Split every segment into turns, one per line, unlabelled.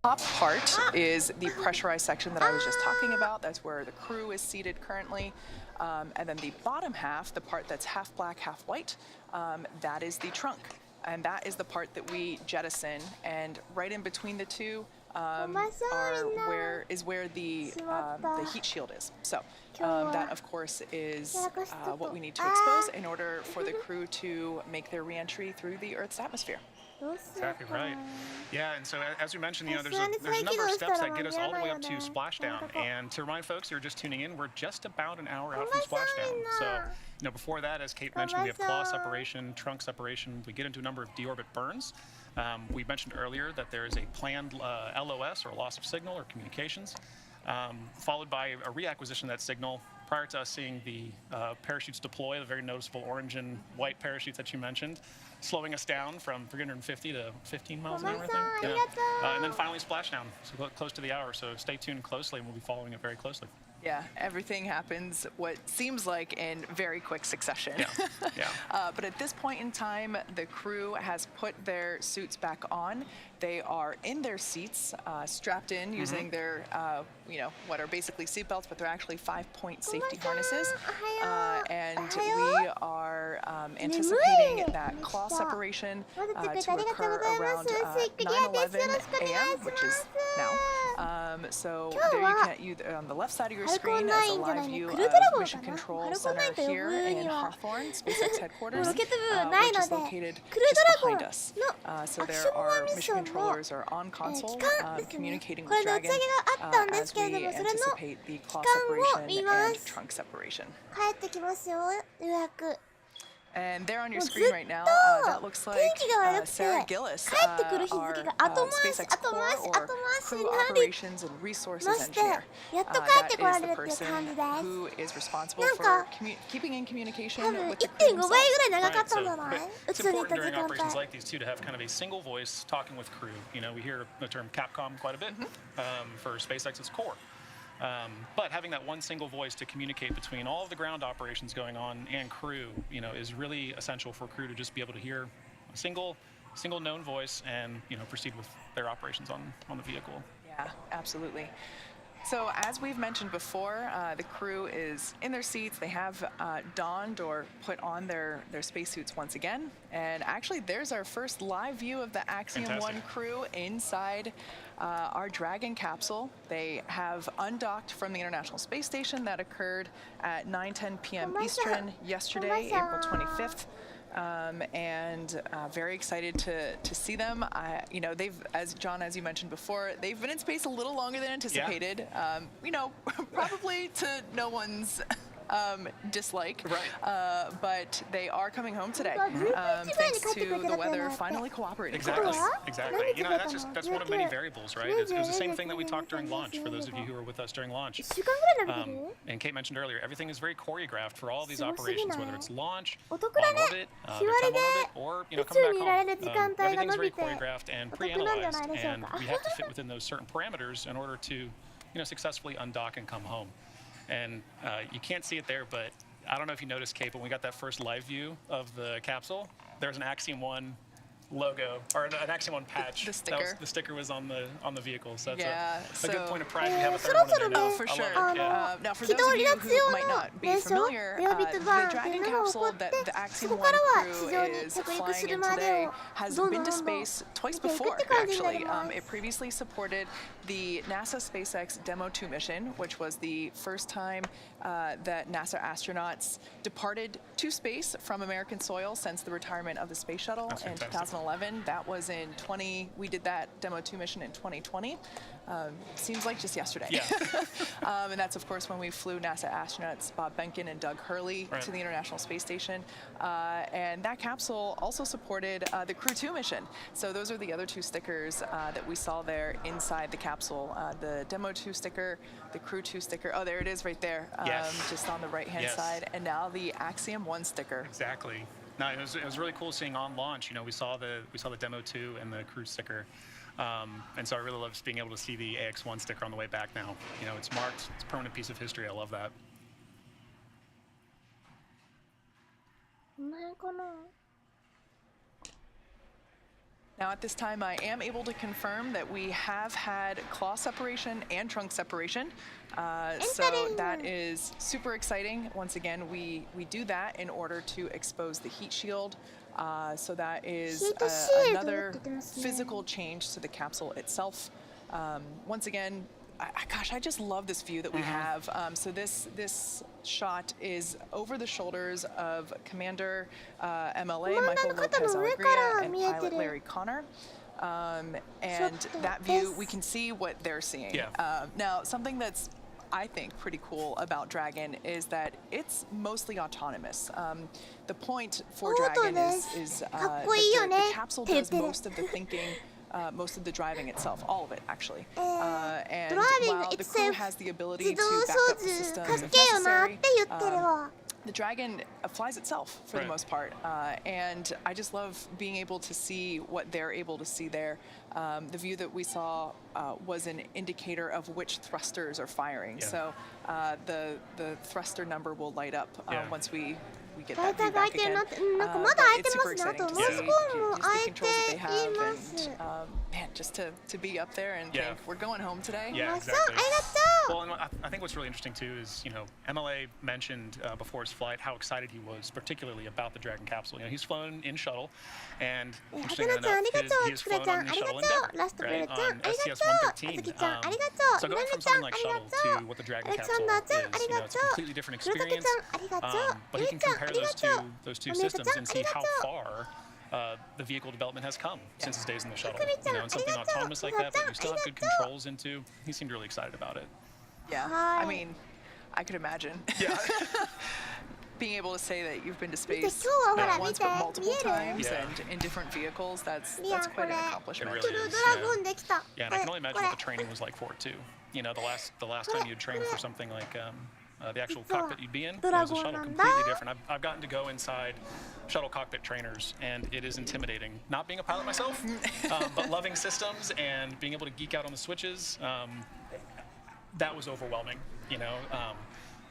Top part is the pressurized section that I was just talking about. That's where the crew is seated currently. And then the bottom half, the part that's half black, half white, that is the trunk. And that is the part that we jettison. And right in between the two is where the heat shield is. So that, of course, is what we need to expose in order for the crew to make their re-entry through the Earth's atmosphere.
Exactly right. Yeah, and so as we mentioned, there's a number of steps that get us all the way up to Splashdown. And to remind folks who are just tuning in, we're just about an hour out from Splashdown. So, before that, as Kate mentioned, we have claw separation, trunk separation. We get into a number of deorbit burns. We mentioned earlier that there is a planned LOS, or loss of signal or communications, followed by a reacquisition of that signal prior to us seeing the parachutes deploy, the very noticeable orange and white parachutes that you mentioned, slowing us down from 350 to 15 miles an hour, I think. Yeah. And then finally Splashdown, so close to the hour. So stay tuned closely, and we'll be following it very closely.
Yeah, everything happens what seems like in very quick succession.
Yeah.
But at this point in time, the crew has put their suits back on. They are in their seats, strapped in using their, what are basically seatbelts, but they're actually 5-point safety harnesses. And we are anticipating that claw separation to occur around 9:11 a.m., which is now. So there you can, on the left side of your screen is a live view of Mission Control Center here in Hawthorne, SpaceX headquarters, which is located just behind us. So there are mission controllers are on console communicating with Dragon as we anticipate the claw separation and trunk separation. And there on your screen right now, that looks like Sarah Gillis, our SpaceX core or crew operations and resources engineer. That is the person who is responsible for keeping in communication with the crew themselves.
It's important during operations like these, too, to have kind of a single voice talking with crew. We hear the term Capcom quite a bit for SpaceX's core. But having that one single voice to communicate between all of the ground operations going on and crew, is really essential for crew to just be able to hear a single known voice and, proceed with their operations on the vehicle.
Yeah, absolutely. So as we've mentioned before, the crew is in their seats. They have donned or put on their spacesuits once again. And actually, there's our first live view of the Axiom-1 crew inside our Dragon capsule. They have undocked from the International Space Station. That occurred at 9:10 p.m. Eastern yesterday, April 25th. And very excited to see them. They've, as you mentioned before, they've been in space a little longer than anticipated. Probably to no one's dislike.
Right.
But they are coming home today, thanks to the weather finally cooperating.
Exactly. That's one of many variables, right? It was the same thing that we talked during launch, for those of you who were with us during launch. And Kate mentioned earlier, everything is very choreographed for all these operations, whether it's launch, on orbit, the time on orbit, or coming back home. Everything's very choreographed and pre-analyzed, and we have to fit within those certain parameters in order to successfully undock and come home. And you can't see it there, but I don't know if you noticed, Kate, when we got that first live view of the capsule, there's an Axiom-1 logo, or an Axiom-1 patch.
The sticker.
The sticker was on the vehicle, so that's
a
good point of pride. We have a third one in there now.
Oh, for sure. Now, for those of you who might not be familiar, the Dragon capsule that the Axiom-1 crew is flying in today has been to space twice before, actually. It previously supported the NASA SpaceX Demo 2 mission, which was the first time that NASA astronauts departed to space from American soil since the retirement of the space shuttle in 2011. That was we did that Demo 2 mission in 2020. Seems like just yesterday.
Yeah.
And that's, of course, when we flew NASA astronauts Bob Behnken and Doug Hurley to the International Space Station. And that capsule also supported the Crew 2 mission. So those are the other two stickers that we saw there inside the capsule. The Demo 2 sticker, the Crew 2 sticker. Oh, there it is right there, just on the right-hand side. And now the Axiom-1 sticker.
Exactly. No, it was really cool seeing on launch. We saw the Demo 2 and the Crew sticker. And so I really love just being able to see the AX1 sticker on the way back now. It's marked. It's a permanent piece of history. I love that.
Now at this time, I am able to confirm that we have had claw separation and trunk separation. So that is super exciting. Once again, we do that in order to expose the heat shield. So that is another physical change to the capsule itself. Once again, gosh, I just love this view that we have. So this shot is over the shoulders of Commander MLA Michael Lopez Alegria and pilot Larry Connor. And that view, we can see what they're seeing. Now, something that's I think pretty cool about Dragon is that it's mostly autonomous. The point for Dragon is that the capsule does most of the thinking, most of the driving itself, all of it actually. And while the crew has the ability to back up the systems if necessary, the Dragon flies itself for the most part. And I just love being able to see what they're able to see there. The view that we saw was an indicator of which thrusters are firing. So the thruster number will light up once we get that view back again. It's super exciting to see just the controls that they have, and man, just to be up there and think we're going home today.
Yeah, exactly. Well, and I think what's really interesting too is, MLA mentioned before his flight how excited he was, particularly about the Dragon capsule. He's flown in shuttle, and interestingly enough, he has flown on the shuttle Endeavour, right, on STS-113. So going from something like shuttle to what the Dragon capsule is, it's a completely different experience. But he can compare those two systems and see how far the vehicle development has come since his days in the shuttle. And something autonomous like that, but you still have good controls into. He seemed really excited about it.
Yeah, I mean, I could imagine. Yeah. Being able to say that you've been to space not once but multiple times and in different vehicles, that's quite an accomplishment.
It really is. Yeah, and I can only imagine what the training was like for it too. The last time you'd train for something like the actual cockpit you'd be in, it was a shuttle, completely different. I've gotten to go inside shuttle cockpit trainers, and it is intimidating. Not being a pilot myself, but loving systems and being able to geek out on the switches, that was overwhelming,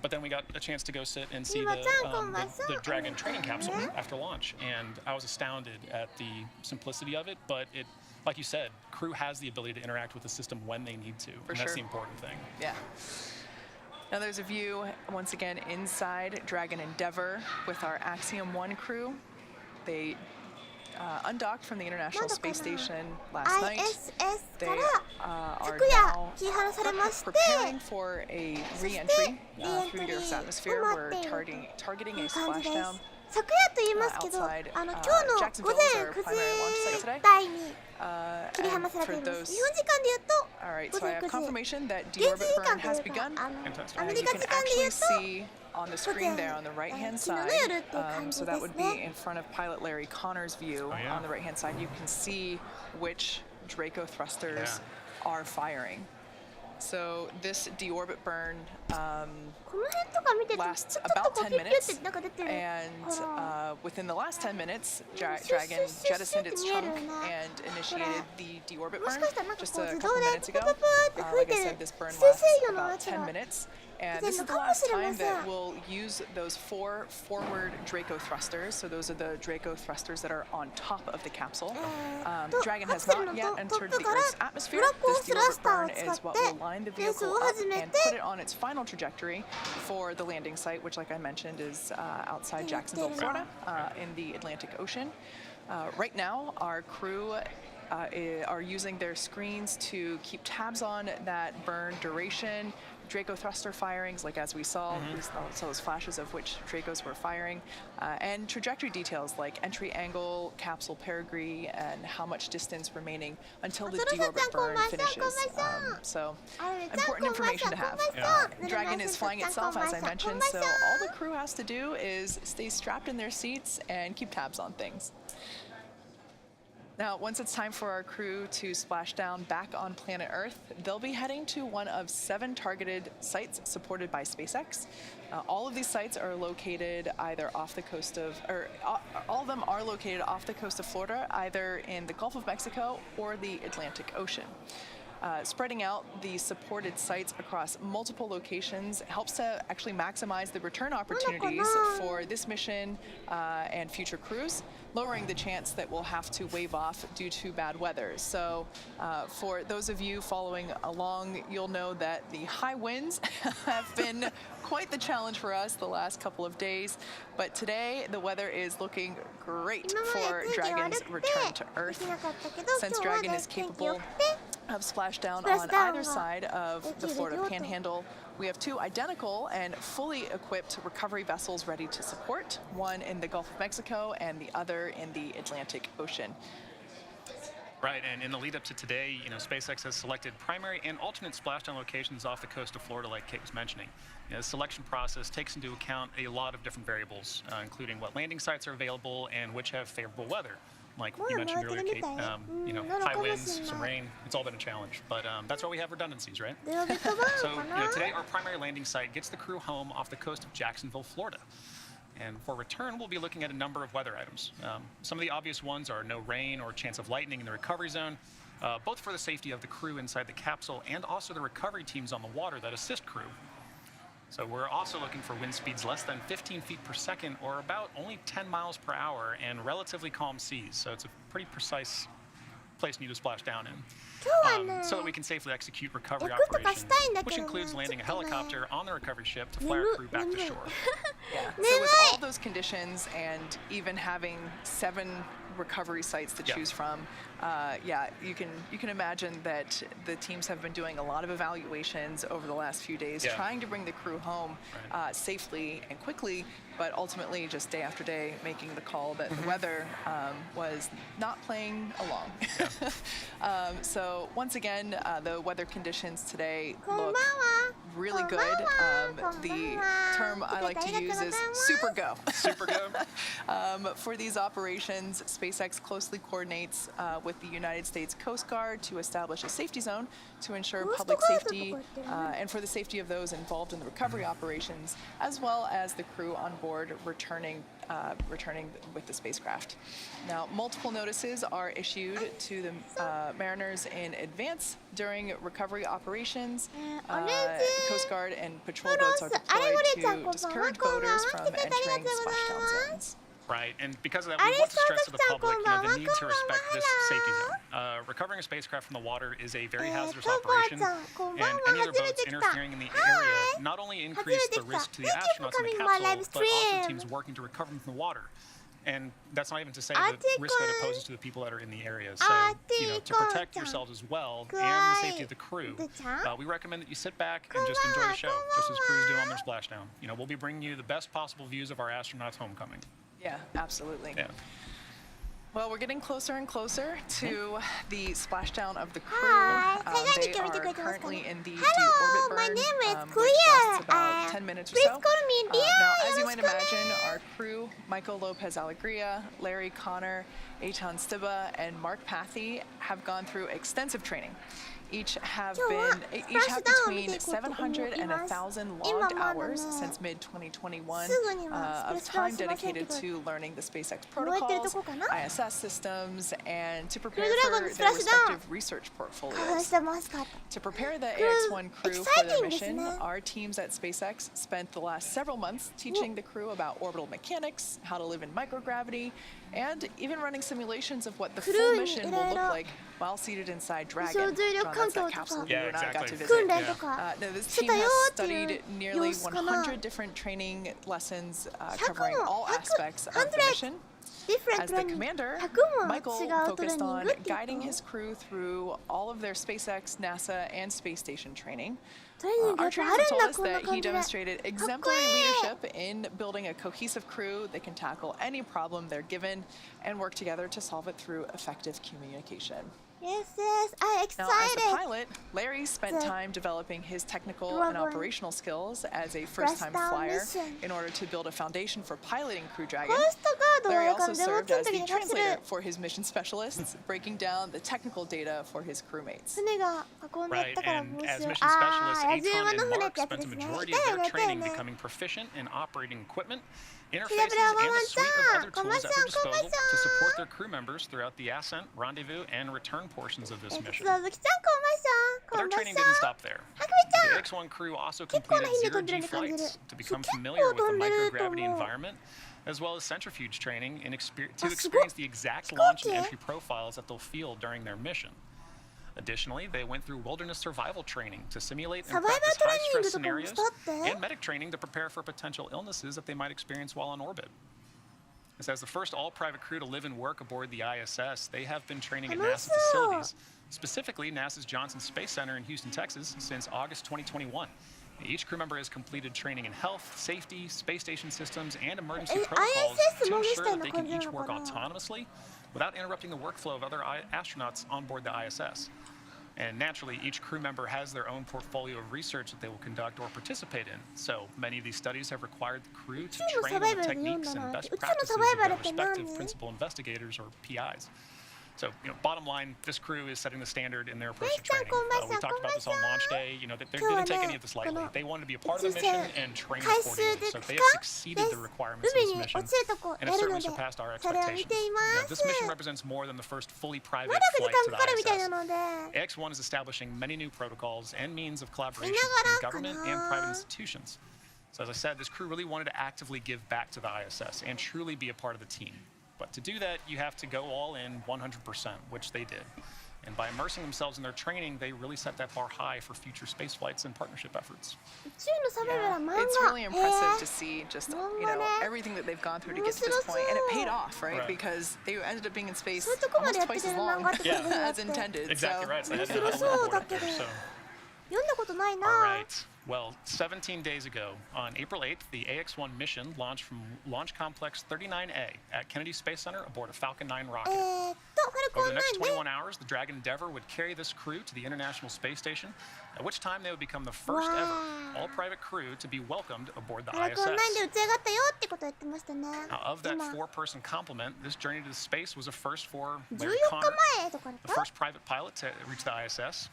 But then we got a chance to go sit and see the Dragon training capsule after launch, and I was astounded at the simplicity of it. But it, like you said, crew has the ability to interact with the system when they need to, and that's the important thing.
Yeah. Now there's a view, once again, inside Dragon Endeavour with our Axiom-1 crew. They undocked from the International Space Station last night. They are now preparing for a re-entry through the Earth's atmosphere. We're targeting a splashdown outside Jacksonville is our primary launch site today. And for those, all right, so I have confirmation that deorbit burn has begun. And you can actually see on the screen there on the right-hand side, so that would be in front of pilot Larry Connor's view. On the right-hand side, you can see which Draco thrusters are firing. So this deorbit burn lasts about 10 minutes, and within the last 10 minutes, Dragon jettisoned its trunk and initiated the deorbit burn just a couple minutes ago. Like I said, this burn lasts about 10 minutes. And this is the last time that we'll use those 4 forward Draco thrusters. So those are the Draco thrusters that are on top of the capsule. Dragon has not yet entered the Earth's atmosphere. This deorbit burn is what will line the vehicle up and put it on its final trajectory for the landing site, which, like I mentioned, is outside Jacksonville, Florida, in the Atlantic Ocean. Right now, our crew are using their screens to keep tabs on that burn duration, Draco thruster firings, like as we saw, we saw those flashes of which Dracos were firing, and trajectory details like entry angle, capsule perigee, and how much distance remaining until the deorbit burn finishes. So important information to have. Dragon is flying itself, as I mentioned, so all the crew has to do is stay strapped in their seats and keep tabs on things. Now, once it's time for our crew to splash down back on planet Earth, they'll be heading to one of 7 targeted sites supported by SpaceX. All of these sites are located either off the coast of, or all of them are located off the coast of Florida, either in the Gulf of Mexico or the Atlantic Ocean. Spreading out the supported sites across multiple locations helps to actually maximize the return opportunities for this mission and future crews, lowering the chance that we'll have to wave off due to bad weather. So for those of you following along, you'll know that the high winds have been quite the challenge for us the last couple of days, but today the weather is looking great for Dragon's return to Earth. Since Dragon is capable of splashdown on either side of the Florida Panhandle, we have two identical and fully equipped recovery vessels ready to support, one in the Gulf of Mexico and the other in the Atlantic Ocean.
Right, and in the lead up to today, SpaceX has selected primary and alternate splashdown locations off the coast of Florida, like Kate was mentioning. The selection process takes into account a lot of different variables, including what landing sites are available and which have favorable weather. Like you mentioned earlier, Kate, high winds, some rain, it's all been a challenge. But that's why we have redundancies, right? So today our primary landing site gets the crew home off the coast of Jacksonville, Florida. And for return, we'll be looking at a number of weather items. Some of the obvious ones are no rain or chance of lightning in the recovery zone, both for the safety of the crew inside the capsule and also the recovery teams on the water that assist crew. So we're also looking for wind speeds less than 15 feet per second or about only 10 miles per hour and relatively calm seas. So it's a pretty precise place you need to splash down in. So that we can safely execute recovery operations, which includes landing a helicopter on the recovery ship to fly our crew back to shore.
Yeah. So with all those conditions and even having 7 recovery sites to choose from, you can imagine that the teams have been doing a lot of evaluations over the last few days, trying to bring the crew home safely and quickly, but ultimately just day after day making the call that the weather was not playing along. So once again, the weather conditions today look really good. The term I like to use is super go.
Super go.
For these operations, SpaceX closely coordinates with the United States Coast Guard to establish a safety zone to ensure public safety and for the safety of those involved in the recovery operations, as well as the crew on board returning with the spacecraft. Now, multiple notices are issued to the mariners in advance during recovery operations. Coast Guard and patrol boats are deployed to discourage boaters from entering splashdown zones.
Right, and because of that, we want to stress to the public the need to respect this safety zone. Recovering a spacecraft from the water is a very hazardous operation, and any other boats interfering in the area not only increase the risk to the astronauts in the capsule, but also teams working to recover them from the water. And that's not even to say the risk that it poses to the people that are in the area. So, to protect yourselves as well and the safety of the crew, we recommend that you sit back and just enjoy the show, just as crews do on their splashdown. We'll be bringing you the best possible views of our astronauts' homecoming.
Yeah, absolutely.
Yeah.
Well, we're getting closer and closer to the splashdown of the crew. They are currently in the deorbit burn, which lasts about 10 minutes or so. Now, as you might imagine, our crew, Michael Lopez Alegria, Larry Connor, Eitan Stiba, and Mark Pathy, have gone through extensive training. Each have between 700 and 1,000 logged hours since mid-2021 of time dedicated to learning the SpaceX protocols, ISS systems, and to prepare for their respective research portfolios. To prepare the AX-1 crew for their mission, our teams at SpaceX spent the last several months teaching the crew about orbital mechanics, how to live in microgravity, and even running simulations of what the full mission will look like while seated inside Dragon. That's that capsule you and I got to visit. This team has studied nearly 100 different training lessons covering all aspects of the mission. As the commander, Michael focused on guiding his crew through all of their SpaceX, NASA, and space station training. Our trainer told us that he demonstrated exemplary leadership in building a cohesive crew that can tackle any problem they're given and work together to solve it through effective communication.
Yes, I'm excited.
Now, as a pilot, Larry spent time developing his technical and operational skills as a first-time flyer in order to build a foundation for piloting Crew Dragon. Larry also served as the translator for his mission specialists, breaking down the technical data for his crewmates.
船が運んでったから帽
And as
子を
mission specialists,
ああ、Axiom-1
Aton
の
and
船っ
Mark
てやつで
spent
す
the
ね。
majority
いた
of
よ
their
ね、いたよ
training
ね。
becoming proficient in operating equipment,
キラ
interfaces,
ブラワン
and
ワ
a
ン
suite
さ
of
ん、
other
こん
tools
ばん
at
さ
their
ん、こんばん
disposal
さ
to
ん。
support their crew members throughout the ascent, rendezvous, and return portions of this
鉄
mission.
道好きちゃん、こ
But
ん
their
ばんさん。こんばん
training
さ
didn't
ん。
stop there.
はくみち
The
ゃん。
X1 crew also
結構な
completed
頻度飛んでる
zero-G
ように感じる。
flights to
結
become
構
familiar with the
飛んでると
microgravity
思う。
environment, as well as centrifuge training and to
あ、すごっ。
experience the
飛
exact
行
launch
機
and entry profiles that they'll feel during their mission. Additionally, they went through wilderness survival training to simulate
サ
and
バイバ
practice
ートレーニング
high-stress
とかも
scenarios
したって
and medic training to prepare for potential illnesses that they might experience while on orbit. As the first all-private crew to live and work aboard the ISS, they have been training at NASA facilities, specifically NASA's Johnson Space Center in Houston, Texas, since August 2021. Each crew member has completed training in health, safety, space station systems, and emergency protocols
ISS
to
も
ensure
したい
that
な
they
感
can
じな
each
の
work
かな。
autonomously without interrupting the workflow of other astronauts on board the ISS. And naturally, each crew member has their own portfolio of research that they will conduct or participate in. So many of these studies have required the crew to train on the techniques and best practices of their respective principal investigators or PIs. So, bottom line, this crew is setting the standard in their approach to training. We talked about this on launch day. They didn't take any of this lightly. They wanted to be a part of the mission and train accordingly. So they have succeeded the requirements of this mission, and have certainly surpassed our expectations. This mission represents more than the first fully private flight to the ISS. X1 is establishing many new protocols and means of collaboration between government and private institutions. So as I said, this crew really wanted to actively give back to the ISS and truly be a part of the team. But to do that, you have to go all in 100%, which they did. And by immersing themselves in their training, they really set that bar high for future space flights and partnership efforts.
Yeah, it's really impressive to see just everything that they've gone through to get to this point, and it paid off, right? Because they ended up being in space almost twice as long as intended.
Exactly right. So they had to
面白そうだけど
so.
読んだことないな。
All right. Well, 17 days ago, on April 8th, the AX-1 mission launched from Launch Complex 39A at Kennedy Space Center aboard a Falcon 9 rocket.
ファルコ
Over
ン
the next
9ね。
21 hours, the Dragon Endeavour would carry this crew to the International Space Station, at which time they would become the first ever all-private crew to be welcomed aboard the
ファルコン 9 で
ISS.
打ち上がったよってこと言ってましたね。
Now, of that
今、
four-person complement, this journey to space was a first for
14
Larry
日
Connor,
前とかだっ
the
た
first private pilot to reach the ISS,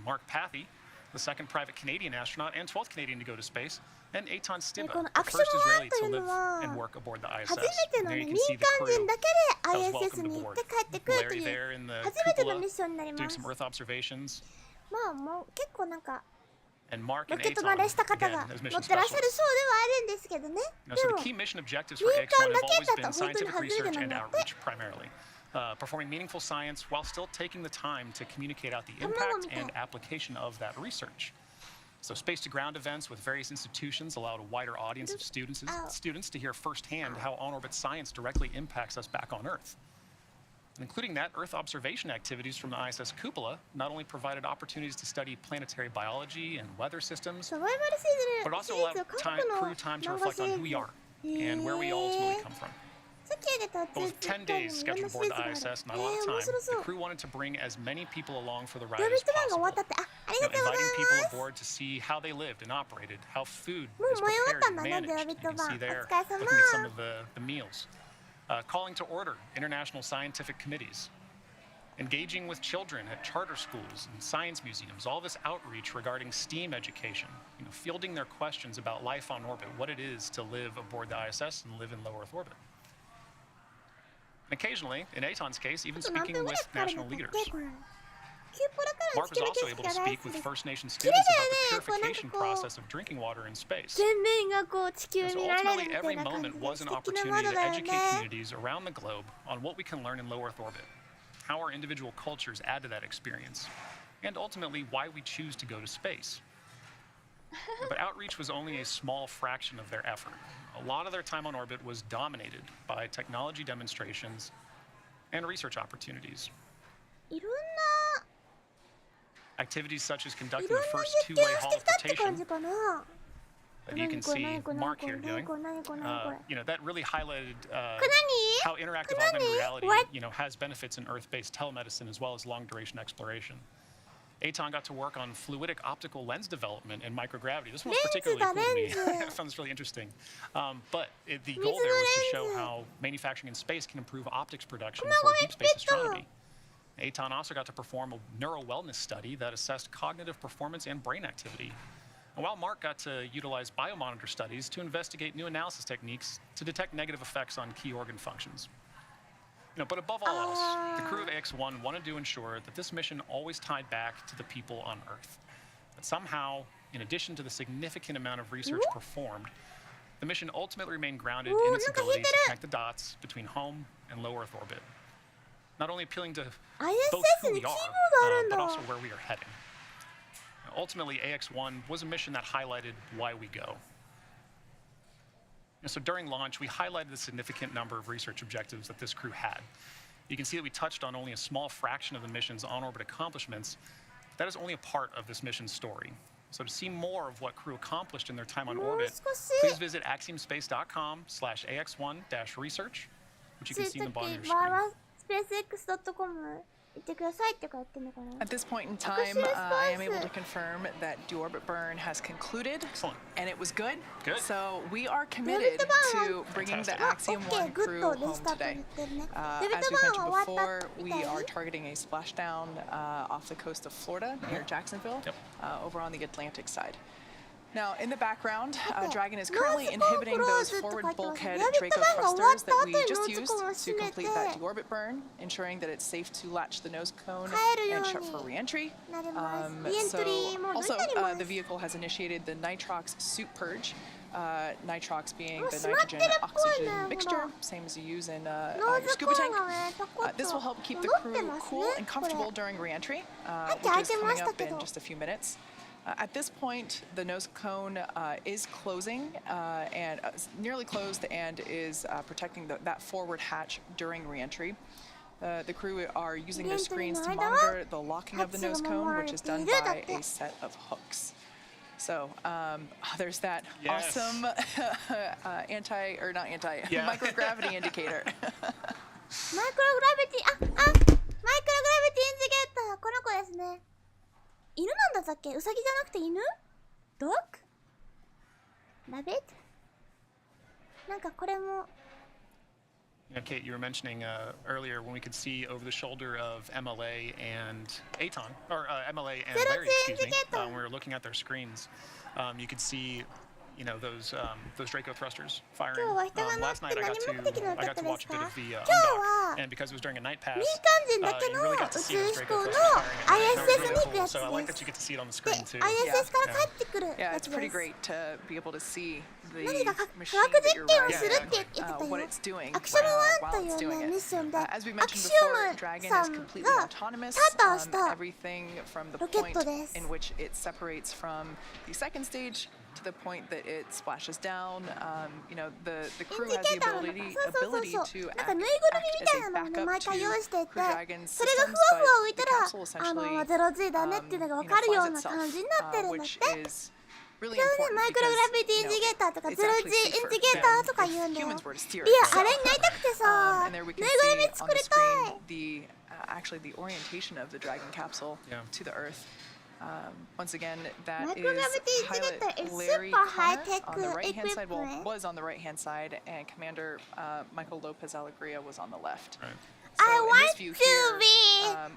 Mark Pathy, the second private Canadian astronaut and 12th Canadian to go to space, and Aton Stiba,
この
the first
Axiom-1 と
Israeli
い
to
う
live
のは
and work aboard the
初
ISS.
めての
There
ね
you
民
can see the
間
crew
人だ
that
け
was
で ISS
welcomed
に行っ
aboard.
て帰ってくると
Larry
いう
there in the
初めてのミ
cupola
ッションになりま
doing
す。
some Earth observations,
まあもう結構なんか
and Mark
ロ
and
ケット
Aton,
慣れした方
again,
が
as
乗
mission
ってらっしゃる
specialists.
そうではあるんですけどね。
Now,
で
so
も
the key mission objectives for
民間
X1
だ
have
け
always
だ
been
と本当に
scientific
初めて
research
なん
and
だって。
outreach primarily, performing meaningful science while still taking the time to communicate out the
卵
impact
みたい。
and application of that research. So space-to-ground events with various institutions allowed a wider audience of students to hear firsthand how on-orbit science directly impacts us back on Earth. Including that, Earth observation activities from the ISS cupola not only provided opportunities to study planetary biology and weather systems,
サバイバルシ
but
リ
also
ー
allowed
ズ韓国
crew
の
time to
漫画
reflect
シ
on
リ
who
ー
we
ズ。
are and where we ultimately come from.
さっき出た
But with 10 days
いろん
scheduled
なシ
aboard
リ
the
ーズがある。
ISS, not a lot of
面
time,
白そ
the
う。
crew wanted to bring as many people along for the
動
ride
物
as
漫画終わった
possible.
ってありがとうござい
Inviting people
ます。
aboard to see how they lived and operated, how food
もう
is
燃え終わ
prepared
ったん
and
だね、グラ
managed.
ビ
You
ット
can
版。
see
お
there,
疲れ様。
looking at some of the meals. Calling to order international scientific committees. Engaging with children at charter schools and science museums, all this outreach regarding STEAM education, fielding their questions about life on orbit, what it is to live aboard the ISS and live in low Earth orbit. And occasionally, in Aton's case, even
あと何
speaking
分ぐらい
with
かかるんだ
national
ったっ
leaders.
けこれ。キューポラからの
Mark
地
was
球の
also
景
able
色
to
が大
speak
好き
with
です。
First Nation
綺麗
students
だよね。
about the
こうなんか
purification
こう
process of drinking water in space.
全面がこう地球
So
になれる
ultimately,
みた
every
いな感
moment
じで
was
素
an
敵な
opportunity
窓
to
だよ
educate
ね。
communities around the globe on what we can learn in low Earth orbit, how our individual cultures add to that experience, and ultimately why we choose to go to space. But outreach was only a small fraction of their effort. A lot of their time on orbit was dominated by technology demonstrations and research opportunities.
いろん
Activities such as
な、い
conducting
ろん
the
な
first
実験
two-way
をしてきたって感
holoportation
じかな。
that you can
何これ
see
何これ
Mark
何これ
here
何
doing.
これ何これ何これ。
That really highlighted
これ
how
何
interactive
Konami?
augmented reality,
What?
has benefits in Earth-based telemedicine as well as long-duration exploration. Aton got to work on fluidic optical lens development and microgravity. This one was particularly cool to me. I found this really interesting. But the goal there was to show how manufacturing in space can improve optics production for deep space astronomy. Aton also got to perform a neuro wellness study that assessed cognitive performance and brain activity. And while Mark got to utilize biomonitor studies to investigate new analysis techniques to detect negative effects on key organ functions. But above all else, the crew of AX-1 wanted to ensure that this mission always tied back to the people on Earth. That somehow, in addition to the significant amount of research performed, the mission ultimately remained grounded in its ability to connect the dots between home and low Earth orbit. Not only appealing to both who we are, but also where we are heading. Ultimately, AX-1 was a mission that highlighted why we go. So during launch, we highlighted the significant number of research objectives that this crew had. You can see that we touched on only a small fraction of the mission's on-orbit accomplishments. That is only a part of this mission's story. So to see more of what crew accomplished in their time on orbit, please visit axiomspace.com/ax1-research, which you can see in the bottom of your screen.
SpaceX.com 行ってくださいって書いてるのかな。
At this point in time, I am able to confirm that deorbit burn has concluded, and it was good.
Good.
So we are committed to bringing the Axiom-1 crew home today. As we mentioned before, we are targeting a splashdown off the coast of Florida near Jacksonville, over on the Atlantic side. Now, in the background, Dragon is currently inhibiting those forward bulkhead Draco thrusters that we just used to complete that deorbit burn, ensuring that it's safe to latch the nose cone and shut for re-entry. Also, the vehicle has initiated the nitrox suit purge. Nitrox being the nitrogen-oxygen mixture, same as you use in your scuba tank. This will help keep the crew cool and comfortable during re-entry, which is coming up in just a few minutes. At this point, the nose cone is closing and nearly closed and is protecting that forward hatch during re-entry. The crew are using their screens to monitor the locking of the nose cone, which is done by a set of hooks. So there's that awesome microgravity indicator.
Microgravity マイクログラビティインジゲーターこの子ですね。犬なんだったっけ？ウサギじゃなくて犬？ドッグ？ラビット？なんかこれも。
Kate, you were mentioning earlier when we could see over the shoulder of MLA and Aton, or MLA and Larry, excuse me, when we were looking at their screens, you could see, those Draco thrusters firing. Last night I got to watch a bit of the undock, and because it was during a night pass, you really got to see those Draco thrusters firing. That was really cool. So I like that you get to see it on the screen too.
Yeah, it's pretty great to be able to see the machine that you're riding, what it's doing while it's doing it. As we mentioned before, Dragon is completely autonomous. Everything from the point in which it separates from the second stage to the point that it splashes down. The crew has the ability to act as a backup to Crew Dragon's systems, but the capsule essentially flies itself, which is really important because it's actually safer than if humans were to steer it. And there we can see on the screen the orientation of the Dragon capsule to the Earth. Once again, that is pilot Larry Connor on the right-hand side, was on the right-hand side, and Commander Michael Lopez Alegria was on the left.
Right.
So in this view here,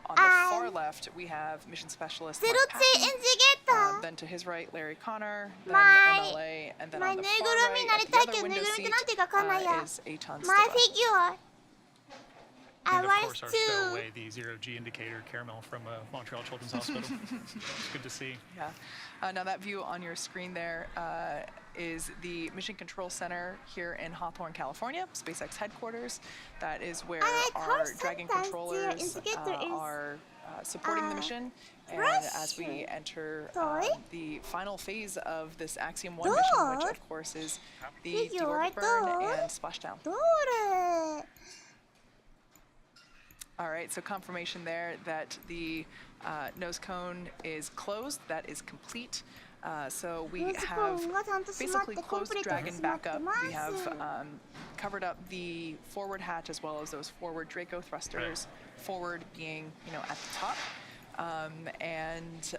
on the far left, we have Mission Specialist Mark Patton, then to his right, Larry Connor, then MLA, and then on the far right, at the other window seat, is Aton Stella.
And of course, our stowaway, the zero-G indicator, Caramel from Montreal Children's Hospital. It's good to see.
Yeah. Now that view on your screen there is the Mission Control Center here in Hawthorne, California, SpaceX headquarters. That is where our Dragon controllers are supporting the mission. And as we enter the final phase of this Axiom-1 mission, which of course is the deorbit burn and splashdown. All right, so confirmation there that the nose cone is closed. That is complete. So we have basically closed Dragon back up. We have covered up the forward hatch as well as those forward Draco thrusters. Forward being, at the top. and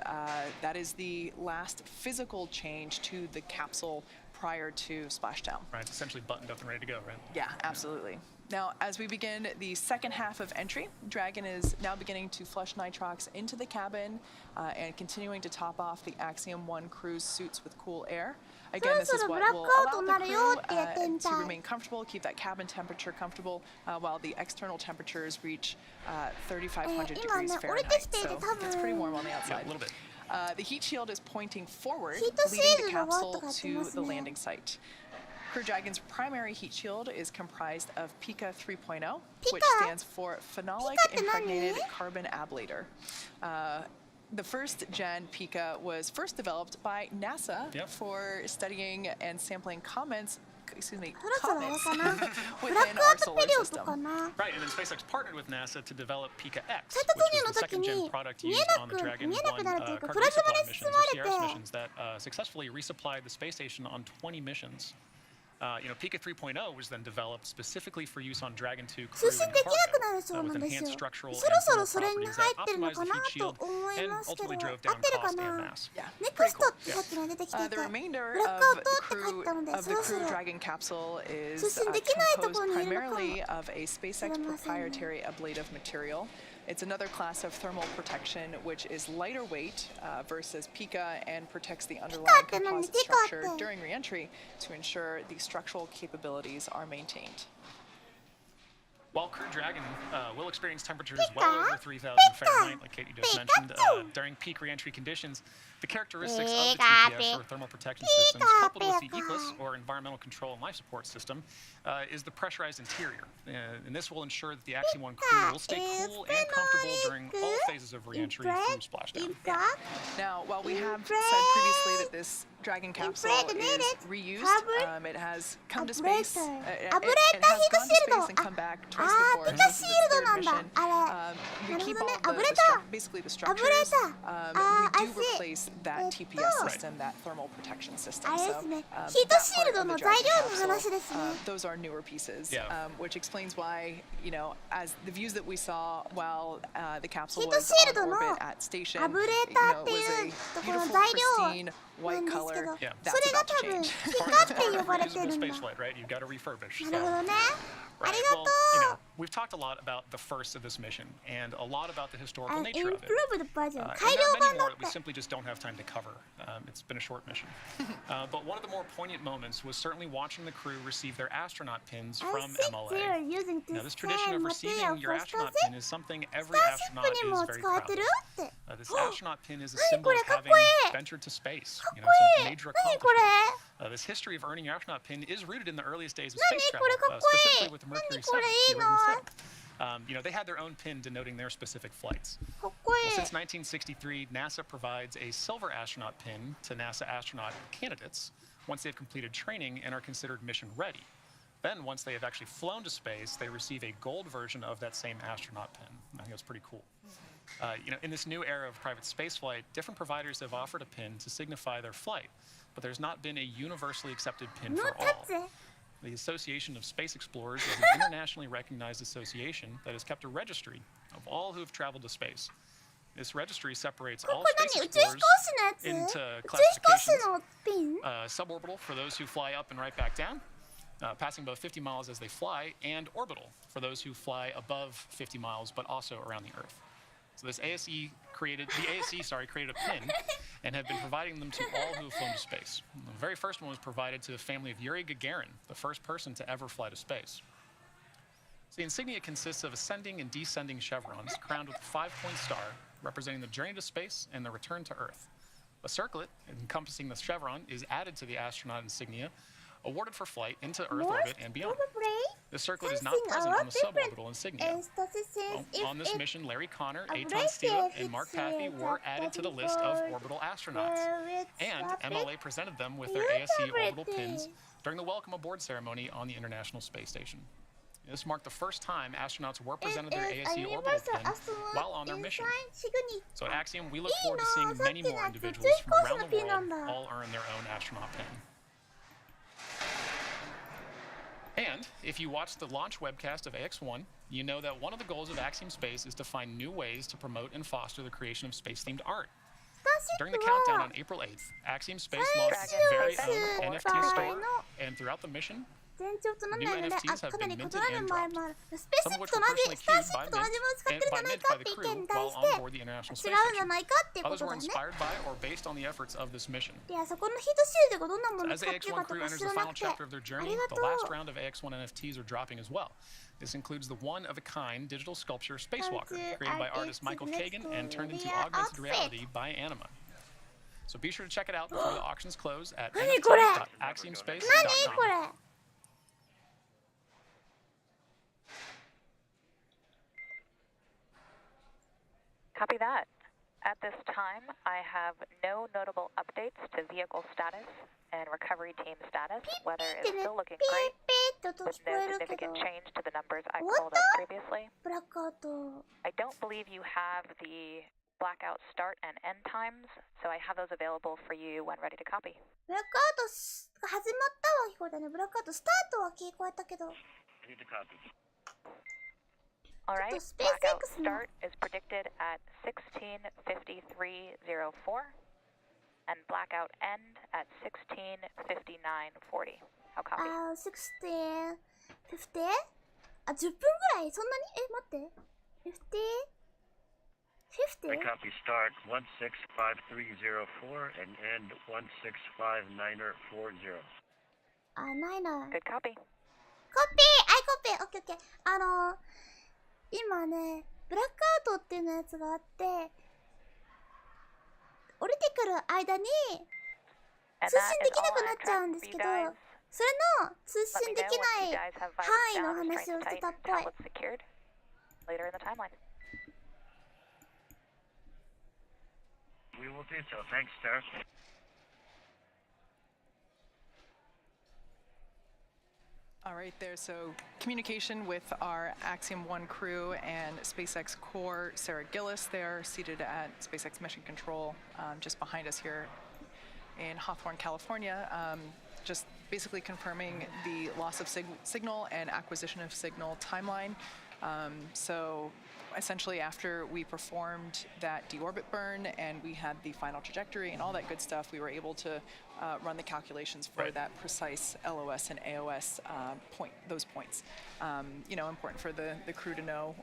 that is the last physical change to the capsule prior to Splashdown.
Right, it's essentially buttoned up and ready to go, right?
Yeah, absolutely. Now, as we begin the second half of entry, Dragon is now beginning to flush nitrox into the cabin and continuing to top off the Axiom-1 crew's suits with cool air. Again, this is what will allow the crew to remain comfortable, keep that cabin temperature comfortable, while the external temperatures reach 3,500 degrees Fahrenheit. So it's pretty warm on the outside.
Yeah, a little bit.
The heat shield is pointing forward, leading the capsule to the landing site. Crew Dragon's primary heat shield is comprised of PICA 3.0, which stands for Phenolic Impregnated Carbon Ablator. The first gen PICA was first developed by NASA for studying and sampling comets within our solar system.
Right, and then SpaceX partnered with NASA to develop PICA X, which was the second-gen product used on the Dragon 1 cargo resupply missions, or CRS missions, that successfully resupplied the space station on 20 missions. PICA 3.0 was then developed specifically for use on Dragon 2 crew and cargo, with enhanced structural and thermal properties that optimized the heat shield and ultimately drove down cost and mass.
Yeah, pretty cool. The remainder of the crew Dragon capsule is composed primarily of a SpaceX proprietary ablative material. It's another class of thermal protection which is lighter weight versus PICA and protects the underlying composite structure during re-entry to ensure the structural capabilities are maintained.
While Crew Dragon will experience temperatures well over 3,000 Fahrenheit, like Katie just mentioned, during peak re-entry conditions, the characteristics of the TPS, or thermal protection systems, coupled with the ECLIS, or environmental control and life support system, is the pressurized interior. And this will ensure that the Axiom-1 crew will stay cool and comfortable during all phases of re-entry through Splashdown.
Now, while we have said previously that this Dragon capsule is reused, it has come to space. It has gone to space and come back twice before. This is its third mission. We keep all basically the structures. We do replace that TPS system, that thermal protection system. So those are newer pieces, which explains why, as the views that we saw while the capsule was on orbit at station, it was a beautiful, pristine, white color. That's about to change.
Reusable spaceflight, right? You've got to refurbish. Right. Well, we've talked a lot about the first of this mission and a lot about the historical nature of it. And there are many more that we simply just don't have time to cover. It's been a short mission. But one of the more poignant moments was certainly watching the crew receive their astronaut pins from MLA. Now, this tradition of receiving your astronaut pin is something every astronaut is very proud of. This astronaut pin is a symbol of having ventured to space. It's a major accomplishment. This history of earning your astronaut pin is rooted in the earliest days of space travel, specifically with the Mercury 7, the original 7. They had their own pin denoting their specific flights. Well, since 1963, NASA provides a silver astronaut pin to NASA astronaut candidates once they've completed training and are considered mission ready. Then, once they have actually flown to space, they receive a gold version of that same astronaut pin. I think that's pretty cool. In this new era of private spaceflight, different providers have offered a pin to signify their flight, but there's not been a universally accepted pin for all. The Association of Space Explorers is an internationally recognized association that has kept a registry of all who have traveled to space. This registry separates all space explorers into classifications. Suborbital for those who fly up and right back down, passing above 50 miles as they fly, and orbital for those who fly above 50 miles but also around the Earth. So this ASE created a pin and have been providing them to all who have flown to space. The very first one was provided to the family of Yuri Gagarin, the first person to ever fly to space. So the insignia consists of ascending and descending chevrons crowned with a 5-point star representing the journey to space and the return to Earth. A circlet encompassing the chevron is added to the astronaut insignia, awarded for flight into Earth orbit and beyond. The circlet is not present on the suborbital insignia. On this mission, Larry Connor, Eitan Stila, and Mark Pathy were added to the list of orbital astronauts. And MLA presented them with their ASE orbital pins during the welcome aboard ceremony on the International Space Station. This marked the first time astronauts were presented their ASE orbital pin while on their mission. So at Axiom, we look forward to seeing many more individuals from around the world all earn their own astronaut pin. And if you watch the launch webcast of AX1, you know that one of the goals of Axiom Space is to find new ways to promote and foster the creation of space-themed art. During the countdown on April 8th, Axiom Space launched its very own NFT store, and throughout the mission,
全長と何年で、
NFTs
か
have
なり
been
異
minted
なる
and
場合
dropped.
もある。スペース
Some
シ
of
ッ
which
プと
were
同じ、
personally
スター
queued
シッ
by
プと同じものを使ってるんじゃない
mint
か
by
って
the
意
crew
見に対
while
し
on board the
て、
International
違
Space
うんじゃ
Station.
ないかっていうこ
Others
と
were
だね。
inspired by or based on the efforts of this mission.
いや、そこのヒートシールドがどんなものを
As
使
the
ってる
AX1
かと
crew
か
enters
知
the
らな
final
くて。
chapter of their
あ
journey,
りが
the
と
last
う。
round of AX1 NFTs are dropping as well. This includes the one-of-a-kind digital sculpture Spacewalker, created by artist Michael Kagan and turned into augmented reality by Anima. So be sure to check it out before the auctions close at
何これ？
nft.axiomspace.com.
何これ？
Copy that. At this time, I have no notable updates to vehicle status and recovery team status. Weather is
ピッ
still looking
ピ
great,
ッピッと
with
聞こ
no
えるけど、
significant change to the numbers I
What
called out previously.
ブラックアウト。
I don't believe you have the blackout start and end times, so I have those available for you when ready to copy.
ブラックアウトが始まったは聞こえたね。ブラックアウトスタートは聞こえたけど。
All right,
Just the
blackout
SpaceX
start is predicted at 16:53:04, and blackout end at 16:59:40. How copy?
16、50? あ、10分ぐらいそんなに待って。50? 50?
I copy start 165304 and end 165940.
ないな。
Good copy.
コピーコピーオッケーオッケー。今ね、ブラックアウトっていうのやつがあって、降りてくる間に
And
通
that
信
is
できな
all
くな
I
っちゃうん
have
です
for
け
you
ど、
guys.
それの通
Let
信
me
で
know
き
once
な
you
い
guys have
範囲
Virus
の
down,
話
strength
をして
tight,
たっ
and
ぽい。
tablets secured. Later in the timeline.
We will do so. Thanks, sir.
All right, there. So communication with our Axiom-1 crew and SpaceX core, Sarah Gillis there, seated at SpaceX Mission Control, just behind us here in Hawthorne, California. Just basically confirming the loss of signal and acquisition of signal timeline. So essentially after we performed that deorbit burn and we had the final trajectory and all that good stuff, we were able to run the calculations for that precise LOS and AOS those points. Important for the crew to know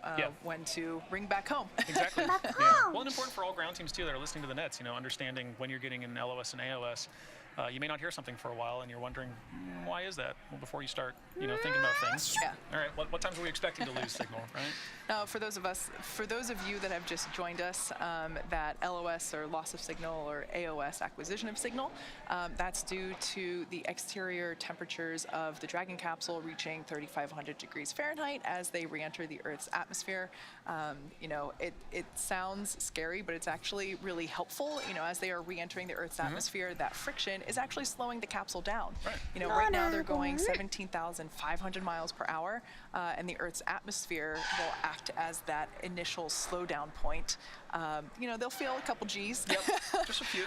when to bring back home.
Exactly.
Back
Yeah.
home.
Well, and important for all ground teams too that are listening to the nets. Understanding when you're getting an LOS and AOS. You may not hear something for a while, and you're wondering why is that? Well, before you start, thinking about things.
Yeah.
All right. What times are we expecting to lose signal, right?
For those of you that have just joined us, that LOS or loss of signal or AOS acquisition of signal, that's due to the exterior temperatures of the Dragon capsule reaching 3,500 degrees Fahrenheit as they re-enter the Earth's atmosphere. It sounds scary, but it's actually really helpful. As they are re-entering the Earth's atmosphere, that friction is actually slowing the capsule down.
Right.
Right now they're going 17,500 miles per hour, and the Earth's atmosphere will act as that initial slowdown point. They'll feel a couple G's.
Yep. Just a few.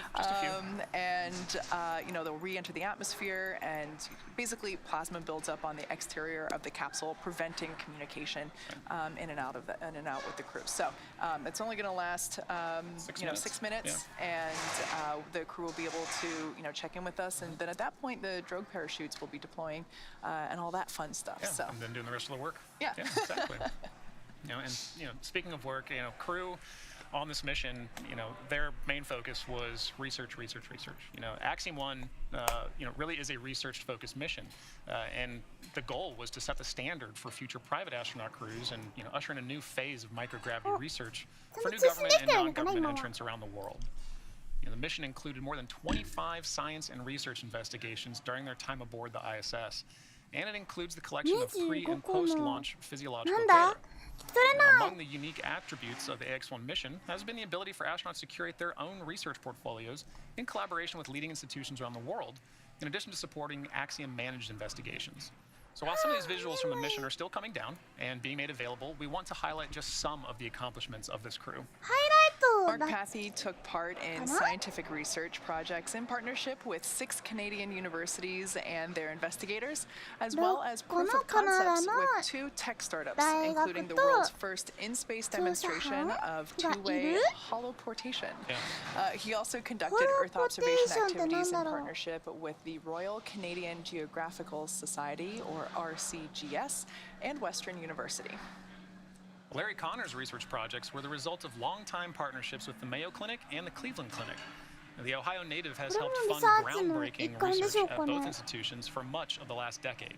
They'll re-enter the atmosphere, and basically plasma builds up on the exterior of the capsule, preventing communication in and out with the crew. So it's only going to last 6 minutes, and the crew will be able to check in with us, and then at that point the drogue parachutes will be deploying and all that fun stuff.
Yeah,
so
and then doing the rest of the work.
Yeah.
Exactly. Speaking of work, crew on this mission, their main focus was research. Axiom-1, really is a research-focused mission, and the goal was to set the standard for future private astronaut crews and usher in a new phase of microgravity research for new government and non-government entrants around the world. The mission included more than 25 science and research investigations during their time aboard the ISS, and it includes the collection of pre- and post-launch physiological data. Among the unique attributes of the AX-1 mission has been the ability for astronauts to curate their own research portfolios in collaboration with leading institutions around the world, in addition to supporting Axiom-managed investigations. So while some of these visuals from the mission are still coming down and being made available, we want to highlight just some of the accomplishments of this crew.
ハイライ
Mark Pathy took part in scientific research projects in partnership with 6 Canadian universities and their investigators, as well as proof of concepts with 2 tech startups, including the world's first in-space demonstration of two-way holoportation. He also conducted Earth observation activities in partnership with the Royal Canadian Geographical Society, or RCGS, and Western University.
Larry Connor's research projects were the result of long-time partnerships with the Mayo Clinic and the Cleveland Clinic. The Ohio native has helped fund groundbreaking research at both institutions for much of the last decade.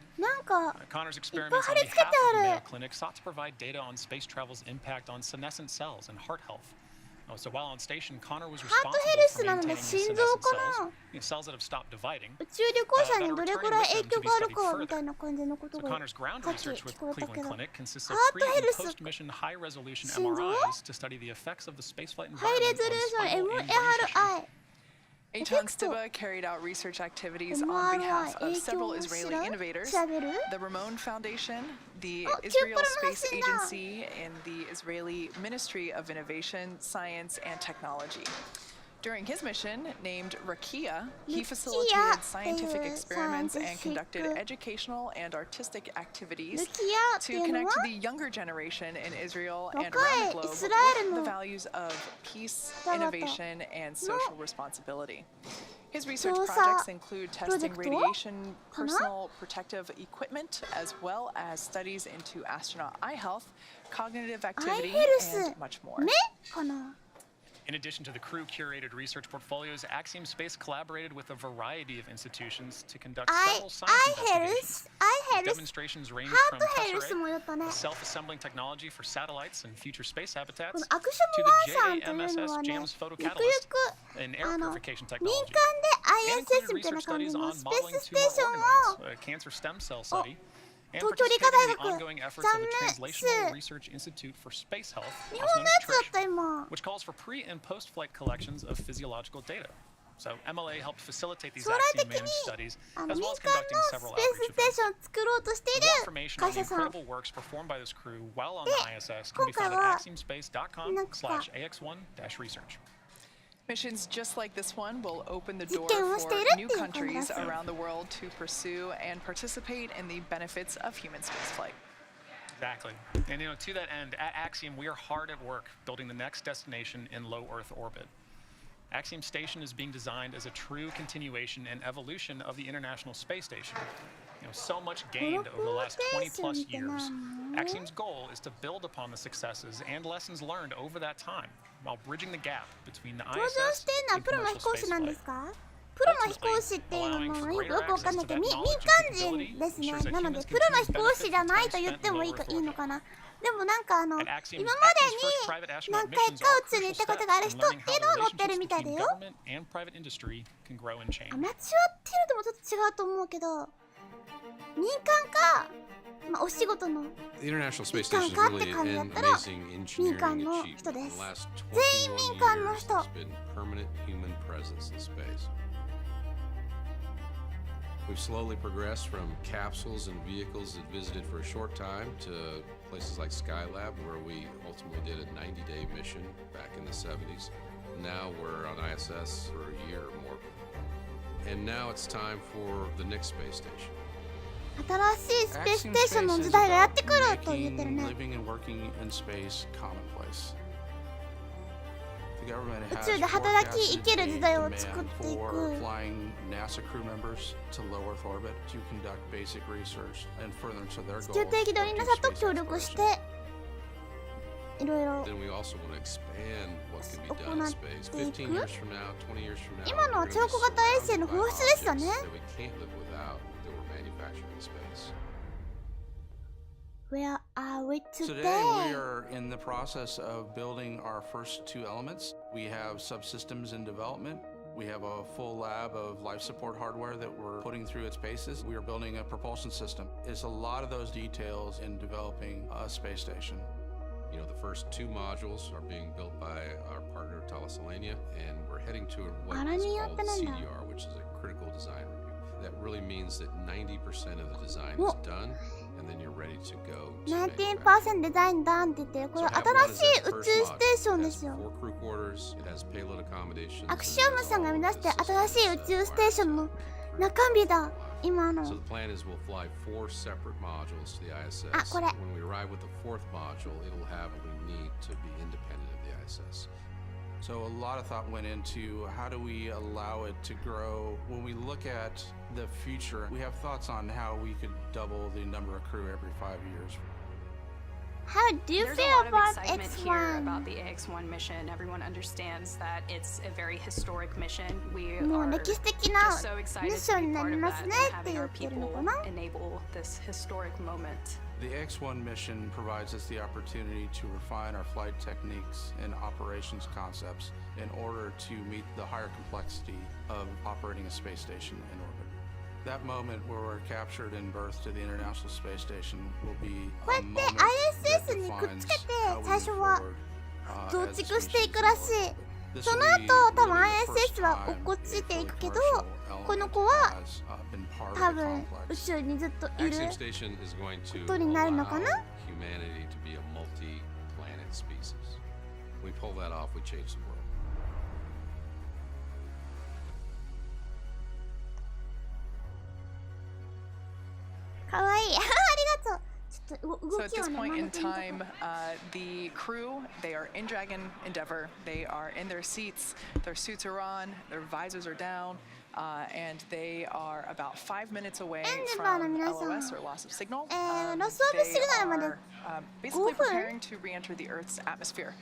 Connor's experiments on behalf of the Mayo Clinic sought to provide data on space travel's impact on senescent cells and heart health. So while on station, Connor was responsible for maintaining the senescent cells that have stopped dividing. So Connor's ground research with Cleveland Clinic consists of pre- and post-mission high-resolution MRIs to study the effects of the spaceflight environment on spinal and brain tissue.
Eitan Stiba carried out research activities on behalf of several Israeli innovators, the Ramon Foundation, the Israel Space Agency, and the Israeli Ministry of Innovation, Science, and Technology. During his mission, named Rakia, he facilitated scientific experiments and conducted educational and artistic activities to connect the younger generation in Israel and around the globe with the values of peace, innovation, and social responsibility. His research projects include testing radiation, personal protective equipment, as well as studies into astronaut eye health, cognitive activity, and much more.
In addition to the crew-curated research portfolios, Axiom Space collaborated with a variety of institutions to conduct several science investigations. Demonstrations ranged from Tesseract, a self-assembling technology for satellites and future space habitats, to the JAMSS JAMS photocatalyst, an air purification technology, and included research studies on modeling tumor organoids, a cancer stem cell study, and participating in the ongoing efforts of the Translational Research Institute for Space Health, also known as TRISH, which calls for pre- and post-flight collections of physiological data. So MLA helped facilitate these Axiom-managed studies, as well as conducting several outreach events. More information on the incredible works performed by this crew while on the ISS can be found at axiomspace.com/AX1-research.
Missions just like this one will open the door for new countries around the world to pursue and participate in the benefits of human spaceflight.
Exactly. And to that end, at Axiom, we are hard at work building the next destination in low Earth orbit. Axiom Station is being designed as a true continuation and evolution of the International Space Station. So much gained over the last 20-plus years. Axiom's goal is to build upon the successes and lessons learned over that time, while bridging the gap between the ISS and commercial spaceflight.
プロの飛行士っていうのもよくわかんないけど、民間人ですね。なので、プロの飛行士じゃないと言ってもいいのかな。でもなんか今までに何回か宇宙に行ったことがある人っていうのを載ってるみたいだよ。アマチュアっていうのもちょっと違うと思うけど、民間か、まあお仕事の民間かって感じだったら民間の人です。全員民間の人。
We've slowly progressed from capsules and vehicles that visited for a short time to places like Skylab, where we ultimately did a 90-day mission back in the 70s. Now we're on ISS for a year or more. And now it's time for the next space station.
新しいスペースステーションの時代がやってくると言ってるね。宇宙で働き生きる時代を作っていく。地球定期でNASAと協力していろいろ行っていく。今のは超小型衛星の放出でしたね。Where are we today?
Today we are in the process of building our first 2 elements. We have subsystems in development. We have a full lab of life support hardware that we're putting through its paces. We are building a propulsion system. It's a lot of those details in developing a space station.
The first 2 modules are being built by our partner Thales Alenia, and we're heading to what is called CDR, which is a critical design review. That really means that 90% of the design is done, and then you're ready to go to
19% デザインダウンって言ってる。これ新しい宇宙ステーションですよ。
4 crew quarters, years. It has payload accommodations.
アクシオムさんが生み出して新しい宇宙ステーションの中身だ。今の。
So the plan is we'll fly 4 separate modules to the ISS.
あ、これ。
When we arrive with the 4th module, it'll have what we need to be independent of the ISS.
So a lot of thought went into how do we allow it to grow. When we look at the future, we have thoughts on how we could double the number of crew every 5 years.
How do you
There's
feel
a lot
about
of excitement here
X1?
about the AX-1 mission. Everyone understands that it's a very historic mission. We
もう
are
歴史的な
just so
ミ
excited
ッ
to
ション
be
にな
part
り
of
ま
that
す
and
ねって
having
言
our
ってる
people
のかな。
enable this historic moment.
The X1 mission provides us the opportunity to refine our flight techniques and operations concepts in order to meet the higher complexity of operating a space station in orbit. That moment where we're captured and birthed to the International Space Station will be
こうや
a
って
moment that
ISS にくっ
defines
つけて
how we
最
move
初は
forward
増
as a
築してい
species
くら
in
し
orbit.
い。
This
そ
will
の
be
後多分
really the first
ISS は
time
落っこちていくけど
a
この子
commercial
は
element has been part of
多
the
分宇
complex.
宙にずっといる
Axiom Station is going to
ことになるのか
allow
な。
humanity to be a multi-planet species. When we pull that off, we change the world.
かわいい。ありがとう。ちょっと
So
動
at
きを
this
ね
point
真
in
似てみた
time, the crew, they are in Dragon Endeavor. They are in their seats. Their suits are on. Their visors are down. And they are about 5 minutes away
Endeavor の
from
皆さん
LOS or loss of signal.
ロスオブシグナルまで
They are basically
5分
preparing to re-enter the Earth's atmosphere.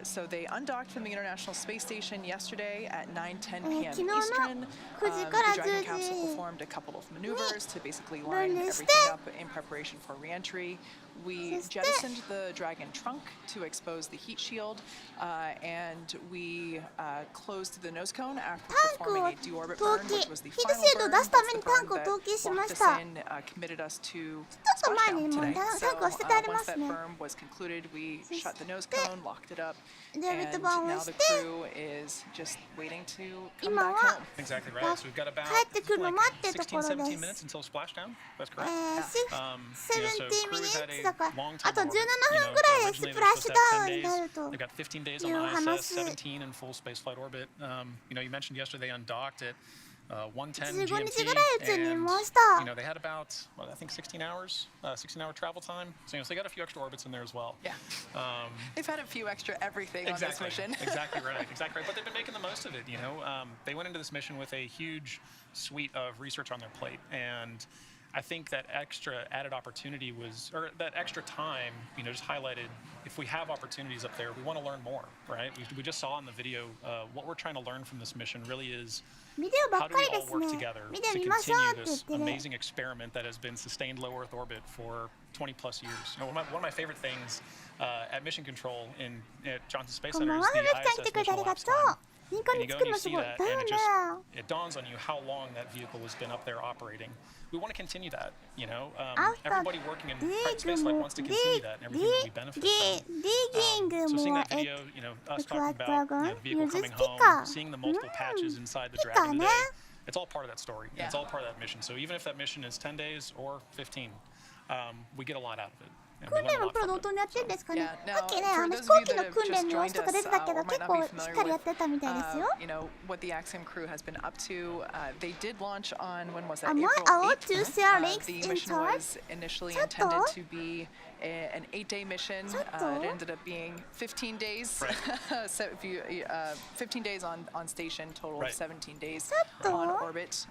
So they undocked from the International Space Station yesterday at 9:10 p.m.
昨日の
Eastern.
9時から
The Dragon capsule
10時
performed a couple of maneuvers to basically line
分離して
everything up in preparation for re-entry. We
そして
jettisoned the Dragon trunk to expose the heat shield, and we closed the nose cone after
タンクを
performing a deorbit
投
burn,
棄
which was
ヒ
the
ート
final
シールドを
burn.
出すた
That's
め
the
にタ
burn
ンクを
that
投棄しま
locked
し
us
た。
in, committed us to
ちょっと前に
Splashdown
もう
today.
タンクを捨て
So
てありま
once
す
that
ね。
burn was concluded, we
そして
shut the nose cone, locked it up,
デオビッ
and
ト版を
now
し
the
て
crew is just waiting to come
今
back
は
home.
Exactly right. So we've got about
帰ってくるの
like
待ってるとこ
16,
ろで
17 minutes
す。
until splashdown. That's correct.
70
crew has had
ミニッ
a
ツだから
long
あ
time
と
in
17 分
orbit.
ぐらいでス
Originally
プ
they
ラ
were
ッシ
supposed
ュ
to
ダウン
have
に
10
な
days.
ると
They've got 15 days
い
on
う
the
話。
ISS, 17 in full spaceflight orbit. You mentioned yesterday they undocked at 1:10
15 日
GMT,
ぐらい宇宙にい
and
ました。
they had about, I think 16 hours, 16-hour travel time. So they got a few extra orbits in there as well.
Yeah. They've had a few extra everything on this
Exactly.
mission.
Exactly right. Exactly right. But they've been making the most of it. They went into this mission with a huge suite of research on their plate, and I think that extra added opportunity or that extra time, just highlighted if we have opportunities up there, we want to learn more, right? We just saw in the video what we're trying to learn from this mission really is
ビデオば
how
っ
do
か
we
りで
all
す
work
ね。
together
ビデオ
to
見ましょう
continue
って言っ
this
てる。
amazing experiment that has been sustained low Earth orbit for 20 plus years. One of my favorite things at Mission Control at Johnson Space
こんば
Center
ん
is
は。
the
メキさん来
ISS
てくれてあ
mission
りが
elapsed
と
time.
う。民間
And
に
you
作
go
る
and
の
you
す
see
ごい。
that,
だよ
and
ね。
it dawns on you how long that vehicle has been up there operating. We want to continue that, everybody working in private spaceflight wants to continue that, and everything that we benefit from.
ディギング
So seeing
も
that video, us talking about
Dragon,
the vehicle
use
coming
sticker.
home, seeing the multiple patches inside the Dragon
sticker,
today,
ne?
it's all part of that story.
Yeah.
It's all part of that mission. So even if that mission is 10 days or 15, we get a lot out of it. And we
訓
learn a
練も
lot
プロ
from
同
it.
等にやってるんですかね。
Yeah,
さっきね、
for
飛
those
行
of
機
you
の
that have
訓練
just
の様子
joined
とか出
us
てたけ
or
ど、
might
結
not
構
be
しっかり
familiar
やっ
with
てたみたいですよ。
what the Axiom crew has been up to. They did launch on, when was that?
Am I
April
allowed
8th.
to share links
The
in
mission
charge?
was initially
ちょっと
intended to be an 8-day mission.
ちょっと
It ended up being 15 days. So if you 15 days on station, total of
Right.
17 days
ちょっと
on orbit.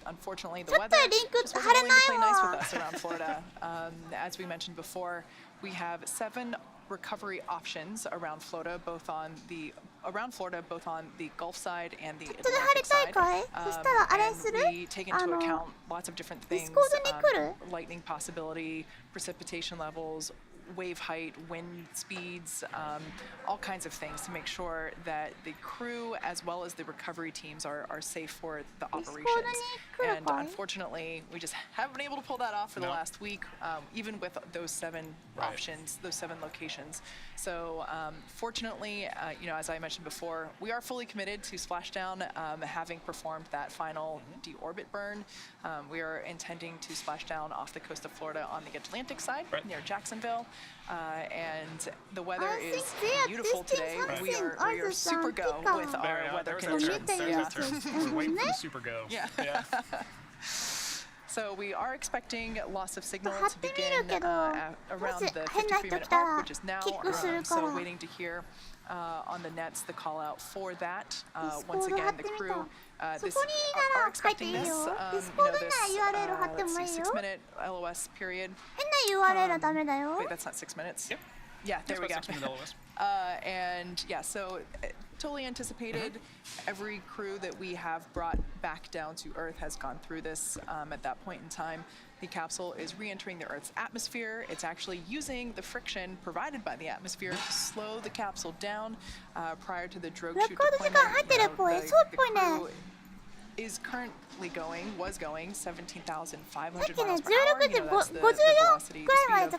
Unfortunately, the
ちょっと
weather
リンク
just wasn't
貼れ
willing
な
to play
い
nice
わ
with us around Florida. As we mentioned before, we have 7 recovery options around Florida, both on the Gulf side and the
チャットで貼り
Atlantic
たい
side.
かい？そしたらあれ
And
する？
we take into account lots of different things,
Discord に来る？
lightning possibility, precipitation levels, wave height, wind speeds, all kinds of things to make sure that the crew as well as the recovery teams are safe for the operations. And unfortunately, we just haven't been able to pull that off for the
No.
last week. Even with those 7 options, those 7 locations. So fortunately, as I mentioned before, we are fully committed to Splashdown, having performed that final deorbit burn. We are intending to splash down off the coast of Florida on the Atlantic side near Jacksonville. And the weather is beautiful today. We are super go with our weather conditions.
We're waiting for the super go.
Yeah. So we are expecting loss of signal to begin around the 53-minute mark, which is now. So waiting to hear on the nets the call out for that. Once again, the crew are expecting this, this 6-minute LOS period. Wait, that's not 6 minutes.
Yep.
Yeah, there we go.
6 minute LOS.
And yeah, so totally anticipated. Every crew that we have brought back down to Earth has gone through this at that point in time. The capsule is re-entering the Earth's atmosphere. It's actually using the friction provided by the atmosphere to slow the capsule down prior to the drogue chute deployment. The crew is currently was going 17,500 miles per hour. That's the velocity speed of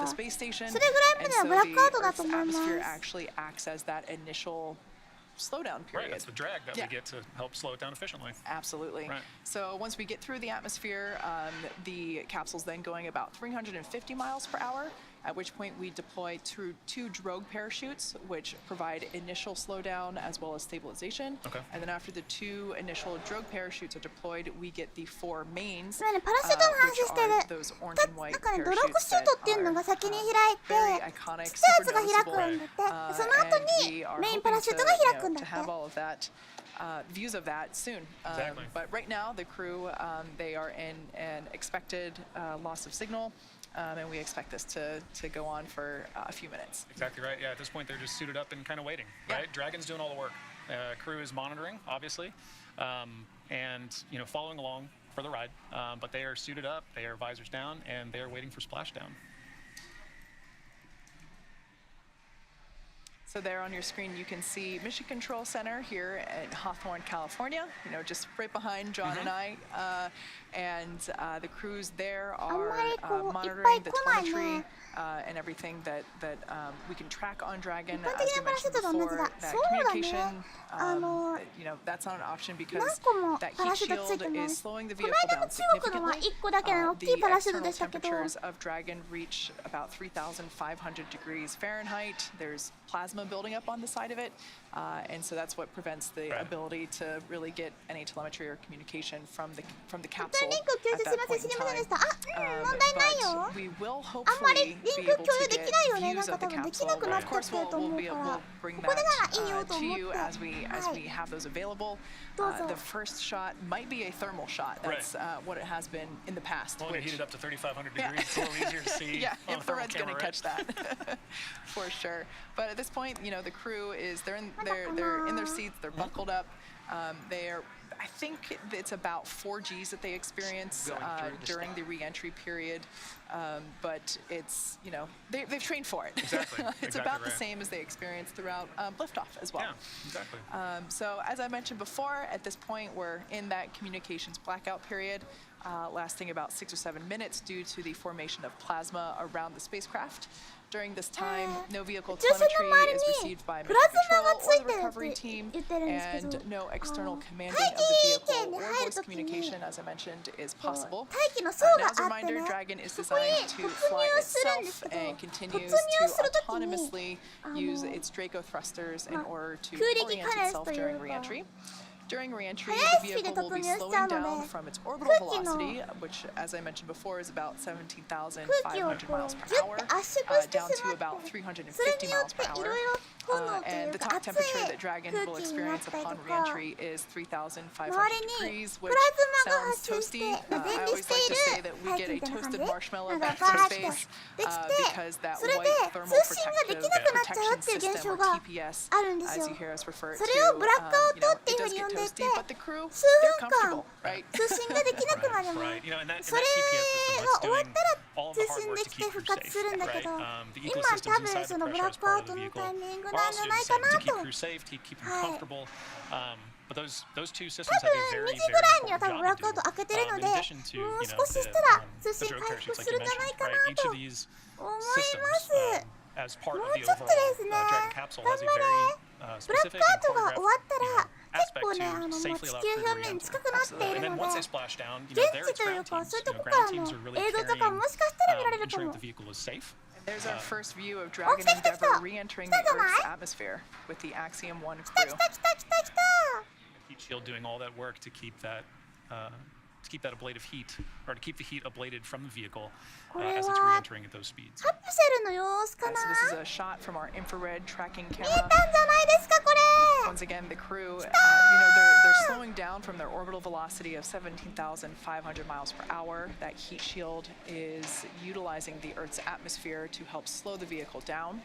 the space station. And so the Earth's atmosphere actually acts as that initial slowdown period.
Right, that's the drag that we get to help slow it down efficiently.
Absolutely.
Right.
So once we get through the atmosphere, the capsule's then going about 350 miles per hour, at which point we deploy 2 drogue parachutes, which provide initial slowdown as well as stabilization.
Okay.
And then after the 2 initial drogue parachutes are deployed, we get the 4 mains,
パラシュートの話してる。
those orange and white
なんかね、ドロック
parachutes
シュー
that
トっていうのが先に開い
very
て、
iconic,
ちっちゃいやつ
super
が開く
noticeable.
んだって。その後
And
に
we are
メイン
hoping
パラシュート
to,
が開
you
くん
know,
だ
to
って。
have all of that, views of that soon.
Exactly.
But right now, the crew, they are in an expected loss of signal, and we expect this to go on for a few minutes.
Exactly right. Yeah, at this point they're just suited up and kind of waiting. Right. Dragon's doing all the work. Crew is monitoring, obviously, and following along for the ride. But they are suited up. They are visors down, and they are waiting for splashdown.
So there on your screen, you can see Mission Control Center here in Hawthorne, California, just right behind John and I. And the crews there are monitoring the telemetry and everything that we can track on Dragon. As we mentioned before, that communication, that's not an option because that heat shield is slowing the vehicle down significantly. The external temperatures of Dragon reach about 3,500 degrees Fahrenheit. There's plasma building up on the side of it, and so that's what prevents the ability to really get any telemetry or communication from the capsule at that point in time. But we will hopefully be able to get views of the capsule. Of course, we'll bring that to you as we have those available. The first shot might be a thermal shot. That's what it has been in the past.
Well, heat it up to 3,500 degrees. It's a little easier to see.
Yeah,
on
infrared's going to
camera,
catch that for sure. But at this point, the crew is they're in their seats. They're buckled up. I think it's about 4 Gs that they experience during the re-entry period, but it's they've trained for it.
Exactly.
It's about the same as they experience throughout liftoff as well.
Yeah, exactly.
So as I mentioned before, at this point we're in that communications blackout period, lasting about 6 or 7 minutes due to the formation of plasma around the spacecraft. During this time, no vehicle telemetry is received by Mission Control or the recovery team, and no external commanding of the vehicle or voice communication, as I mentioned, is possible. Now, as a reminder, Dragon is designed to fly itself and continues to autonomously use its Draco thrusters in order to orient itself during re-entry. During re-entry, the vehicle will be slowing down from its orbital velocity, which, as I mentioned before, is about 17,500 miles per hour, down to about 350 miles per hour. And the top temperature that Dragon will experience upon re-entry is 3,500 degrees, which sounds toasty. I always like to say that we get a toasted marshmallow back from space because that white thermal protection system, or TPS, as you hear us refer to, it does get toasty, but the crew, they're comfortable, right?
Right. And that TPS system that's doing all of the hard work to keep crew safe, right? The ecosystems inside the pressurized part of the vehicle are also doing the same to keep crew safe, to keep them comfortable. But those two
多
systems have a
分
very,
2時ぐらいには
very
多分ブラッ
important
クアウト
job
開けてるの
to
で、
do.
も
In addition to,
う
you
少
know,
ししたら
the
通信
drone
回復
parachutes
す
like
る
you
んじゃない
mentioned,
か
right?
な
Each
と
of these
思い
systems
ます。
as part
も
of
う
the
ちょっと
overall
ですね。
Dragon capsule has a
頑張れ。
very
ブラッ
specific
クアウ
and
トが終わったら
choreographed
結構ね、もう
aspect
地
to
球
safely allow
表
crew
面
to
に近くなってい
And
る
then
の
once
で、
they splash down, you
現
know, their
地という
ground
か
teams,
そういう
you
と
know,
こから
ground
の
teams are really
映像とか
carrying
もしかしたら見られるか
ensuring
も。
that the vehicle is safe.
There's our first view of
お、
Dragon
来た来た来た。
Endeavour re-entering the
来たじゃない？
Earth's atmosphere with the Axiom-1
来た
crew.
来た来た来た来た。
Heat shield doing all that work to keep that ablative heat, or to keep the heat ablated from the vehicle as it's re-entering at those speeds.
カプセルの様子かな？
So this is a shot from our infrared tracking
見え
camera.
たんじゃないですかこれ。
Once again, the crew, they're slowing down from their orbital velocity of 17,500 miles per hour. That heat shield is utilizing the Earth's atmosphere to help slow the vehicle down.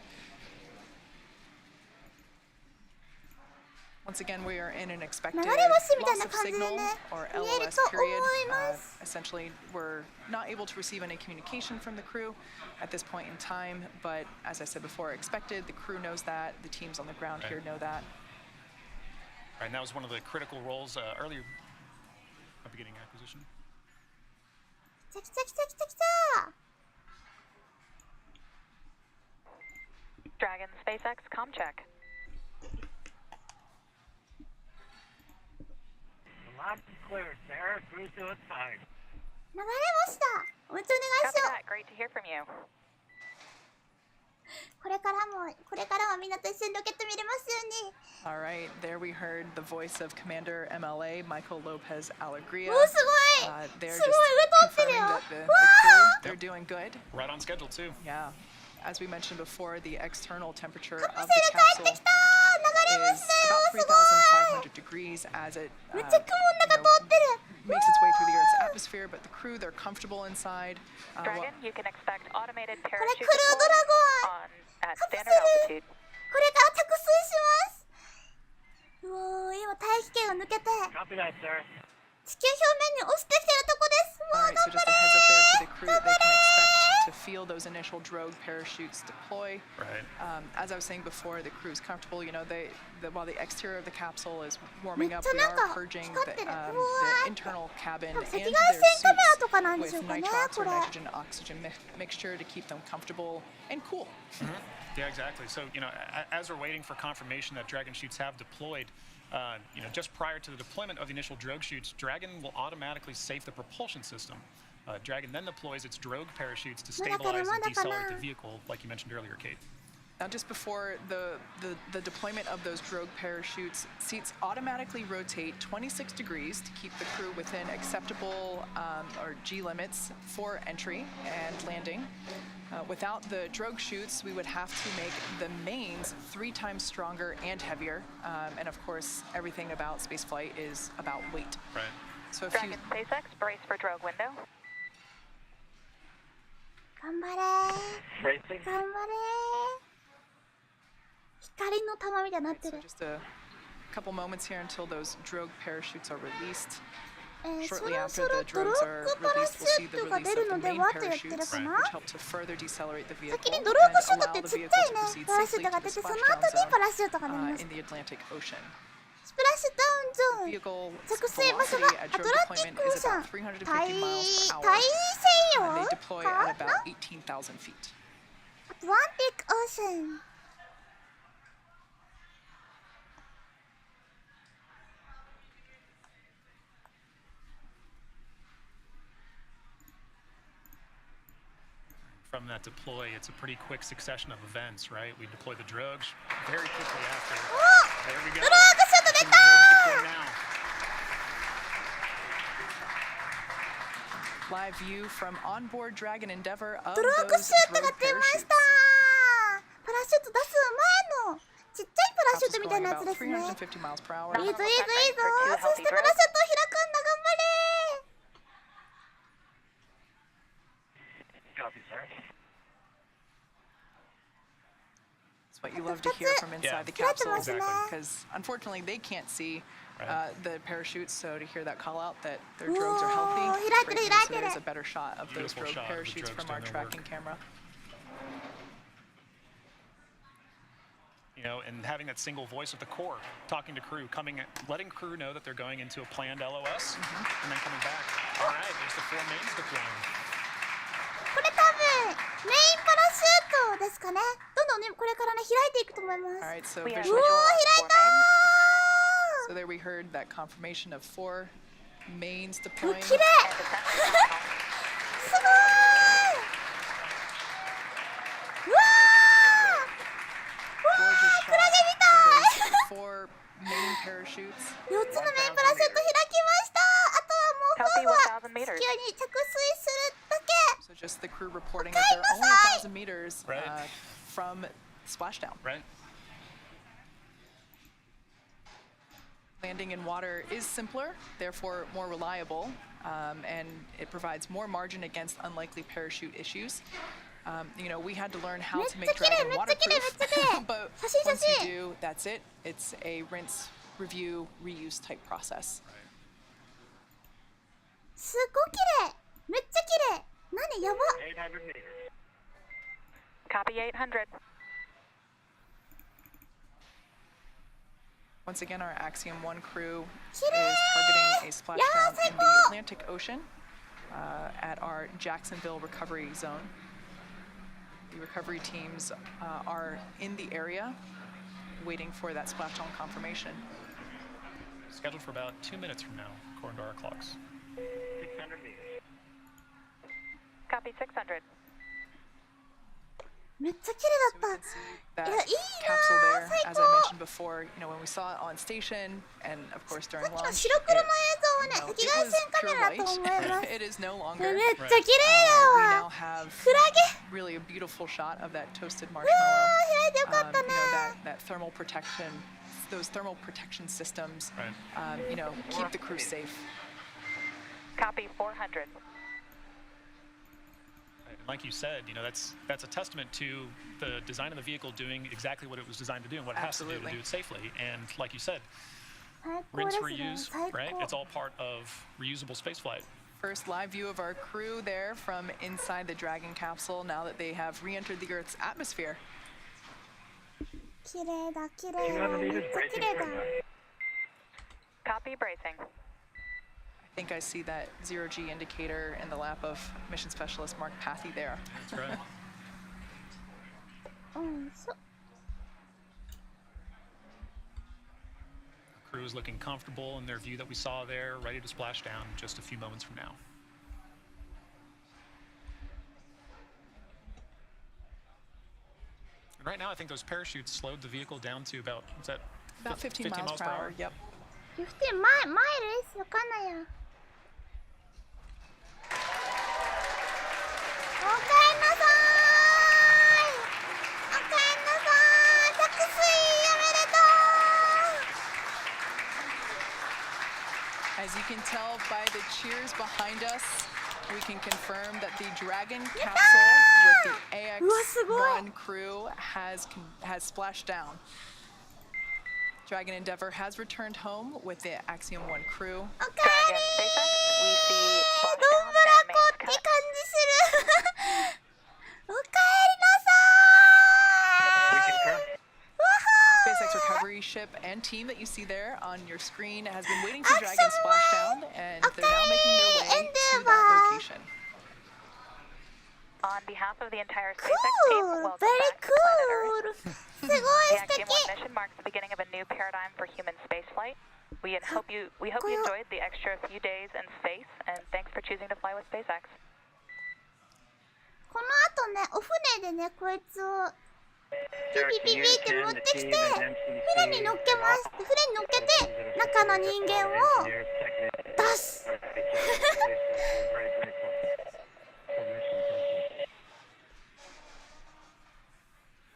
Once again, we are in an expected
流れ星みたい
loss
な
of
感じで
signal
ね、
or
見える
LOS
と思
period.
います。
Essentially, we're not able to receive any communication from the crew at this point in time, but as I said before, expected. The crew knows that. The teams on the ground here know that.
Right, and that was one of the critical roles earlier of beginning acquisition.
来た来た来た来た来た。
Dragon SpaceX com check.
Loud and clear, Sarah. Cruise to its fine.
流れ星だ。おめでとうお願い
Copy
しよう。
that. Great to hear from you.
これからもみんなと一緒にロケット見れますように。
All right, there we heard the voice of Commander MLA Michael Lopez Alegria.
おーすごい。
They're
す
just
ごい上通ってる
confirming
よ。
that the
わ
crew, they're doing good.
Right on schedule, too.
Yeah. As we mentioned before, the external temperature
カプ
of
セ
the
ル帰って
capsule
きた。流れ
is
星だよ。
about
すごい。
3,500 degrees as it
めっちゃ雲の中通ってる。
makes its way through the Earth's atmosphere, but the crew, they're comfortable inside.
Dragon, you can expect automated
これ
parachute
クルードラ
deploy
ゴン。
on at
カプセ
standard
ル。
altitude.
これから着水します。うおー、今大気圏を抜けて
Copy that, sir.
地球表面に落ちてきてるとこです。も
All
う
right,
頑
so
張
just
れ
a heads up there to the crew,
頑張
they
れ
can expect to feel those initial drogue parachutes deploy.
Right.
As I was saying before, the crew's comfortable. You know, while the exterior of the capsule is warming up,
めっちゃ
we
なんか
are purging
光ってる。
the internal cabin
多分
and
赤
their
外線カメラとかなんで
suits
しょう
with
かね
nitrox
こ
or
れ。
nitrogen oxygen mixture to keep them comfortable and cool.
Yeah, exactly. So, you know, as we're waiting for confirmation that Dragon chutes have deployed, you know, just prior to the deployment of the initial drogue chutes, Dragon will automatically safe the propulsion system. Dragon then deploys its drogue parachutes to stabilize and decelerate the vehicle, like you mentioned earlier, Kate.
Now, just before the deployment of those drogue parachutes, seats automatically rotate 26 degrees to keep the crew within acceptable or G limits for entry and landing. Without the drogue chutes, we would have to make the mains 3 times stronger and heavier. And of course, everything about spaceflight is about weight.
Right.
So if you
Dragon SpaceX, brace for drogue window.
頑張れ
Racing.
頑張れ光の玉みたいになって
so
る。
just a couple moments here until those drogue parachutes are released.
そ
Shortly
ろ
after
そろ
the
ドロ
drogues
ッ
are
グパラ
released,
シ
we'll see
ュ
the
ートが
release
出る
of
の
the
で
main
はと言ってる
parachutes,
かな
which help to further decelerate the vehicle
先に
and
ドローグシュートっ
allow
て
the
ちっち
vehicle
ゃい
to
ね
proceed
パラシュ
safely
ートが
to
出
the
てその
splashdown
後にパラ
zone
シュートが出ます
in the Atlantic Ocean.
スプラッシュダウンゾーン
Vehicle
着水場所
velocity
が
at
ア
drogue
トランティッ
deployment
クオー
is
シャン
about 350
大
miles per
大
hour.
西
And
洋
they deploy
か
at
な
about 18,000 feet.
アトランティックオーシャン
From that deploy, it's a pretty quick succession of events, right? We deploy the drogues very quickly after. There we go.
ドローグシュート出
Some
た
drogues deploy now.
Live view from onboard Dragon Endeavour of
ドローグ
those
シュートが
drogue
出まし
parachutes.
たパラシュート出す前のちっちゃいパラシュート
Capsule's
みたい
going
なやつ
about
ですね
350 miles per hour.
いいぞいいぞいいぞそしてパラシュートを開くんだ頑張れ
Copy, sir.
It's what you love to hear from inside
Yeah.
the capsule.
Exactly.
Because unfortunately, they can't see
Right.
the parachutes, so to hear that call out that their drogues are healthy,
Whoa,
great
開いてる,
news.
開い
So
てる.
there's a better shot of those
Beautiful
drogue
shot of the
parachutes
drogues
from our
doing their
tracking
work.
camera.
You and having that single voice of the core talking to crew, letting crew know that they're going into a planned LOS, and then coming back. All right, there's the 4 mains deploying.
これ多分メインパラシュートですかね。どんどんねこれからね開いていくと思います。
All right, so
うわー
visual.
開いた
So there we heard that confirmation of 4 mains
ー。う
deploying.
わ綺麗。すごーい。うわー。うわ
Gorgeous
ークラ
shot
ゲみたい。
of those 4 main parachutes.
4つのメインパラシュート開きました。あとはもうふわふわ地球に着水するだけ。
So just the crew reporting that they're only 1,000 meters from Splashdown.
Right.
Landing in water is simpler, therefore more reliable, and it provides more margin against unlikely parachute issues. We had to learn how to make Dragon waterproof, but once you do, that's it. It's a rinse, review, reuse type process.
すごい綺麗。めっちゃ綺麗。何やば。
800 meters.
Copy 800.
Once again, our Axiom-1 crew is
綺麗。
targeting a
いやー
splashdown
最
in
高。
the Atlantic Ocean at our Jacksonville recovery zone. The recovery teams are in the area waiting for that splashdown confirmation.
Scheduled for about 2 minutes from now, according to our clocks.
600 meters.
Copy 600.
めっちゃ綺
So
麗
we
だっ
can see
た。
that
いやいい
capsule
な
there,
ー。最
as I
高。
mentioned before, when we saw it on station and of course during
さっきの
launch,
白黒の映像はね、
it
赤外
was
線カメ
pure
ラだと
light.
思います。
It is no
め
longer.
っちゃ綺麗
We
や
now
わ。
have
クラゲ。
really a beautiful shot of that toasted
うわ
marshmallow.
ー開いてよかったね。
That thermal protection, those thermal protection systems,
Right.
keep the crew safe.
Copy 400.
Like you said, that's a testament to the design of the vehicle doing exactly what it was designed to do and what it has to do
Absolutely.
to do it safely. And like you said,
最高
rinse,
ですね。
reuse,
最
right?
高。
It's all part of reusable spaceflight.
First live view of our crew there from inside the Dragon capsule now that they have re-entered the Earth's atmosphere.
綺麗だ綺麗。めっちゃ綺麗だ。
Copy bracing.
I think I see that 0G indicator in the lap of Mission Specialist Mark Pathy there.
That's right.
うんそう。
Crew is looking comfortable in their view that we saw there, ready to splash down just a few moments from now. And right now, I think those parachutes slowed the vehicle down to about
15 miles per hour. Yep.
15マイルですわかんないや。おかえんなさーい。おかえんなさーい。着水おめでとう。
As you can tell by the cheers behind us, we can confirm that the Dragon capsule with the AX-1 crew has splashed down. Dragon Endeavour has returned home with the Axiom-1 crew.
おかえり
Dragon SpaceX, we see
ー。
splashdown
どんぶら
and
こ
mains
って感
cut.
じする。おかえりなさ
We
ーい。
confirm.
SpaceX recovery ship and team that you see there on your screen has been waiting for Dragon splashdown, and they're now making their way to that location.
On behalf of the entire SpaceX team,
Cool,
welcome
very
back to planet Earth.
cool. すごい
The
素敵。
Axiom-1 mission marks the beginning of a new paradigm for human spaceflight. We hope you enjoyed the extra few days in space, and thanks for choosing to fly with SpaceX.
この後ね、お船でね、こいつを
Sir,
ピ
can
ピ
you
ピって
attend
持っ
the
てきて
team and MCC
船に乗っけます。船に乗っけて中の人間を
engineers, technicians,
出す。
we're very grateful for mission completion.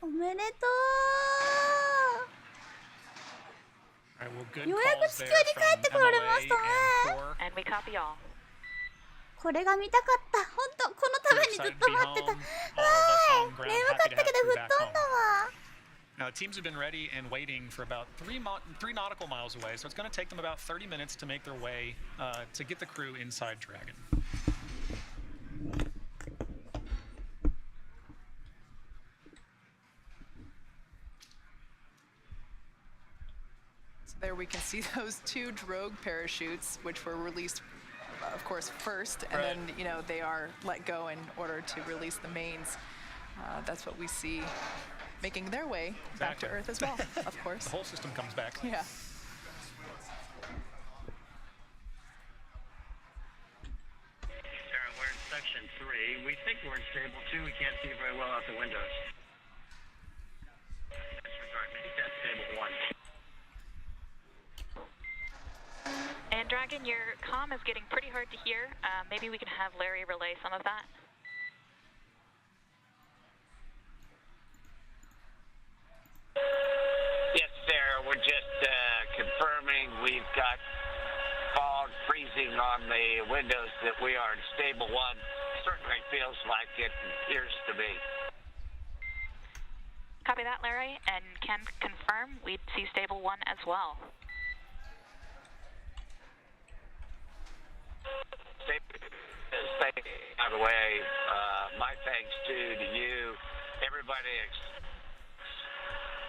おめでと
All right, well, good
ようやく
calls
地球
there
に帰って
from
こられましたね。
MLA and Core.
And we copy all.
う。これが見たかった。本当このためにずっと待ってた。わーい。眠かったけど吹っ飛んだわ。
Now, teams have been ready and waiting for about 3 nautical miles away, so it's going to take them about 30 minutes to make their way to get the crew inside Dragon.
There we can see those 2 drogue parachutes, which were released, of course, first, and then they are let go in order to release the mains. That's what we see making their way back to Earth as well, of course.
The whole system comes back.
Yeah.
Sarah, we're in section 3. We think we're in stable 2. We can't see very well out the windows. Disregard. Maybe that's stable 1.
And Dragon, your comm is getting pretty hard to hear. Maybe we can have Larry relay some of that.
Yes, Sarah, we're just confirming we've got fog freezing on the windows that we are in stable 1. Certainly feels like it appears to be.
Copy that, Larry, and can confirm we'd see stable 1 as well.
By the way, my thanks to you, everybody,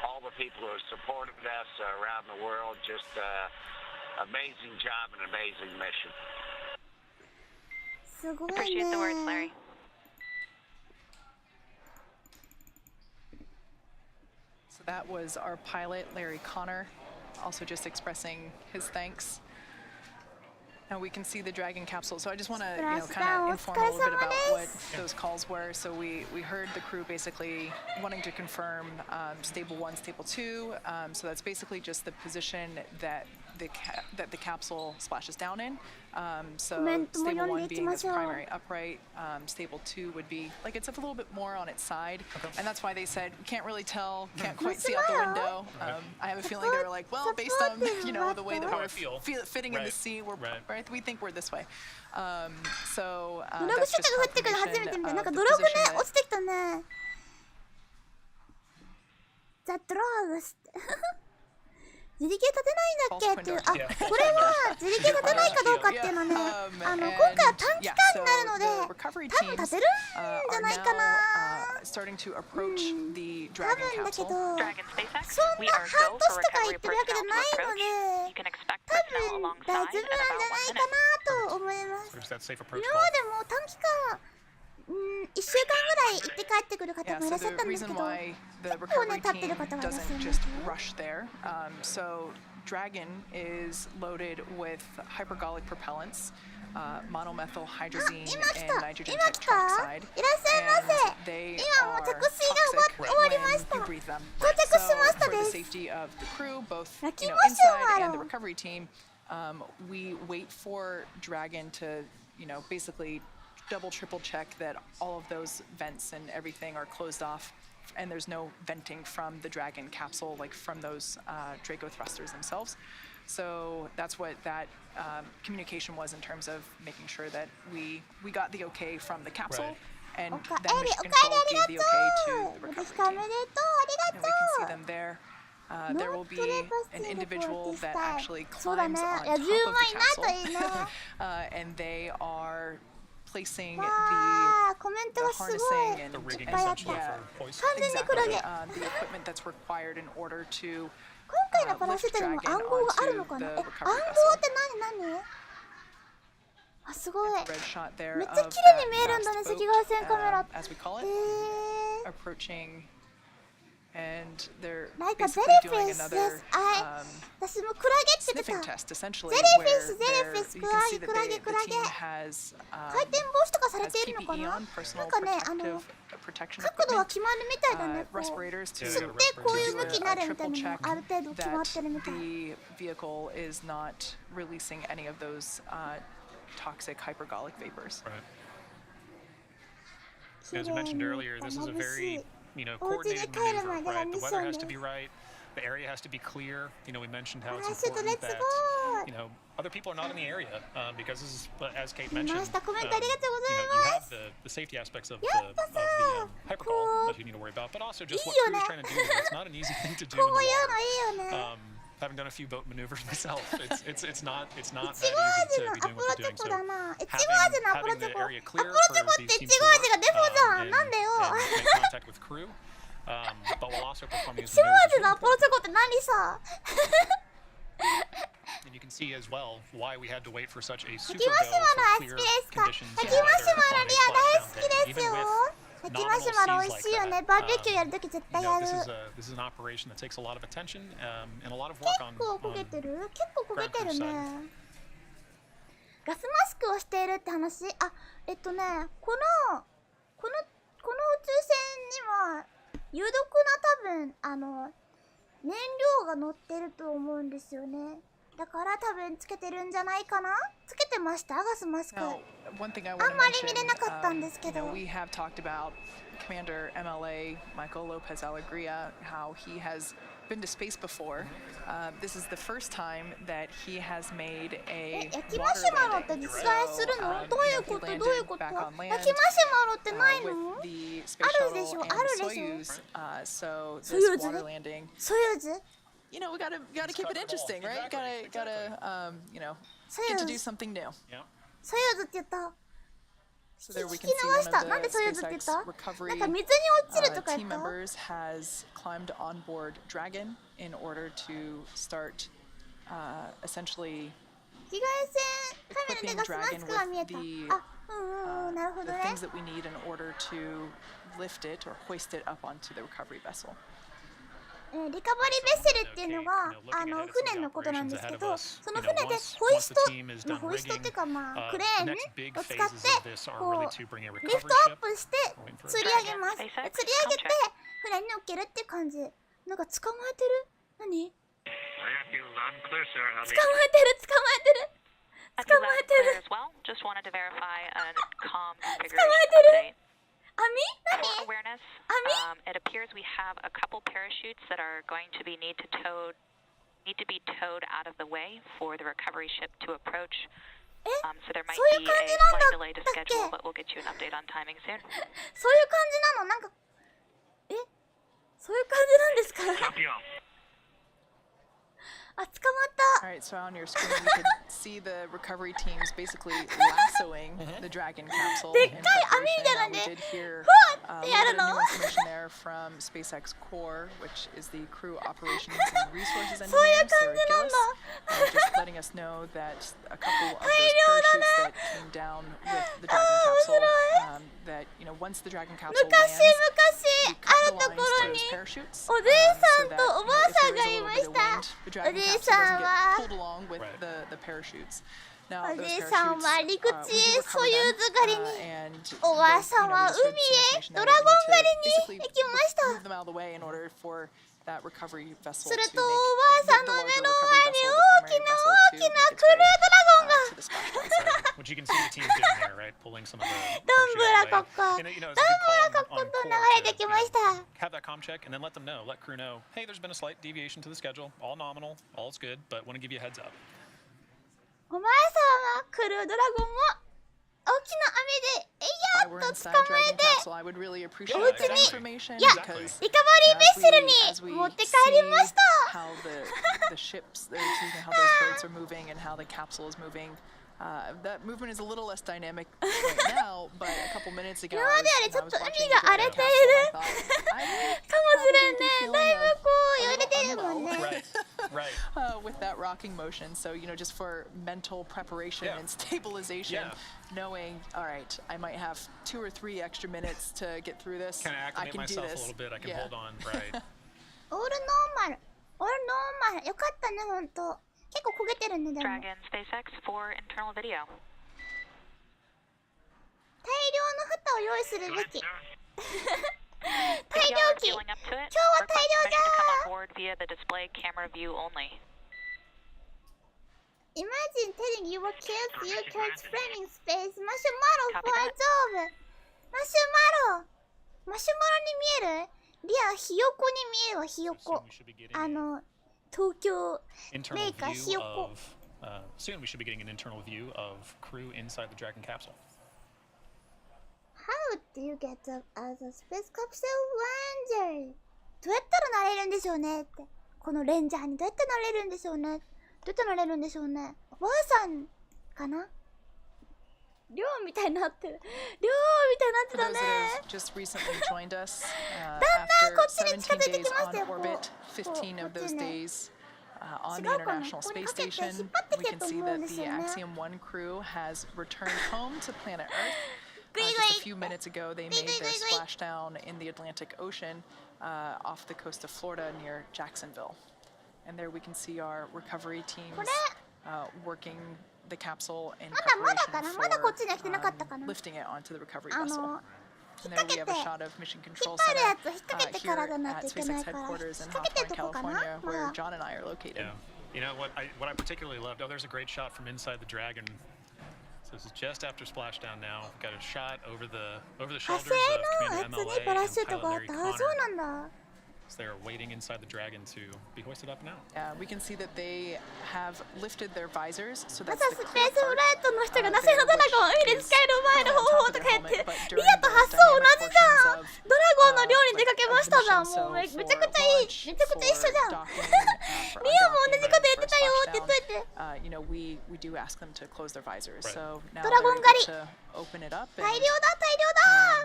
all the people who have supported us around the world. Just amazing job and amazing mission.
Appreciate the words, Larry.
So that was our pilot, Larry Connor, also just expressing his thanks. Now we can see the Dragon capsule. So I just want to, kind of inform a little bit about what those calls were. So we heard the crew basically wanting to confirm stable 1, stable 2. So that's basically just the position that the capsule splashes down in. So stable 1 being the primary upright, stable 2 would be like it's a little bit more on its side, and that's why they said can't really tell, can't quite see out the window. I have a feeling they were like, well, based on the way that we're fitting in the sea, we're right. We think we're this way. So that's just confirmation of the position that-
自力立てないんだっけっていう、これは自力立てないかどうかっていうのね、今回は短期間になるので、多分立てるんじゃないかな。多分だけど、そんな半年とか言ってるわけじゃないので、多分大丈夫なんじゃないかなと思います。今までも短期間1週間ぐらい行って帰ってくる方もいらっしゃったんですけど、結構ね、立ってる方はいらっしゃいますね。
So Dragon is loaded with hypergolic propellants, monomethyl hydrazine and nitrogen tetroxide.
いらっしゃいませ。今もう着水が終わりました。到着しましたです。
For the safety of the crew, both
inside
and the recovery team, we wait for Dragon to, basically triple check that all of those vents and everything are closed off, and there's no venting from the Dragon capsule, like from those Draco thrusters themselves. So that's what that communication was in terms of making sure that we got the okay from the capsule, and then Mission Control gave the okay to the recovery team. And we can see them there. There will be an individual that actually climbs on top of the capsule, and they are placing the harnessing and
the rigging essentially for hoisting.
The equipment that's required in order to
今回のパラシュートにも暗号があるのかな。暗号って何？あ、すごい。めっちゃ綺麗に見えるんだね、赤外線カメラ。
approaching and they're
like
basically doing another sniffing test essentially where you can see that the team has PPE on, personal protective equipment, respirators to do a triple check that the vehicle is not releasing any of those toxic hypergolic vapors.
As I mentioned earlier, this is a very coordinated maneuver, right? The weather has to be right, the area has to be clear. We mentioned how it's important that, other people are not in the area because this is, as Kate mentioned, you have the safety aspects of the hypercall that you need to worry about, but also just what crew is trying to do. It's not an easy thing to do in the water. Having done a few boat maneuvers myself, it's not that easy to be doing what they're doing. So having the area clear for these teams to work and make contact with crew, but we'll also perform these maneuvers. And you can see as well why we had to wait for such a
焼
super
きマシュ
go
マロ
for clear
SPS か。
conditions
焼
and
きマシュ
weather
マロ
on
リ
a
ア大好
Splashdown
き
day.
です
Even
よ。
with
焼きマシュマロ美味しいよね。バーベキューやるとき絶対
you
や
know,
る。
this is an operation that takes a lot of attention and a lot of work
結構焦げてる？結構焦げてる
Gravita's
ね。ガスマスクをしているって話？あ、この宇宙船には有毒な多分燃料が乗ってると思うんですよね。だから多分つけてるんじゃないかな？つけてましたガスマスク。あん
One thing I
ま
want
り
to
見れ
mention,
なかったんですけど。
we have talked about Commander MLA Michael Lopez Alegria, how he has been to space before. This is the first time that he has made a
焼きマシュマロって実在するの？どういうこと？どういうこと？焼きマシュマロってないの？
with the space
あるで
shuttle
しょ？
and
ある
the
でしょ？
Soyuz. So
ソユ
this
ーズ？
water landing,
ソユーズ？
you know, we gotta keep it interesting, right? Gotta you know,
ソユー
introduce
ズ？
something new.
ソユーズって言った。
So there we
聞
can
き
see
逃
one
し
of
た。なんで
the
ソユーズって言った？
SpaceX
なん
recovery
か水に落ちるとか
team
言った？
members has climbed on board Dragon in order to start essentially
紫外線カメラでガスマスクが見えた。あ、なるほど
the
ね。
things that we need in order to lift it or hoist it up onto the recovery vessel.
リカバリーベッセルっていうのが船のことなんですけど、その船でホイストっていうかクレーンを使ってこうリフトアップして釣り上げます。釣り上げて船に乗っけるっていう感じ。なんか捕まえてる？何？捕まえてる。捕まえてる。捕まえてる。網？何？
For awareness, it appears we have a couple parachutes that are going to be need to be towed out of the way for the recovery ship to approach. So there might be a slight delay to schedule, but we'll get you an update on timing soon.
そういう感じなの？なんかそういう感じなんですか？あ、捕まった。
All right, so on your screen you can see the recovery teams basically lassoing the Dragon capsule.
でっかい網みたいなんで、
We did hear
ふわって
a
や
little
る
bit of
の？
new information there from SpaceX Core, which is the crew operations and resources
そういう
engineer,
感
Sarah
じなん
Gillis,
だ。
just letting us know that a couple of those parachutes that came down with the Dragon capsule, that once the Dragon capsule
昔
lands,
あるところにおじいさんとおばあさんがいました。おじいさんはおじいさんは陸地へソユーズ狩りに、おばあさんは海へドラゴン狩りに行きました。するとおばあさんの目の前に大きなクルードラゴンが。
Which you can see the team doing there, right? Pulling some of the
どんぶらこっこ、どんぶらこっこと流れてきました。
Have that comm check and then let them know, let crew know, hey, there's been a slight deviation to the schedule, all nominal, all's good, but want to give you a heads up.
おばあさんはクルードラゴンも大きな網でやっと捕まえてお家に、いや、リカバリーベッセルに持って帰りました。
That movement is a little less dynamic right now, but a couple minutes ago,
今までよりちょっと海が荒れているかもしれんね。だいぶこう揺れてるもんね。
with that rocking motion, so just for mental preparation and stabilization, knowing, all right, I might have 2 or 3 extra minutes to get through this.
Kind of
I
acclimate
can do
myself
this.
a little bit. I can hold on, right?
オールノーマル、オールノーマル、よかったね、ほんと。結構焦げてるね、でも。
Dragon SpaceX for internal video.
大量の蓋を用意するべき。大
If
量
y'all are
機。今
feeling up to
日
it,
は
request
大量じ
permission to come
ゃ
on board via the display camera view only.
Imagine telling you what kills you towards framing space. マシュマロ、大丈夫。マシュマロ。マシュマロに見える？リア、ひよこに見えるわ、ひよこ。東京メーカーひよこ。
Soon we should be getting an internal view of crew inside the Dragon capsule.
How do you get up as a space capsule ranger? どうやったらなれるんでしょうねって。このレンジャーにどうやってなれるんでしょうね。どうやってなれるんでしょうね。おばあさんかな？りょうみたいになってる。りょうみたいになってたね。
Just recently joined us
だんだんこっちに近づいてきましたよ。
on orbit, 15 of those days On the International Space Station, we can see that the Axiom-1 crew has returned home to planet Earth. Just a few minutes ago, they made their splashdown in the Atlantic Ocean off the coast of Florida near Jacksonville. And there we can see our recovery teams working the capsule in preparation for lifting it onto the recovery vessel. And there we have a shot of Mission Control Center here at SpaceX headquarters in Hawthorne, California, where John and I are located.
Yeah. You know what I particularly loved? Oh, there's a great shot from inside the Dragon. So this is just after Splashdown now. We've got a shot over the shoulders of Commander MLA and pilot Larry Connor. So they're waiting inside the Dragon to be hoisted up now.
Yeah, we can see that they have lifted their visors, so
ま
that's
た
the
ス
clear
ペースフ
part.
ライトの人がナショナルドラゴンを海で使える前の方法とか言って、
But
リ
during
アと
the
発想同
dynamic
じじゃん。
portions of
ドラゴンの漁に出かけましたじゃん。もうめちゃくちゃいい、めちゃくちゃ一緒じゃん。リアも同じこと言ってたよって言っといて。
you know, we do ask them to close their visors.
Right.
So now
ドラ
they're
ゴン
able
狩り。
to open it up.
大
And,
量だ、大量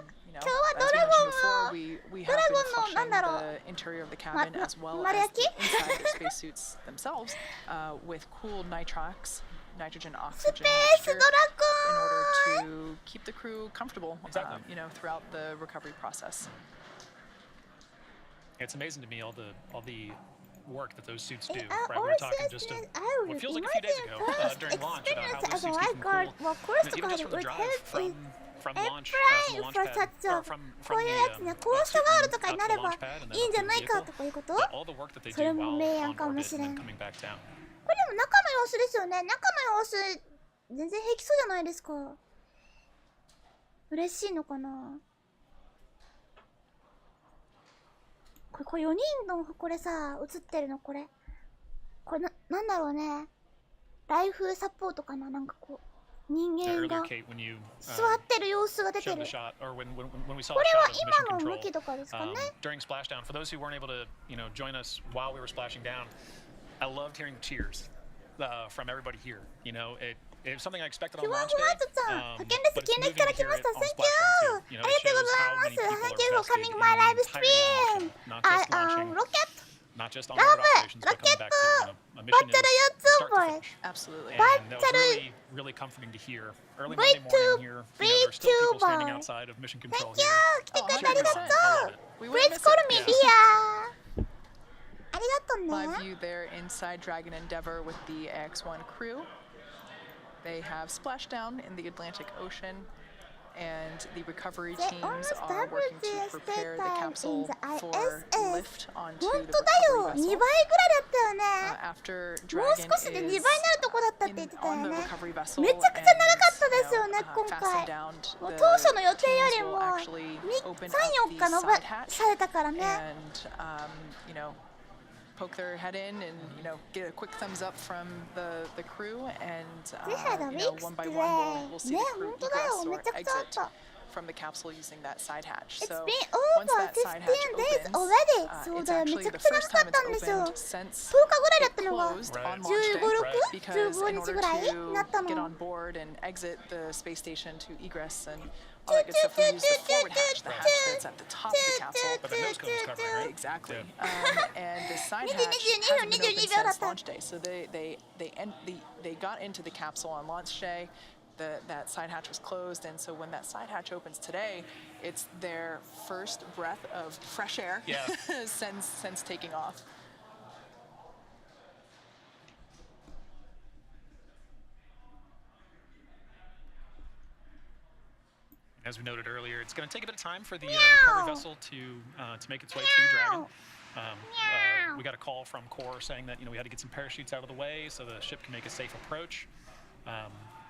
だ。
you know,
今日は
as
ド
we
ラ
mentioned
ゴン
before,
の
we
ド
have
ラ
been
ゴンのなんだろう。
flushing the interior of the cabin as well
丸
as
焼き
inside the spacesuits themselves with cool nitrox, nitrogen, oxygen,
スペースド
mixture
ラ
in
ゴン。
order to keep the crew comfortable,
Exactly.
you know, throughout the recovery process.
It's amazing to me all the work that those suits do.
Eh,
Right, we were talking just what feels like a few days ago during launch about how those suits keep them cool.
Well, course,
Even just from the drive from launch
Prime
from
for
the launch
such a
pad, or from
こういうやつね、こうしたがあるとかになればいいんじゃないかとかいうこと？こ
all the work that they
それ
do
も
while
明暗
on
かも
orbit
し
and
れん。
then
こ
coming back down.
れでも中の様子ですよね。中の様子全然平気そうじゃないですか。嬉しいのかな。これ4人のこれさ映ってるのこれなんだろうね。ライフサポートかな、なんかこう人間が
Kate, when you
座ってる様子が出て
showed
る。
the shot, or when we saw
こ
the
れは
shot of mission
今の
control
向きとかですかね。
during Splashdown, for those who weren't able to, join us while we were splashing down, I loved hearing the cheers from everybody here. You know, it was something I expected
ふ
on
わ
launch
ふわ
day.
とさん、
But
派遣
it's
です。金
moving
列から
to
来
hear
ま
it
した
on
Thank
Splashdown too.
you
You
あ
know,
り
it
がとうご
shows
ざい
how
ま
many
す
people
Thank
are
you for
invested
coming
in
my
the
live
entirety of the
stream
mission, not just launching,
Rocket
not just on orbit operations, but coming back to a mission
Bachelor
is start to
YouTuber
finish.
Absolutely.
And that was really, really comforting to hear. Early Monday morning here, there's still people standing
Vtuber
outside of Mission Control
Thank you
here.
来てくれてありがと
I
う
love it.
We
Please
witness
call
it.
me
Yeah.
Lia ありがとう
Live
ね
view there inside Dragon Endeavour with the AX-1 crew. They have splashed down in the Atlantic Ocean, and the recovery
They
teams
almost
are working to
average
prepare the
stay time
capsule
in the
for
ISS.
lift onto
本
the
当だよ
recovery
2倍ぐらい
vessel.
だったよね
After
もう
Dragon
少しで2倍になるとこだったって言
is
ってた
on
よ
the
ね
recovery vessel
めちゃくちゃ長かったです
and,
よね 今
fastened
回
down,
もう
the
当初の予定よ
teams
り
will
も
actually open up
3、4
the
日伸ば
side hatch
されたからね
and you know, poke their head in and get a quick thumbs up from the crew and
They had a
you know,
week
one by
today.
one we'll see the
Yeah,
crew
本当だよ
egress
め
or
ちゃくちゃあっ
exit
た
from the capsule using that side hatch.
It's
So
been
once
over
that side
15
hatch
days
opens,
already そう
it's
だよめ
actually
ちゃ
the
くちゃ
first
長か
time
った
it's
んですよ
opened since
10日ぐらいだっ
it
たのが
closed
Right.
on launch day
15、because 16、15
in
日
order
ぐらいになった
to
の
get on board and exit the space station to egress and all that good stuff, we use the forward hatch, the hatch that's at the top of the capsule.
But the nose cone is covering, right?
Exactly.
Yeah.
And the side
22
hatch hasn't been open
22秒だっ
since
た
launch day. So they got into the capsule on launch day. That side hatch was closed, and so when that side hatch opens today, it's their first breath of fresh air
Yeah.
since taking off.
As we noted earlier, it's going to take a bit of time for the recovery vessel to make its way to Dragon. We got a call from Core saying that we had to get some parachutes out of the way so the ship can make a safe approach.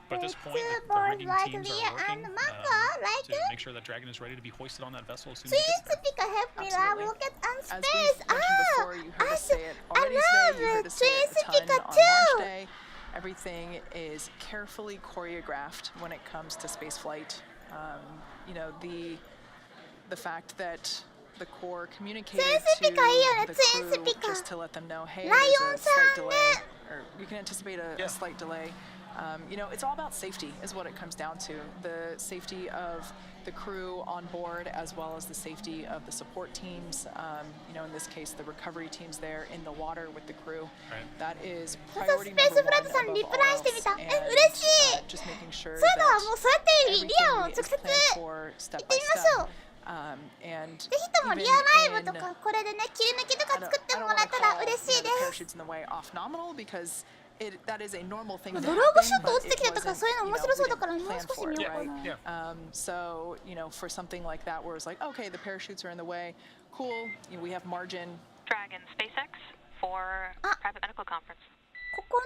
But at this point, the rigging teams are working to make sure that Dragon is ready to be hoisted on that vessel as soon as it
Please
gets there.
speaker help me
Absolutely.
love rocket and
As
space
we've mentioned before, you heard us say it already today, you heard us say it a ton
speaker
on
too
launch day. Everything is carefully choreographed when it comes to space flight. The fact that the Corps communicated to
ツインスピカーいいよね、
the
ツインス
crew
ピカー。
just to let them know, hey,
ライ
there's
オン
a
さ
slight
ん
delay,
ね。
or you can anticipate a slight delay. You know, it's all about safety is what it comes down to. The safety of the crew on board as well as the safety of the support teams. You know, in this case, the recovery teams there in the water with the crew. That is
そう
priority
スペー
number
スフラッ
one
トさん
above
リ
all
プライして
else.
みた。
And
嬉しい。
just making sure
そうだ、
that
もうそうやってリアを
everything
直
is
接
planned for
行
step
って
by
みましょ
step.
う。
And
ぜひとも
even
リアライブと
in
かこれでね切り抜きとか
I don't,
作って
I
も
don't
ら
want
え
to
たら
call
嬉しい
the
です
parachutes in the way off nominal because that is a normal thing to
ドローブ
happen,
ショット
but
落ちて
it
きたとか
wasn't,
そういうの
you
面
know,
白
we
そうだから
didn't
もう
plan
少し
for
見
it,
ようか
right?
な。
So, you know, for something like that where it's like, okay, the parachutes are in the way, cool, you know, we have margin.
Dragon SpaceX for private medical conference.
ここ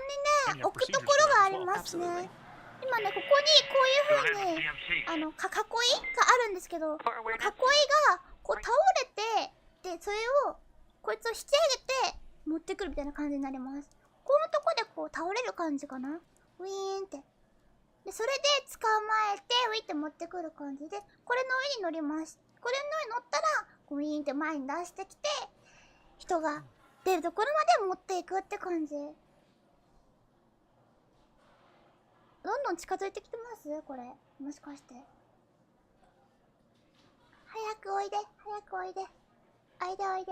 にね置くところがありますね。今ねここにこういう風に囲いがあるんですけど、この囲いがこう倒れてでそれをこいつを引き上げて持ってくるみたいな感じになります。このとこでこう倒れる感じかな。ウィーンってでそれで捕まえてウィーって持ってくる感じでこれの上に乗ります。これの上に乗ったらウィーンって前に出してきて人が出るところまで持っていくって感じ。どんどん近づいてきてますこれもしかして。早くおいで早くおいでおいでおいで。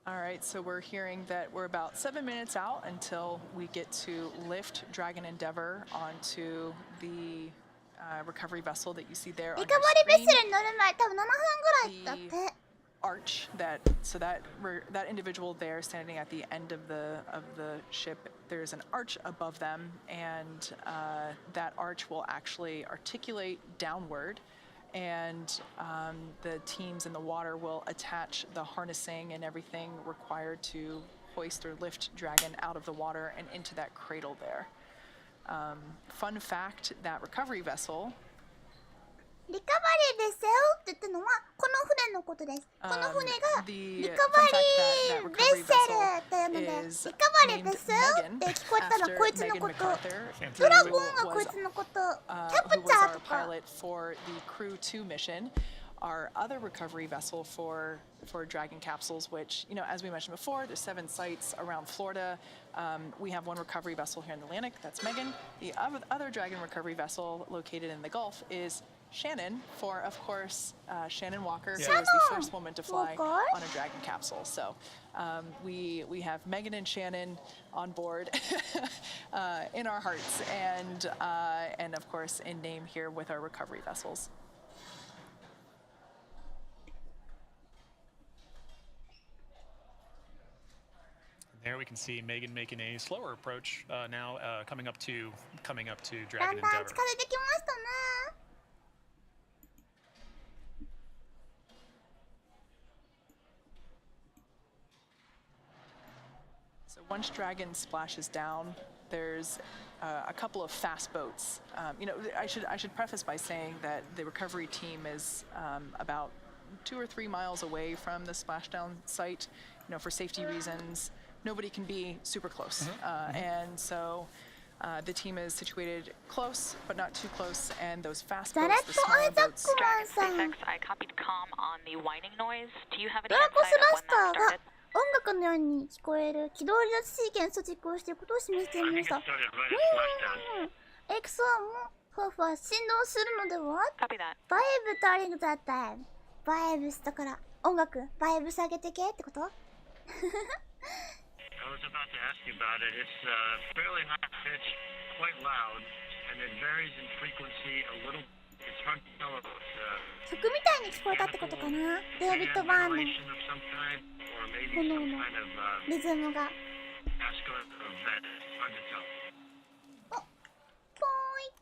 All right, so we're hearing that we're about 7 minutes out until we get to lift Dragon Endeavour onto the recovery vessel that you see there on
リ
your
カバリーベッ
screen.
セルに乗る前多分7分ぐらいだって。
Arch that individual there standing at the end of the ship, there's an arch above them, and that arch will actually articulate downward, and the teams in the water will attach the harnessing and everything required to hoist or lift Dragon out of the water and into that cradle there. Fun fact, that recovery vessel
リカバリーですよって言ってるのはこの船のことです。この船がリカバリーベッセルっていうのでリカバリーですよって聞こえたらこいつのこと。ドラゴンがこいつのこと。キャプチャーとか。
for the Crew 2 mission, our other recovery vessel for Dragon capsules, which, you know, as we mentioned before, there's 7 sites around Florida. We have one recovery vessel here in the Atlantic, that's Megan. The other Dragon recovery vessel located in the Gulf is Shannon, for, of course, Shannon Walker, who was the first woman to fly on a Dragon capsule. So we have Megan and Shannon on board in our hearts, and of course in name here with our recovery vessels.
There we can see Megan making a slower approach now, coming up to
だん
Dragon
だん近づい
Endeavour.
てきましたね。
So once Dragon splashes down, there's a couple of fast boats. You know, I should preface by saying that the recovery team is about 2 or 3 miles away from the splashdown site. You know, for safety reasons, nobody can be super close, and so the team is situated close, but not too close. And those fast boats, the smaller boats.
Dragon SpaceX, I copied comm on the whining noise. Do you have any
ドラゴス
insight
ラ
of
ス
when
ター
that
が
started?
音楽のように聞こえる軌道離脱シーケンスを実行していることを示してい
I
ま
think
した。
it started right at splashdown.
エクソンもふわふわ振動するのでは
Copy that.
バイブタリングだったい。バイブスだから音楽バイブス上げてけってこと
I was about to ask you about it. It's fairly high pitch, quite loud, and it varies in frequency a little. It's hard to tell if it's
曲みたいに聞こえたってことかな。デイビッド・バーンの
ventilation of some kind, or maybe
こ
some
の
kind of
リズムが
vascular event. It's hard to tell.
お、ぽーい。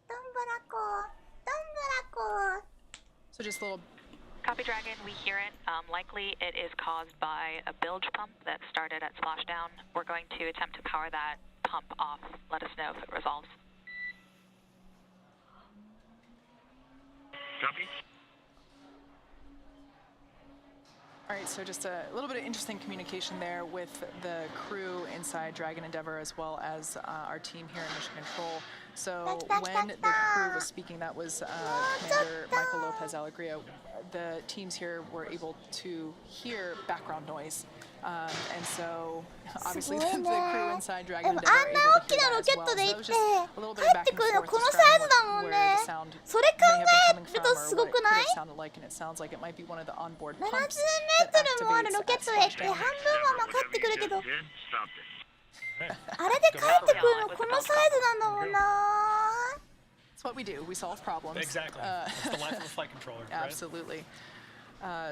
どんぶらこどんぶらこ
So just a little.
Copy Dragon, we hear it. Likely it is caused by a bilge pump that started at Splashdown. We're going to attempt to power that pump off. Let us know if it resolves.
Copy.
All right, so just a little bit of interesting communication there with the crew inside Dragon Endeavor as well as our team here in Mission Control. So when the crew was speaking, that was Commander Michael Lopez Alegria, the teams here were able to hear background noise. And so obviously the crew inside Dragon Endeavor were able to hear that as well. So that was just a little bit of back and forth describing where the sound may have been coming from or what it could have sounded like, and it sounds like it might be one of the onboard pumps that activates Splashdown.
あれで帰ってくるのこのサイズなんだもんな。
It's what we do. We solve problems.
Exactly. It's the life of a flight controller.
Absolutely.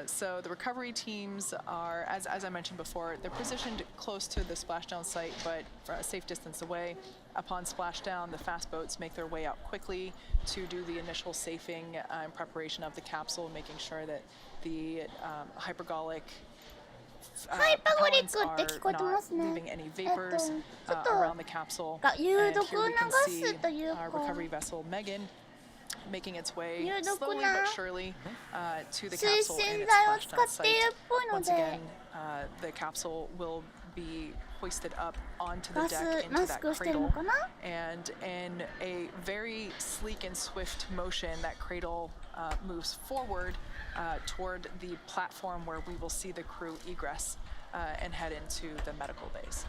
So the recovery teams are, as I mentioned before, they're positioned close to the splashdown site, but for a safe distance away. Upon splashdown, the fast boats make their way out quickly to do the initial safing and preparation of the capsule, making sure that the hypergolic propellants are not leaving any vapors around the capsule. And here we can see our recovery vessel Megan making its way slowly but surely to the capsule in its splashdown site. Once again, the capsule will be hoisted up onto the deck into that cradle, and in a very sleek and swift motion, that cradle moves forward toward the platform where we will see the crew egress and head into the medical bays.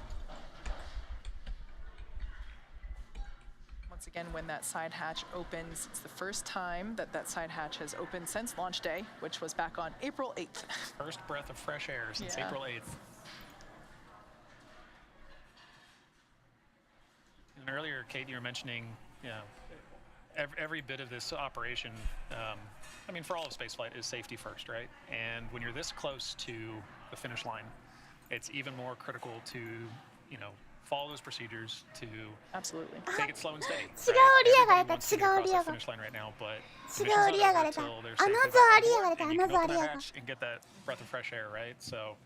Once again, when that side hatch opens, it's the first time that that side hatch has opened since launch day, which was back on April 8th.
First breath of fresh air since April 8th. And earlier, Kate, you were mentioning, you know, every bit of this operation, I mean, for all of spaceflight, is safety first, right? And when you're this close to the finish line, it's even more critical to, you know, follow those procedures, to take it slow and steady. Everybody wants to get across the finish line right now, but the mission's not over until they're safe and you can open that hatch and get that breath of fresh air, right? So,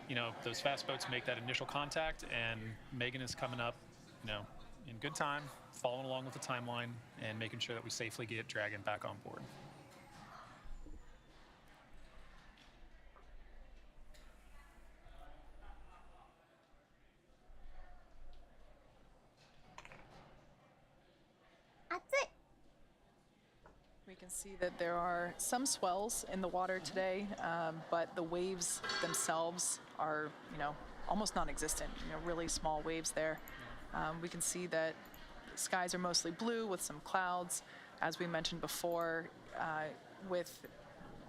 you know, those fast boats make that initial contact, and Megan is coming up, you know, in good time, following along with the timeline, and making sure that we safely get Dragon back on board.
We can see that there are some swells in the water today, but the waves themselves are, you know, almost non-existent. You know, really small waves there. We can see that skies are mostly blue with some clouds, as we mentioned before, with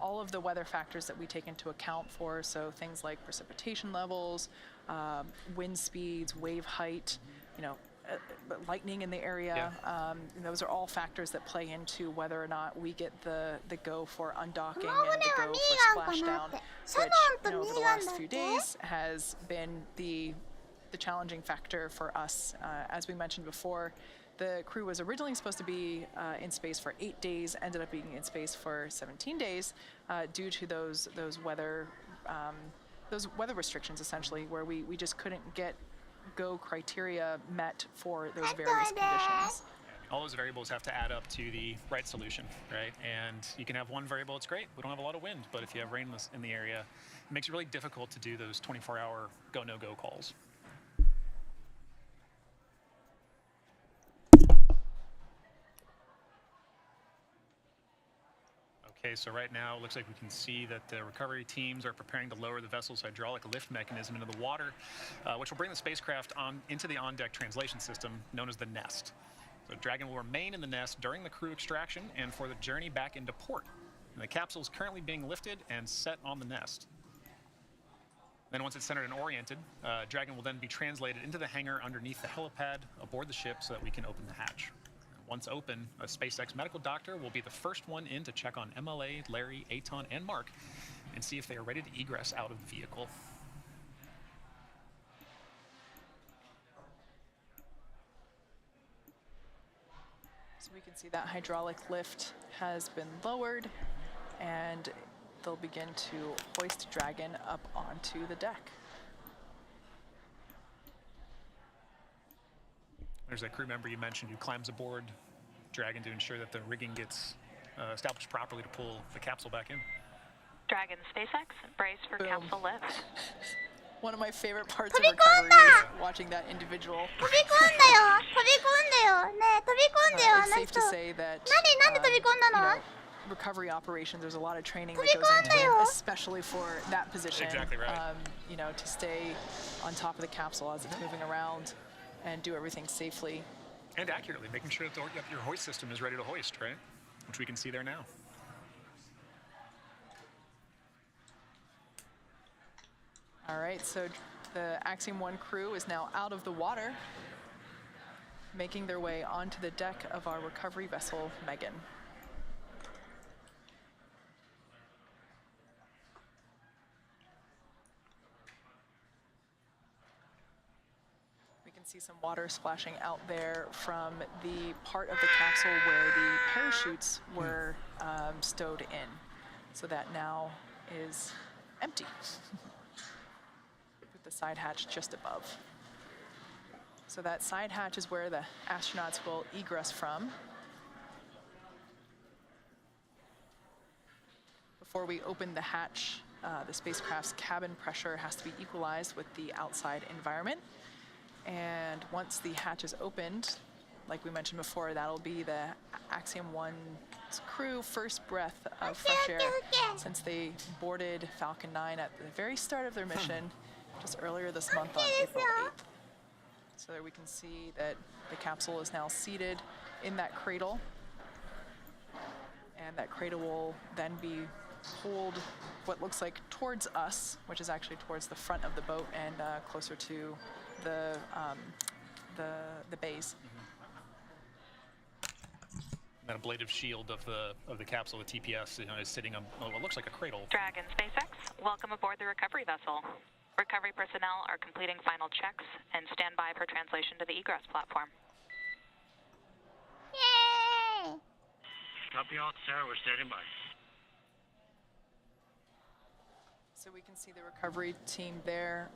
all of the weather factors that we take into account for, so things like precipitation levels, wind speeds, wave height, you know, lightning in the area. Those are all factors that play into whether or not we get the go for undocking and the go for splashdown, which, you know, over the last few days has been the challenging factor for us. As we mentioned before, the crew was originally supposed to be in space for 8 days, ended up being in space for 17 days due to those weather restrictions, essentially, where we just couldn't get go criteria met for those various conditions.
All those variables have to add up to the right solution, right? And you can have one variable, it's great, we don't have a lot of wind, but if you have rain in the area, it makes it really difficult to do those 24-hour go, no-go calls. Okay, so right now it looks like we can see that the recovery teams are preparing to lower the vessel's hydraulic lift mechanism into the water, which will bring the spacecraft into the on-deck translation system known as the nest. So Dragon will remain in the nest during the crew extraction and for the journey back into port. And the capsule is currently being lifted and set on the nest. Then once it's centered and oriented, Dragon will then be translated into the hangar underneath the helipad aboard the ship so that we can open the hatch. Once open, a SpaceX medical doctor will be the first one in to check on MLA, Larry, Aton, and Mark and see if they are ready to egress out of the vehicle.
So we can see that hydraulic lift has been lowered, and they'll begin to hoist Dragon up onto the deck.
There's that crew member you mentioned who climbs aboard Dragon to ensure that the rigging gets established properly to pull the capsule back in.
Dragon SpaceX, brace for
Boom.
capsule lift.
One of my favorite parts of
飛び込んだ
recovery is watching that individual.
飛び込んだよ飛び込んだよねえ飛び込んでよあ
It's
の
safe
人
to say that
なんで飛び込んだの
recovery operations, there's a lot of training that
飛び
goes
込ん
into
だ
it,
よ
especially for that position.
Exactly right.
To stay on top of the capsule as it's moving around and do everything safely.
And accurately, making sure that your hoist system is ready to hoist, right? Which we can see there now.
All right, so the Axiom-1 crew is now out of the water, making their way onto the deck of our recovery vessel, Megan. We can see some water splashing out there from the part of the capsule where the parachutes were stowed in. So that now is empty. With the side hatch just above. So that side hatch is where the astronauts will egress from. Before we open the hatch, the spacecraft's cabin pressure has to be equalized with the outside environment. And once the hatch is opened, like we mentioned before, that'll be the Axiom-1's crew first breath of fresh air since they boarded Falcon 9 at the very start of their mission just earlier this month on April 8th. So there we can see that the capsule is now seated in that cradle, and that cradle will then be pulled what looks like towards us, which is actually towards the front of the boat and closer to the bays.
That ablative shield of the capsule, the TPS, is sitting on what looks like a cradle.
Dragon SpaceX, welcome aboard the recovery vessel. Recovery personnel are completing final checks and stand by for translation to the egress platform.
Yay!
Copy all, sir. We're standing by.
So we can see the recovery team there,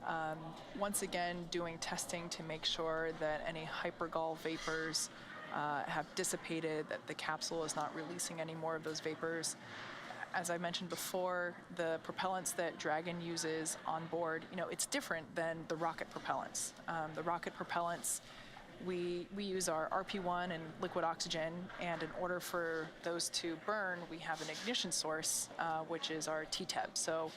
once again doing testing to make sure that any hypergol vapors have dissipated, that the capsule is not releasing any more of those vapors. As I mentioned before, the propellants that Dragon uses on board, it's different than the rocket propellants. The rocket propellants, we use our RP1 and liquid oxygen, and in order for those to burn, we have an ignition source, which is our TTEB. So,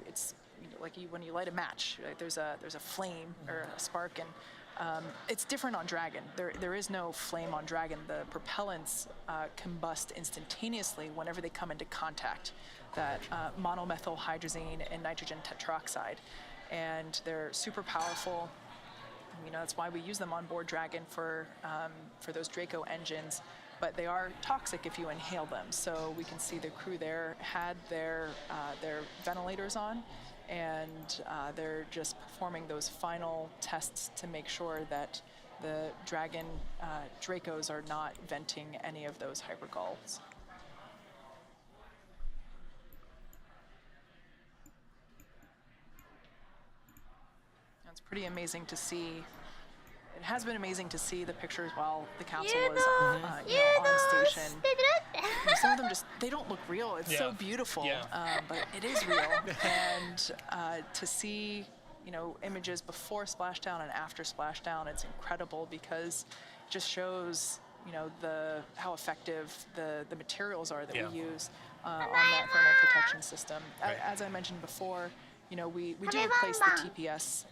it's like when you light a match, right? There's a flame or a spark, and it's different on Dragon. There is no flame on Dragon. The propellants combust instantaneously whenever they come into contact, that monomethyl hydrazine and nitrogen tetroxide. And they're super powerful. That's why we use them on board Dragon for those Draco engines. But they are toxic if you inhale them. So we can see the crew there had their ventilators on, and they're just performing those final tests to make sure that the Dragon Dracos are not venting any of those hypergols. It's pretty amazing to see. It has been amazing to see the pictures while the capsule is on station. Some of them they don't look real. It's so beautiful, but it is real. And to see, images before splashdown and after splashdown, it's incredible because it just shows, how effective the materials are that we use on that thermal protection system. Right. As I mentioned before, we do replace the TPS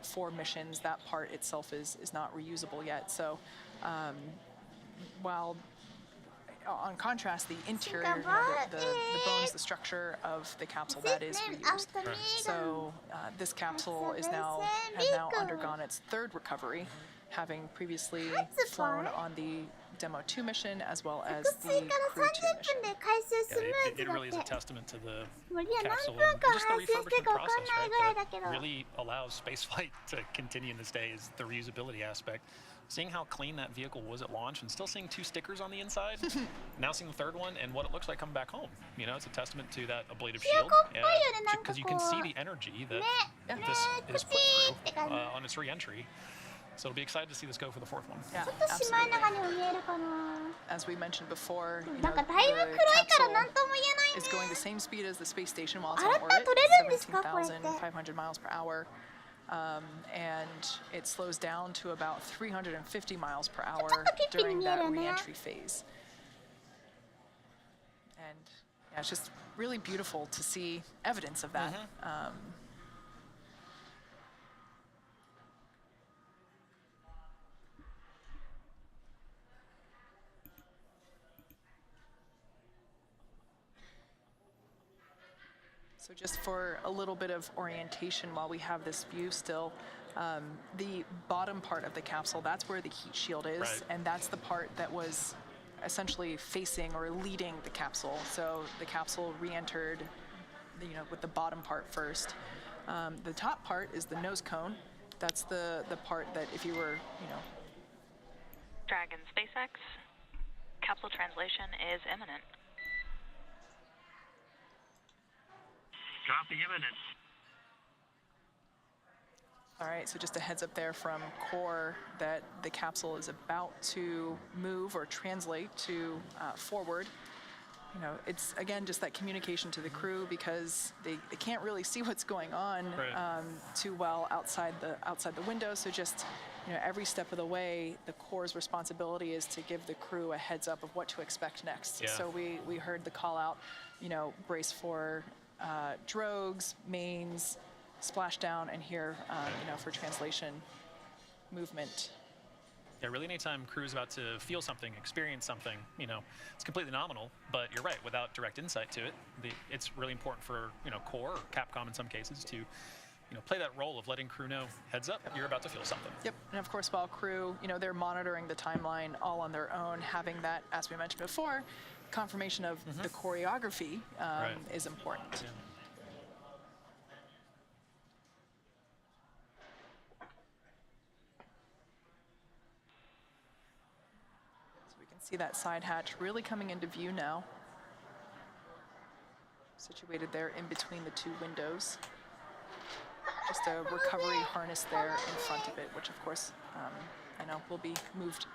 for missions. That part itself is not reusable yet. So while on contrast, the interior, the bones, the structure of the capsule, that is reused. Right. So this capsule has now undergone its third recovery, having previously flown on the Demo 2 mission as well as the Crew 2 mission.
It really is a testament to the capsule and just the refurbishment process, right? That really allows spaceflight to continue in this day is the reusability aspect. Seeing how clean that vehicle was at launch and still seeing 2 stickers on the inside, now seeing the third one and what it looks like coming back home. It's a testament to that ablative shield, because you can see the energy that this is put through on its re-entry. So it'll be excited to see this go for the fourth one.
Yeah,
ちょっとシマエナガにも見えるかな。
as we mentioned before,
なんかだいぶ暗いからなんとも言えないね。
is going the same speed as the space station while it's
あ
on
れって
orbit,
取れるんですかこれって。
17,500 miles per hour. And it slows down to about 350 miles per hour during that re-entry phase. And yeah, it's just really beautiful to see evidence of that. So just for a little bit of orientation while we have this view still, the bottom part of the capsule, that's where the heat shield is,
Right.
and that's the part that was essentially facing or leading the capsule. So the capsule re-entered, with the bottom part first. The top part is the nose cone. That's the part that if you were,
Dragon SpaceX, capsule translation is imminent.
Copy imminent.
All right, so just a heads up there from core that the capsule is about to move or translate to forward. It's again just that communication to the crew because they can't really see what's going on
Right.
too well outside the window. So just every step of the way, the core's responsibility is to give the crew a heads up of what to expect next.
Yeah.
So we heard the call out, brace for drogues, mains, splashdown, and here, for translation movement.
Yeah, really anytime crew is about to feel something, experience something, it's completely nominal, but you're right, without direct insight to it, it's really important for, core or Capcom in some cases to, play that role of letting crew know, heads up, you're about to feel something.
Yep, and of course, while crew, they're monitoring the timeline all on their own, having that, as we mentioned before, confirmation of the choreography
Right.
is important.
Yeah.
See that side hatch really coming into view now. Situated there in between the two windows. Just a recovery harness there in front of it, which of course, I know will be moved.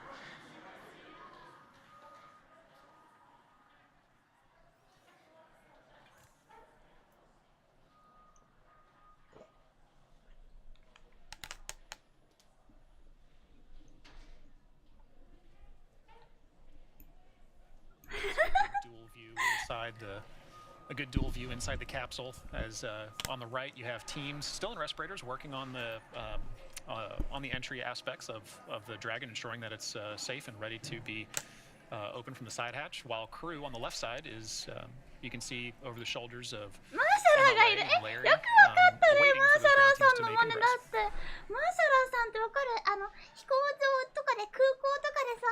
A good dual view inside the capsule. As on the right, you have teams still in respirators working on the entry aspects of the Dragon, ensuring that it's safe and ready to be open from the side hatch. While crew on the left side is, you can see over the shoulders of
MLA and Larry, waiting for the ground teams to make ingress. マーシャラーさんってわかる？飛行場とかで空港とかでさ、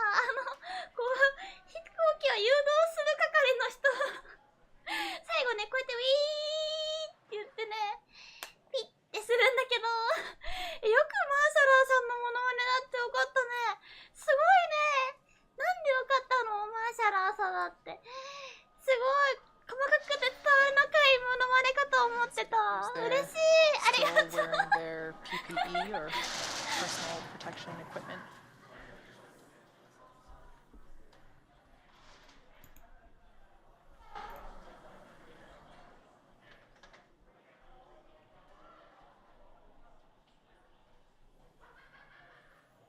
飛行機を誘導する係の人。最後ね、こうやってウィーって言ってね、ピッてするんだけど、よくマーシャラーさんのモノマネだってわかったね。すごいね。なんでわかったの？マーシャラーさんだって。すごい。細かくて伝わる仲いいモノマネかと思ってた。嬉しい。ありがとう。
Wearing their PPE or personal protection equipment.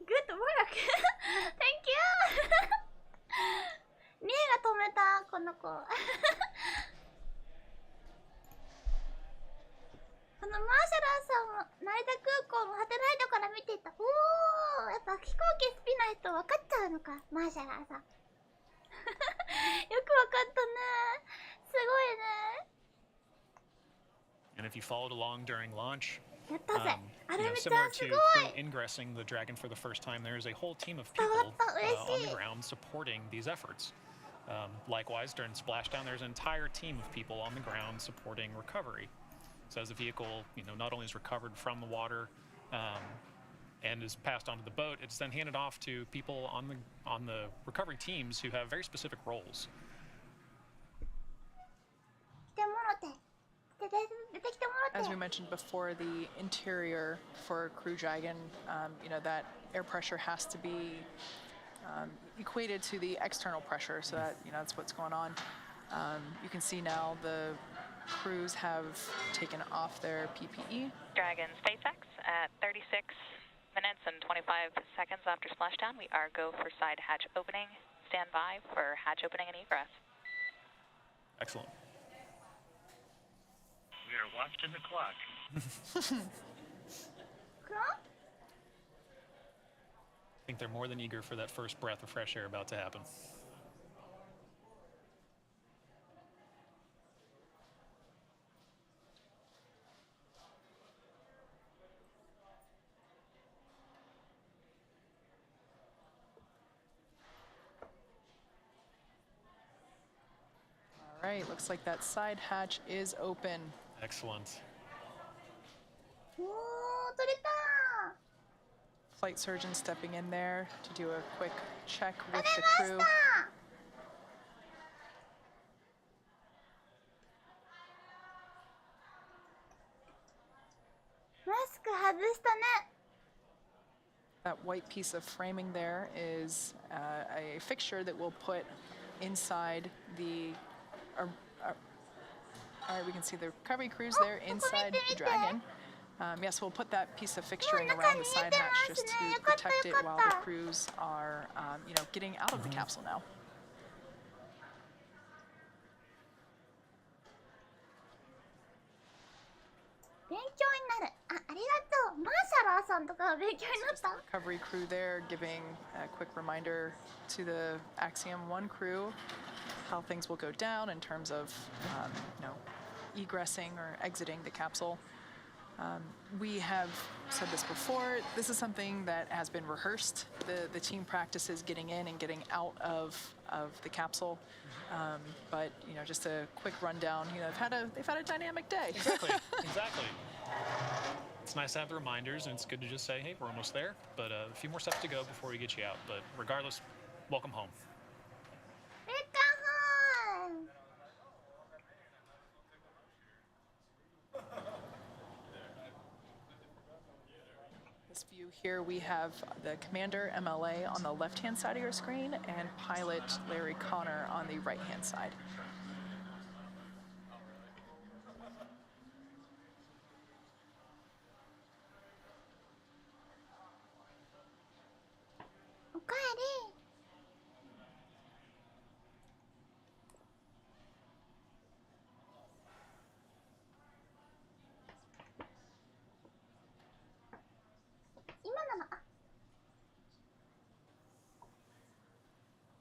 Good work! Thank you! リエが止めた、この子。マーシャラーさんも成田空港のハテナイトから見ていた。おー、やっぱ飛行機好きな人分かっちゃうのか、マーシャラーさん。よく分かったね。すごいね。
And if you followed along during launch,
やったぜ。あれめっち
similar
ゃす
to
ご
crew
い。
ingressing the Dragon for the first time, there is a whole team of people on the ground supporting these efforts. Likewise, during Splashdown, there's an entire team of people on the ground supporting recovery. So as the vehicle, not only is recovered from the water and is passed onto the boat, it's then handed off to people on the recovery teams who have very specific roles.
来てもろて。来て
As we mentioned before, the interior for Crew Dragon, that air pressure has to be equated to the external pressure, so that that's what's going on. You can see now the crews have taken off their PPE.
Dragon SpaceX at 36 minutes and 25 seconds after splashdown. We are go for side hatch opening. Stand by for hatch opening and egress.
Excellent.
We are watching the clock.
I think they're more than eager for that first breath of fresh air about to happen.
All right, looks like that side hatch is open.
Excellent.
Flight surgeon stepping in there to do a quick check with the crew. That white piece of framing there is a fixture that we'll put inside the. All right, we can see the recovery crews there inside the Dragon. Yes, we'll put that piece of fixturing around the side hatch just to protect it while the crews are, getting out of the capsule now. Recovery crew there giving a quick reminder to the Axiom-1 crew how things will go down in terms of, egressing or exiting the capsule. We have said this before, this is something that has been rehearsed. The team practices getting in and getting out of the capsule. But, just a quick rundown, they've had a dynamic day.
Exactly. It's nice to have the reminders, and it's good to just say, hey, we're almost there, but a few more steps to go before we get you out. But regardless, welcome home.
This view here, we have the commander MLA on the left-hand side of your screen and pilot Larry Connor on the right-hand side.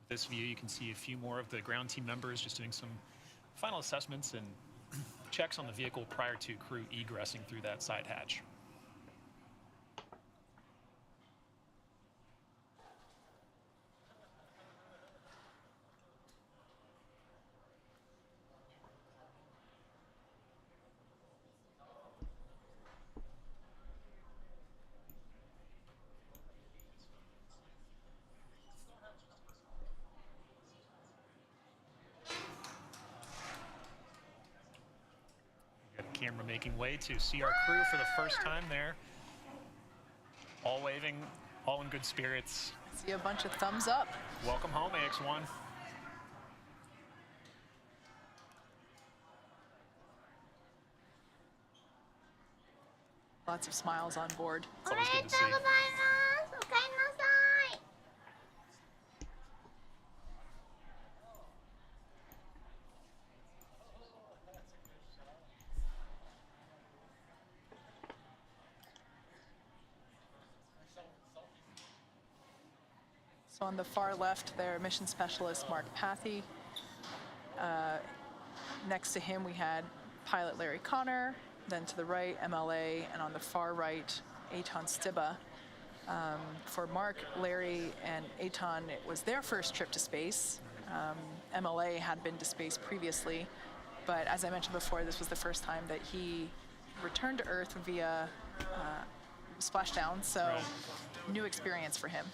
This view, you can see a few more of the ground team members just doing some final assessments and checks on the vehicle prior to crew egressing through that side hatch. Camera making way to see our crew for the first time there. All waving, all in good spirits.
See a bunch of thumbs up.
Welcome home, AX1.
Lots of smiles on board.
It's always good to see.
So on the far left there, mission specialist Mark Pathy. Next to him we had pilot Larry Connor, then to the right MLA, and on the far right Eitan Stiba. For Mark, Larry, and Eitan, it was their first trip to space. MLA had been to space previously, but as I mentioned before, this was the first time that he returned to Earth via Splashdown, so new experience for him.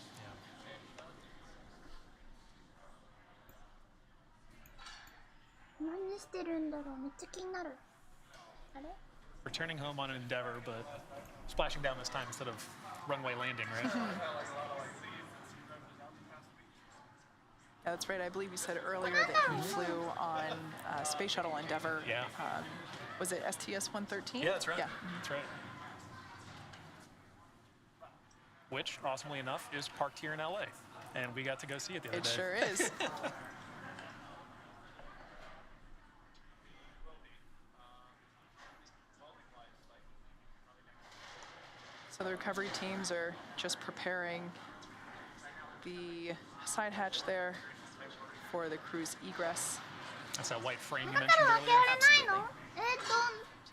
Returning home on an Endeavor, but splashing down this time instead of runway landing, right?
Yeah, that's right. I believe you said earlier that he flew on Space Shuttle Endeavor.
Yeah.
Was it STS-113?
Yeah, that's right.
Yeah.
That's right. Which, awesomely enough, is parked here in LA. And we got to go see it the other day.
It sure is. So the recovery teams are just preparing the side hatch there for the crew's egress.
That's that white frame you
だ
mentioned
から開けら
earlier.
れないの？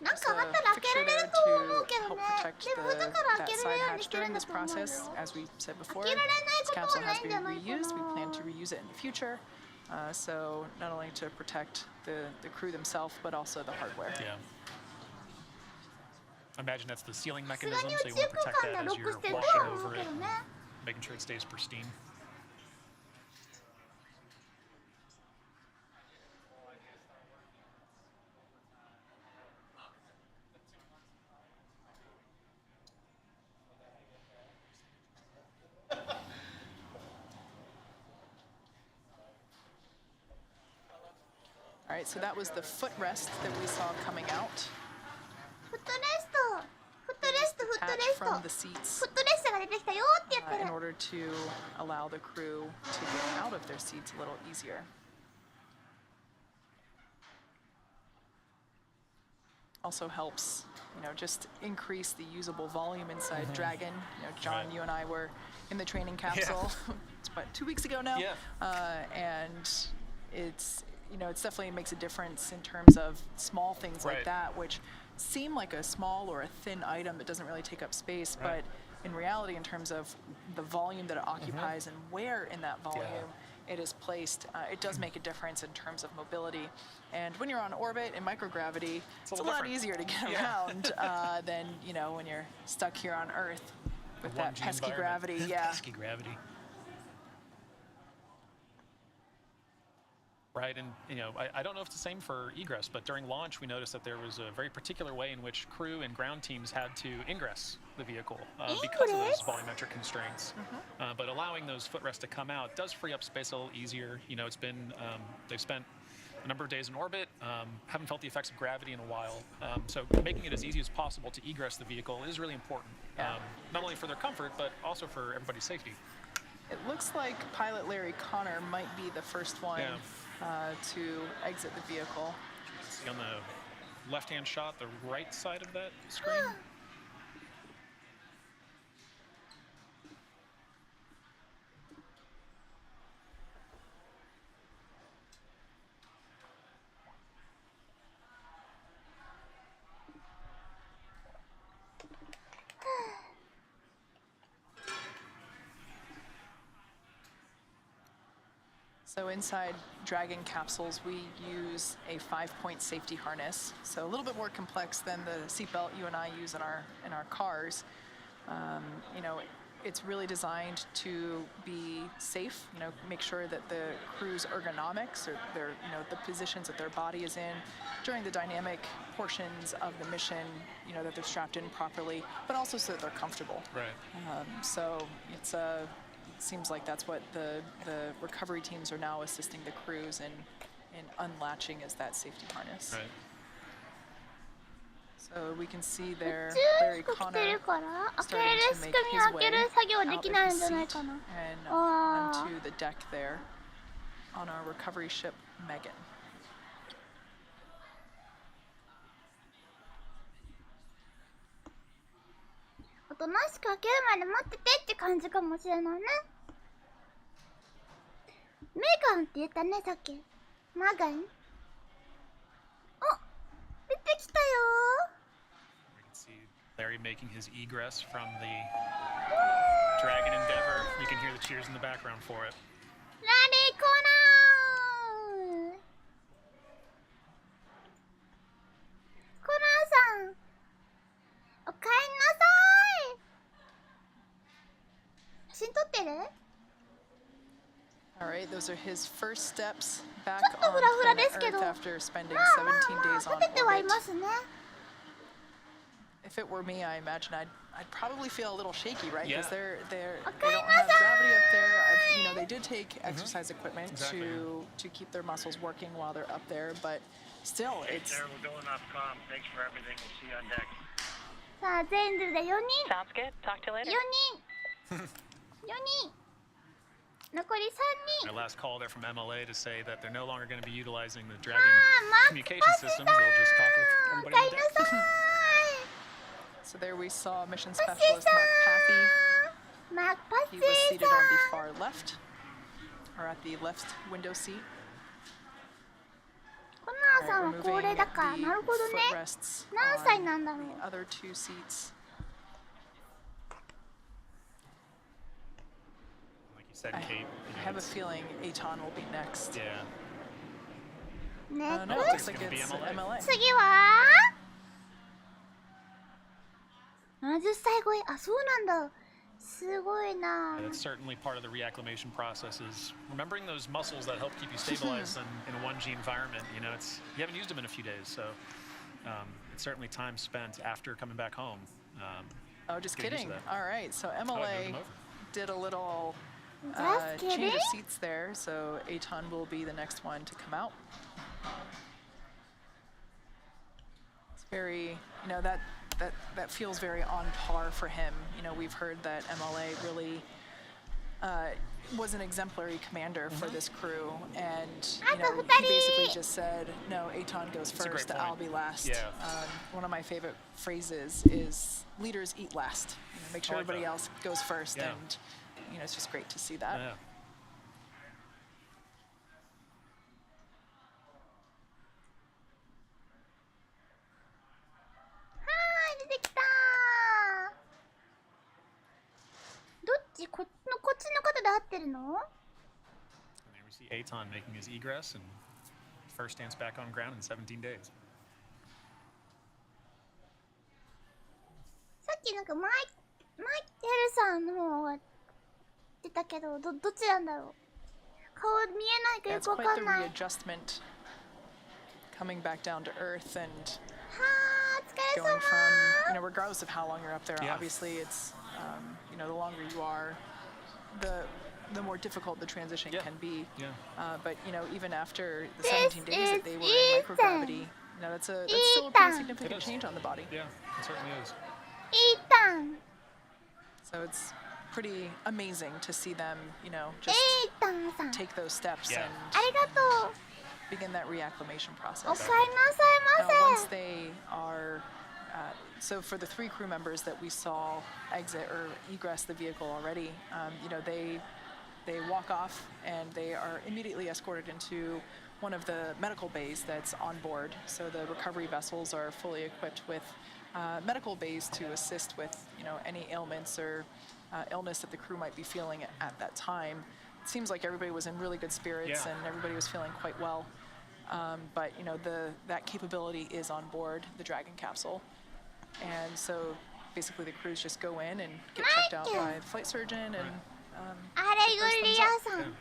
なんかあったら開けられると思うけど
help
ね。
protect
でもだから開
that
けられ
side
るように
hatch
してる
during
んだ
this
と思うよ。
process. As we said before,
開けられない
this
ことは
capsule
ない
has
ん
been
じゃないか
reused. We
な。
plan to reuse it in the future. So not only to protect the crew themselves, but also the hardware.
Yeah. I imagine that's the sealing
さす
mechanism,
がに
so
宇
you
宙
want to
空
protect
間で
that
ロ
as
ック
you're
してると
washing
は思う
over
け
it,
どね。
making sure it stays pristine.
All right, so that was the footrest that we saw coming out.
フットレスト。フットレスト、フットレ
Detached
スト。
from the
フ
seats
ットレストが出てきたよって言って
in
る。
order to allow the crew to get out of their seats a little easier. Also helps, just increase the usable volume inside Dragon. John, you and I were in the training capsule. It's about 2 weeks ago now.
Yeah.
And it's, it definitely makes a difference in terms of small things like
Right.
that, which seem like a small or a thin item that doesn't really take up space,
Right.
but in reality, in terms of the volume that it occupies and where in that volume it is placed, it does make a difference in terms of mobility. And when you're on orbit in microgravity, it's a lot
different.
easier to get around than when you're stuck here on Earth with that
1G
pesky
environment.
gravity. Yeah.
Pesky gravity. Right, and I don't know if it's the same for egress, but during launch we noticed that there was a very particular way in which crew and ground teams had to ingress the vehicle because of those volumetric constraints. But allowing those footrests to come out does free up space a little easier. It's been they've spent a number of days in orbit, haven't felt the effects of gravity in a while. So making it as easy as possible to egress the vehicle is really important, not only for their comfort but also for everybody's safety.
It looks like pilot Larry Connor might be the first one to exit the vehicle.
See on the left-hand shot, the right side of that screen.
So inside Dragon capsules, we use a 5-point safety harness. So a little bit more complex than the seatbelt you and I use in our cars. It's really designed to be safe. Make sure that the crew's ergonomics or their, the positions that their body is in during the dynamic portions of the mission, that they're strapped in properly, but also so that they're comfortable.
Right.
So it's it seems like that's what the recovery teams are now assisting the crews in unlatching is that safety harness.
Right.
So we can see there
宇
Larry
宙服着
Connor
てるから開け
starting
れる
to
仕
make
組み
his
開け
way
る作業で
out
き
of
ないん
his
じゃない
seat
かな。
and
あー
onto the deck there on our recovery ship Megan.
おとなしく開けるまで待っててって感じかもしれないね。メガンって言ったね、さっき。マガン。あ、出てきたよ
You can see Larry making his egress from the Dragon Endeavor. You can hear the cheers in the background for it.
ラリーコナーコナーさんおかえりなさい写真撮ってる
All right, those are his first steps back
ちょっと
on
フラフラで
planet
すけど
Earth after spending
まあまあ
17
まあ
days
食
on
べてはい
orbit.
ますね
if it were me, I imagine I'd probably feel a little shaky, right? Because
Yeah.
they don't have gravity up there. You know, they did take exercise equipment to keep their muscles working while they're up there, but still,
Hey,
it's.
sir, we're going off comm. Thanks for everything. We'll see you on deck.
さあ全部で4人
Sounds good. Talk to you
4
later.
人4人残り3
My
人
last call there from MLA to say that they're no longer going to be utilizing the Dragon
マーク
communication
パス
systems.
さ
They'll just talk with
んお
everybody
か
on
え
the
り
deck.
なさい
So there we saw mission
パッシー
specialist
さ
Mark Pathy.
んマークパッシ
He
ー
was
さ
seated
ん
on the far left, or at the left window seat.
コナーさん
Alright,
は高齢だから
removing
なるほど
the
ね
footrests
何歳
on
なんだろう
the other two seats.
Like you said,
I
Kate.
have a feeling Aton will be next.
Yeah.
next
No, it looks like
gonna be
it's
MLA.
MLA.
次は70歳超えあそうなんだすごいな
That's certainly part of the reacclimation process is remembering those muscles that help keep you stabilized in a 1G environment. You know, you haven't used them in a few days, so it's certainly time spent after coming back home.
Oh, just
Getting used
kidding.
to that.
All right, so
moved
MLA
them over.
did a little
Just
change
kidding?
of seats there, so Aton will be the next one to come out. It's very, you know, that feels very on par for him. You know, we've heard that MLA really was an exemplary commander for this crew, and you know, he basically just said, "No, Aton goes
That's a great
first.
point.
I'll be last."
Yeah.
One of my favorite phrases is "Leaders eat last." You know, make sure
I like
everybody
that.
else goes first,
Yeah.
and you know, it's just great to see that.
Yeah.
はい出てきたどっちこっちの方で合ってるの
And there we see Aton making his egress and first stance back on ground in 17 days.
さっきなんかマイケルさんの方が出たけどどっちなんだろう顔見えないかよ
It's
くわ
quite
か
the
んないは
readjustment, coming back down to earth and
あお疲れ
going from, you
様
know, regardless of how long you're up there.
Yeah.
Obviously, it's you know, the longer you are, the more difficult the transition
Yeah.
can be.
Yeah.
But you know, even after the
This
17 days that they were in
is
microgravity, you know, that's still a pretty
Ethan.
significant
It is.
change on the body.
Yeah, it certainly is.
いいタン
So it's pretty amazing to see them, you know,
い
just
いタンさん
take those steps
Yeah.
and
ありがとう
begin that reacclimation
お
process.
かえりなさい
Now,
ま
once
せ
they are, so for the 3 crew members that we saw exit or egress the vehicle already, you know, they walk off and they are immediately escorted into one of the medical bays that's on board. So the recovery vessels are fully equipped with medical bays to assist with, you know, any ailments or illness that the crew might be feeling at that time. It seems like everybody was in really good spirits
Yeah.
and everybody was feeling quite well. But you know, that capability is on board the Dragon capsule, and so basically the crews just go in and get checked out by the flight surgeon and
あれグリアさ
Yeah.
ん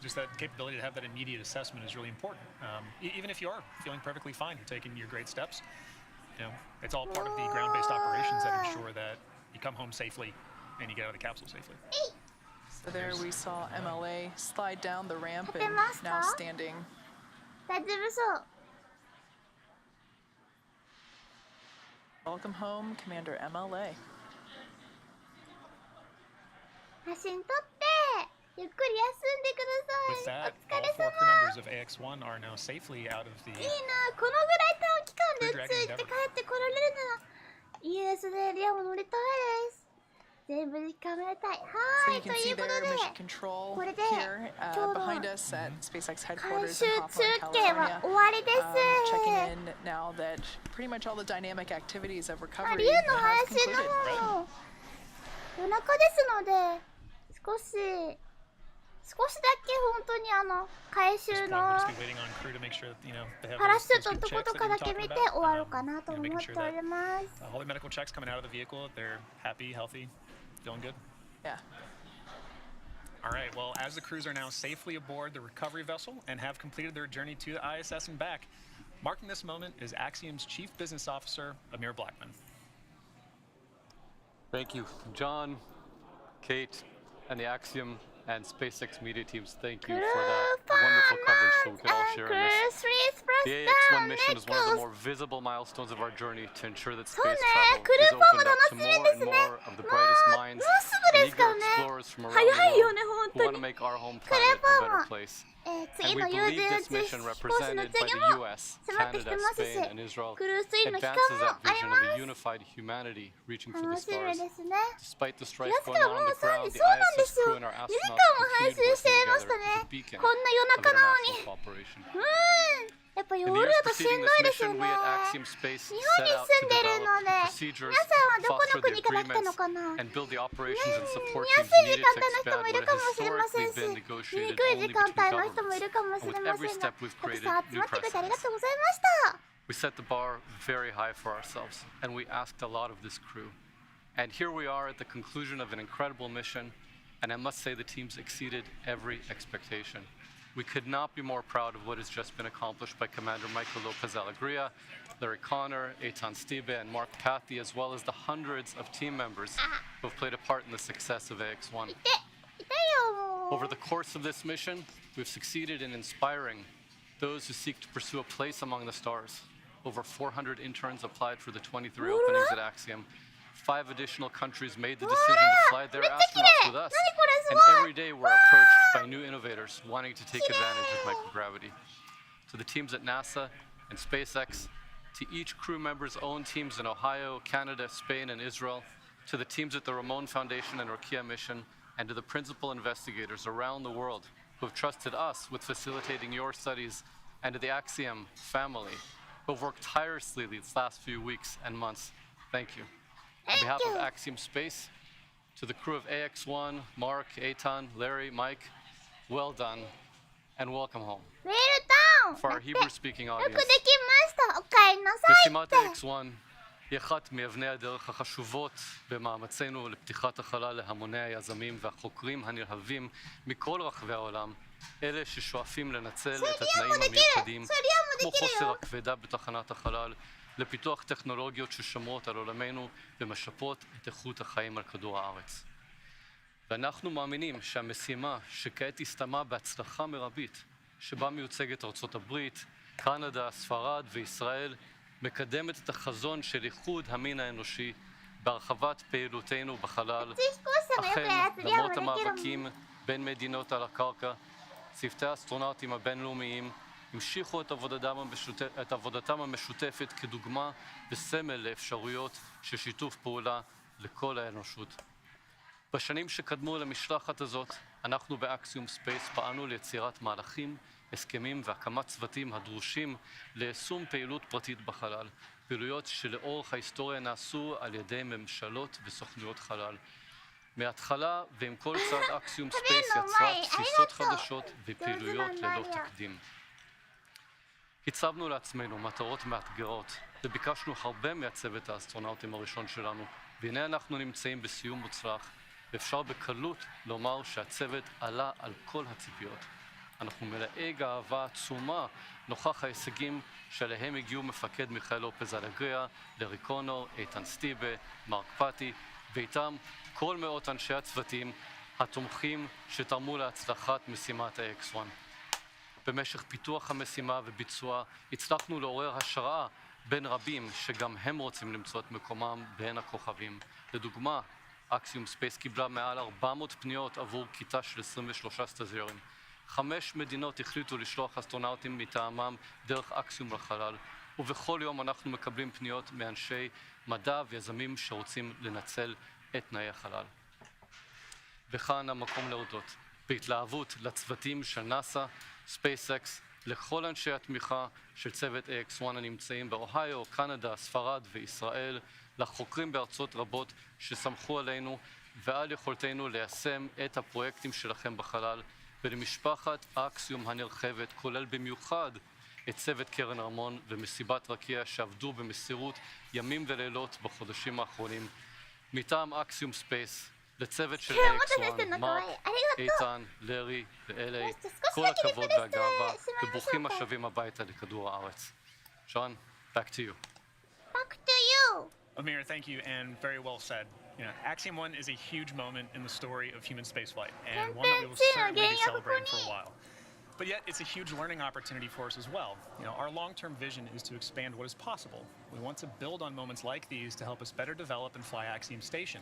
Just that capability to have that immediate assessment is really important. Even if you are feeling perfectly fine, you're taking your great steps. You know, it's all part of the ground-based operations that ensure that you come home safely and you get out of the capsule safely.
so there we saw MLA slide down the ramp and
立てますか？
now standing.
大丈夫そう
Welcome home, Commander MLA.
写真撮ってゆっくり休んでく
With
ださい
that,
お疲
all
れ
4 crew
様
members of AX-1 are now safely out of the
いいなこのぐらい短期間でついて帰ってこられるならイギリスでリアも乗りたいです全部で構えたい
So
は
you
いと
can
い
see
うこと
their
で
mission control
これで
here
ちょうど
behind us at SpaceX
回
headquarters
収
in
中
Hawthorne,
継は
California.
終わりです
Checking in now that pretty much all the dynamic activities of
まあ
recovery
リュウの
have
配信
concluded.
の方も夜中ですので少しだけ本当に回収
At this
の
point, we'll just be waiting on crew to make sure that, you know, they have
パラ
those
シュート
good
のとこ
checks
と
that
か
we
だ
were
け
talking
見て
about.
終わろうかなと
You know,
思
making
っ
sure
てお
that
ります
all the medical checks coming out of the vehicle, that they're happy, healthy, feeling good.
Yeah.
All right, well, as the crews are now safely aboard the recovery vessel and have completed their journey to the ISS and back, marking this moment is Axiom's Chief Business Officer, Amir Blackman.
Thank you, John, Kate, and the Axiom and SpaceX media teams. Thank you for that wonderful coverage so we could all share in this. The AX-1 mission is one of the more visible milestones of our journey to ensure that space travel is opened up to more and more of the brightest minds and eager explorers from around the world who want to make our home planet a better place. And we believe this mission, represented by the US, Canada, Spain, and Israel, advances that vision of a unified humanity reaching for the stars. Despite the strife going on the ground, the ISS crew and our astronauts continue working together as a beacon of international cooperation. In the years preceding this mission, we at Axiom Space set out to develop procedures, foster the agreements, and build the operations and support teams needed to expand what has historically been negotiated only between governments. And with every step, we've created new precedents. We set the bar very high for ourselves, and we asked a lot of this crew. And here we are at the conclusion of an incredible mission, and I must say the teams exceeded every expectation. We could not be more proud of what has just been accomplished by Commander Michael Lopez Alegria, Larry Connor, Eitan Stibe, and Mark Pathy, as well as the hundreds of team members who have played a part in the success of AX-1. Over the course of this mission, we've succeeded in inspiring those who seek to pursue a place among the stars. Over 400 interns applied for the 23 openings at Axiom. 5 additional countries made the decision to fly their astronauts with us. And every day we're approached by new innovators wanting to take advantage of microgravity. To the teams at NASA and SpaceX, to each crew member's own teams in Ohio, Canada, Spain, and Israel, to the teams at the Ramon Foundation and Rokia mission, and to the principal investigators around the world who have trusted us with facilitating your studies, and to the Axiom family who have worked tirelessly these last few weeks and months. Thank you. On behalf of Axiom Space, to the crew of AX-1, Mark, Eitan, Larry, Mike, well done, and welcome home. For our Hebrew-speaking audience, משימת AX-1 היא אחת מאבני הדרך החשובות במאמצינו לפתיחת החלל להמוני היזמים והחוקרים הנלהבים מכל רחבי העולם, אלה ששואפים לנצל את התנאים המיוחדים, כמו חוסר הכבדה בתחנת החלל, לפיתוח טכנולוגיות ששומרות על עולמנו ומשפרות את איכות החיים על כדור הארץ. ואנחנו מאמינים שהמשימה שכעת הסתיימה בהצלחה מרבית, שבה מיוצגת ארצות הברית, קנדה, ספרד וישראל, מקדמת את החזון של איחוד המין האנושי בהרחבת פעילותנו בחלל. אכן, למרות המאבקים בין מדינות על הקרקע, צוותי האסטרונאוטים הבינלאומיים המשיכו את עבודתם המשותפת כדוגמה וסמל לאפשרויות של שיתוף פעולה לכל האנושות. בשנים שקדמו למשלחת הזאת, אנחנו באקסיום ספייס פעלנו ליצירת מהלכים, הסכמים והקמת צוותים הדרושים ליישום פעילות פרטית בחלל, פעילויות שלאורך ההיסטוריה נעשו על ידי ממשלות וסוכנויות חלל. מההתחלה ועם כל צעד אקסיום ספייס יצרה תפיסות חדשות ופעילויות ללא תקדים. הצבנו לעצמנו מטרות מאתגרות וביקשנו הרבה מהצוות האסטרונאוטים הראשון שלנו, והנה אנחנו נמצאים בסיום מוצלח, ואפשר בקלות לומר שהצוות עלה על כל הציפיות. אנחנו מלאי גאווה עצומה נוכח ההישגים שעליהם הגיעו מפקד מיכאל לופז אלגריה, לארי קונור, איתן סטיבה, מרק פאטי, ואיתם כל מאות אנשי הצוותים התומכים שתרמו להצלחת משימת AX-1. במשך פיתוח המשימה וביצוע הצלחנו לעורר השראה בין רבים שגם הם רוצים למצוא את מקומם בין הכוכבים. לדוגמה, אקסיום ספייס קיבלה מעל 400 פניות עבור כיתה של 23 סטאז'רים. 5 מדינות החליטו לשלוח אסטרונאוטים מטעמם דרך אקסיום לחלל, ובכל יום אנחנו מקבלים פניות מאנשי מדע ויזמים שרוצים לנצל את תנאי החלל. וכאן המקום להודות בהתלהבות לצוותים של נאסא, SpaceX, לכל אנשי התמיכה של צוות AX-1 הנמצאים באוהיו, קנדה, ספרד וישראל, לחוקרים בארצות רבות שסמכו עלינו ועל יכולתנו ליישם את הפרויקטים שלכם בחלל, ולמשפחת אקסיום הנרחבת, כולל במיוחד את צוות קרן רמון ומסיבת רקיע שעבדו במסירות ימים ולילות בחודשים האחרונים. מטעם אקסיום ספייס, לצוות של AX-1, מרק, איתן, לארי ואלי, כל הכבוד והגאווה, וברוכים השבים הביתה לכדור הארץ. Sean, back to you.
Back to you.
Amir, thank you, and very well said. Axiom-1 is a huge moment in the story of human spaceflight, and one that we will certainly be celebrating for a while. But yet, it's a huge learning opportunity for us as well. Our long-term vision is to expand what is possible. We want to build on moments like these to help us better develop and fly Axiom Station,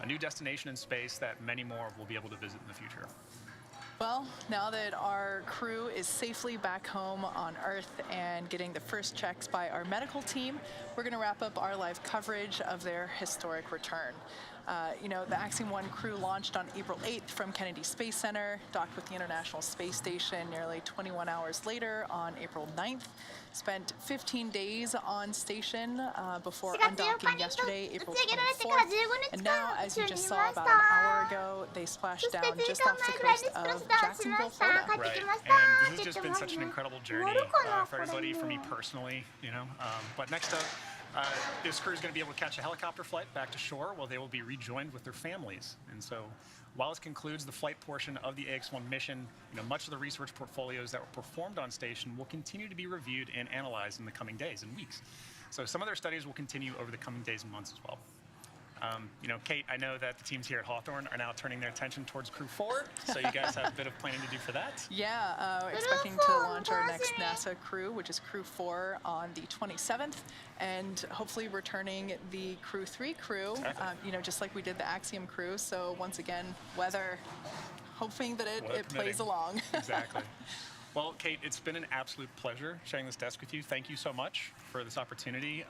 a new destination in space that many more will be able to visit in the future.
Well, now that our crew is safely back home on Earth and getting the first checks by our medical team, we're going to wrap up our live coverage of their historic return. The Axiom-1 crew launched on April 8th from Kennedy Space Center, docked with the International Space Station nearly 21 hours later on April 9th, spent 15 days on station before undocking yesterday, April 24th, and now, as you just saw about an hour ago, they splashed down just off the coast of Jacksonville, Florida.
Right, and this has just been such an incredible journey for everybody, for me personally, But next up, this crew is going to be able to catch a helicopter flight back to shore while they will be rejoined with their families. And so while this concludes the flight portion of the AX-1 mission, much of the research portfolios that were performed on station will continue to be reviewed and analyzed in the coming days and weeks. So some of their studies will continue over the coming days and months as well. Kate, I know that the teams here at Hawthorne are now turning their attention towards Crew 4, so you guys have a bit of planning to do for that.
Yeah, expecting to launch our next NASA crew, which is Crew 4, on the 27th, and hopefully returning the Crew 3 crew, just like we did the Axiom crew. So once again, weather, hoping that it plays along.
Exactly. Well, Kate, it's been an absolute pleasure sharing this desk with you. Thank you so much for this opportunity,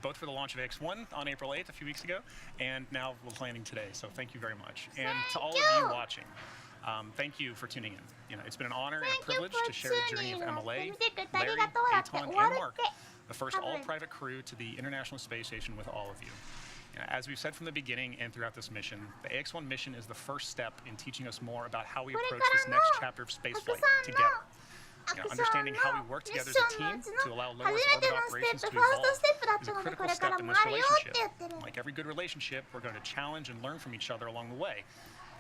both for the launch of AX-1 on April 8th a few weeks ago, and now we're landing today, so thank you very much. And to all of you watching, thank you for tuning in. It's been an honor and a privilege to share the journey of MLA, Larry, Aton, and Mark, the first all-private crew to the International Space Station with all of you. As we've said from the beginning and throughout this mission, the AX-1 mission is the first step in teaching us more about how we approach this next chapter of spaceflight together. Understanding how we work together as a team to allow low Earth orbit operations to evolve is a critical step in this relationship. Like every good relationship, we're going to challenge and learn from each other along the way.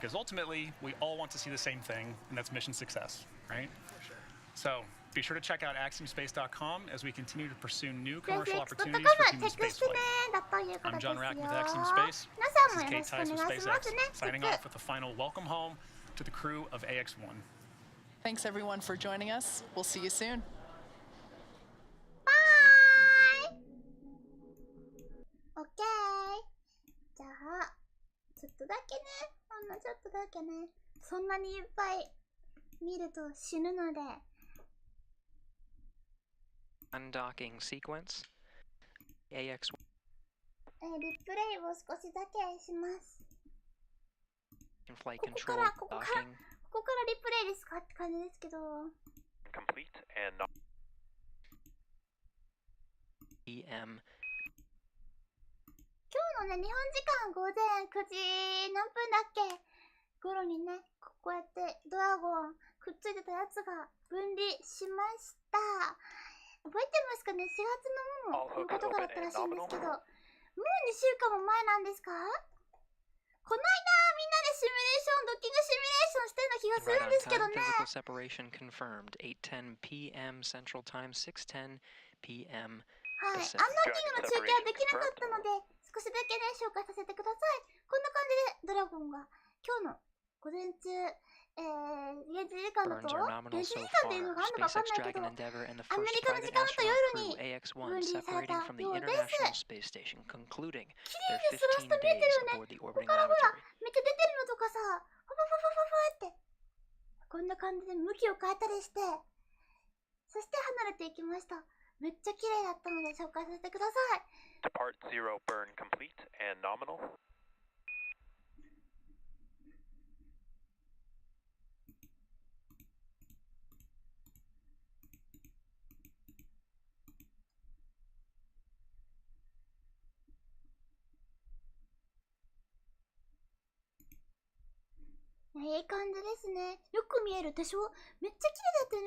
Because ultimately, we all want to see the same thing, and that's mission success, right? So be sure to check out axiomspace.com as we continue to pursue new commercial opportunities for human spaceflight. I'm John Rack with Axiom Space. This is Kate Tice with SpaceX, signing off with a final welcome home to the crew of AX-1.
Thanks everyone for joining us. We'll see you soon.
Bye! Okay. じゃあ、ちょっとだけね、ほんのちょっとだけね、そんなにいっぱい見ると死ぬので。
Undocking sequence. AX-1.
リプレイを少しだけします。
Flight control docking.
ここからリプレイですかって感じですけど。
Complete and not.
EM.
今日のね、日本時間午前9時何分だっけ頃にね、こうやってドラゴンくっついてたやつが分離しました。覚えてますかね ?4 月のこういうことがあったらしいんですけど、もう2週間も前なんですかこの間みんなでシミュレーション、ドッキングシミュレーションしたような気がするんですけどね。
Physical separation confirmed. 8:10 p.m. Central Time, 6:10 p.m.
はい、アンドッキングの中継はできなかったので、少しだけね、紹介させてください。こんな感じでドラゴンが今日の午前中、現地時間だと、現地時間っていうのがあるのかわかんないけど、アメリカの時間だと夜に分離されたようです。綺麗にスラスト見えてるよね。ここからほら、めっちゃ出てるのとかさ、ファファファファファって、こんな感じで向きを変えたりして、そして離れていきました。めっちゃ綺麗だったので紹介させてください。
Depart 0 burn complete and nominal.
いい感じですね。よく見えるでしょ？めっちゃ綺麗だってね。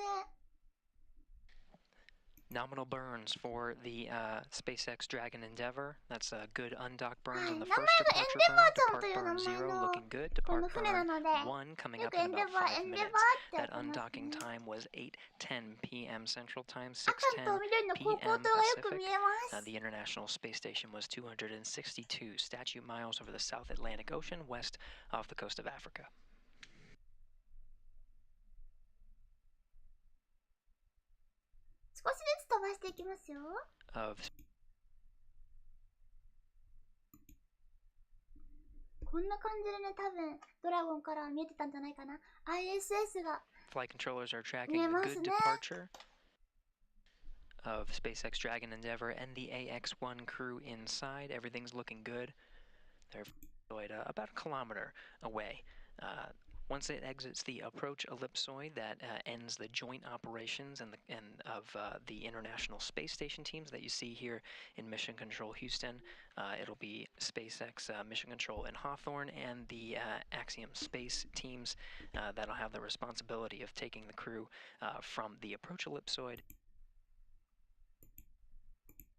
Nominal burns for the SpaceX Dragon Endeavour. That's a good undock burns on the first departure burn. Depart burn 0 looking good. Depart burn 1 coming up in about 5 minutes. That undocking time was 8:10 p.m. Central Time, 6:10 p.m. Pacific. The International Space Station was 262 statute miles over the South Atlantic Ocean, west off the coast of Africa. Of
こんな感じでね、多分ドラゴンから見えてたんじゃないかな。ISS が
flight controllers are tracking the good departure of SpaceX Dragon Endeavour and the AX-1 crew inside. Everything's looking good. They're deployed about a kilometer away. Once it exits the approach ellipsoid, that ends the joint operations of the International Space Station teams that you see here in Mission Control Houston. It'll be SpaceX Mission Control in Hawthorne and the Axiom Space teams that'll have the responsibility of taking the crew from the approach ellipsoid.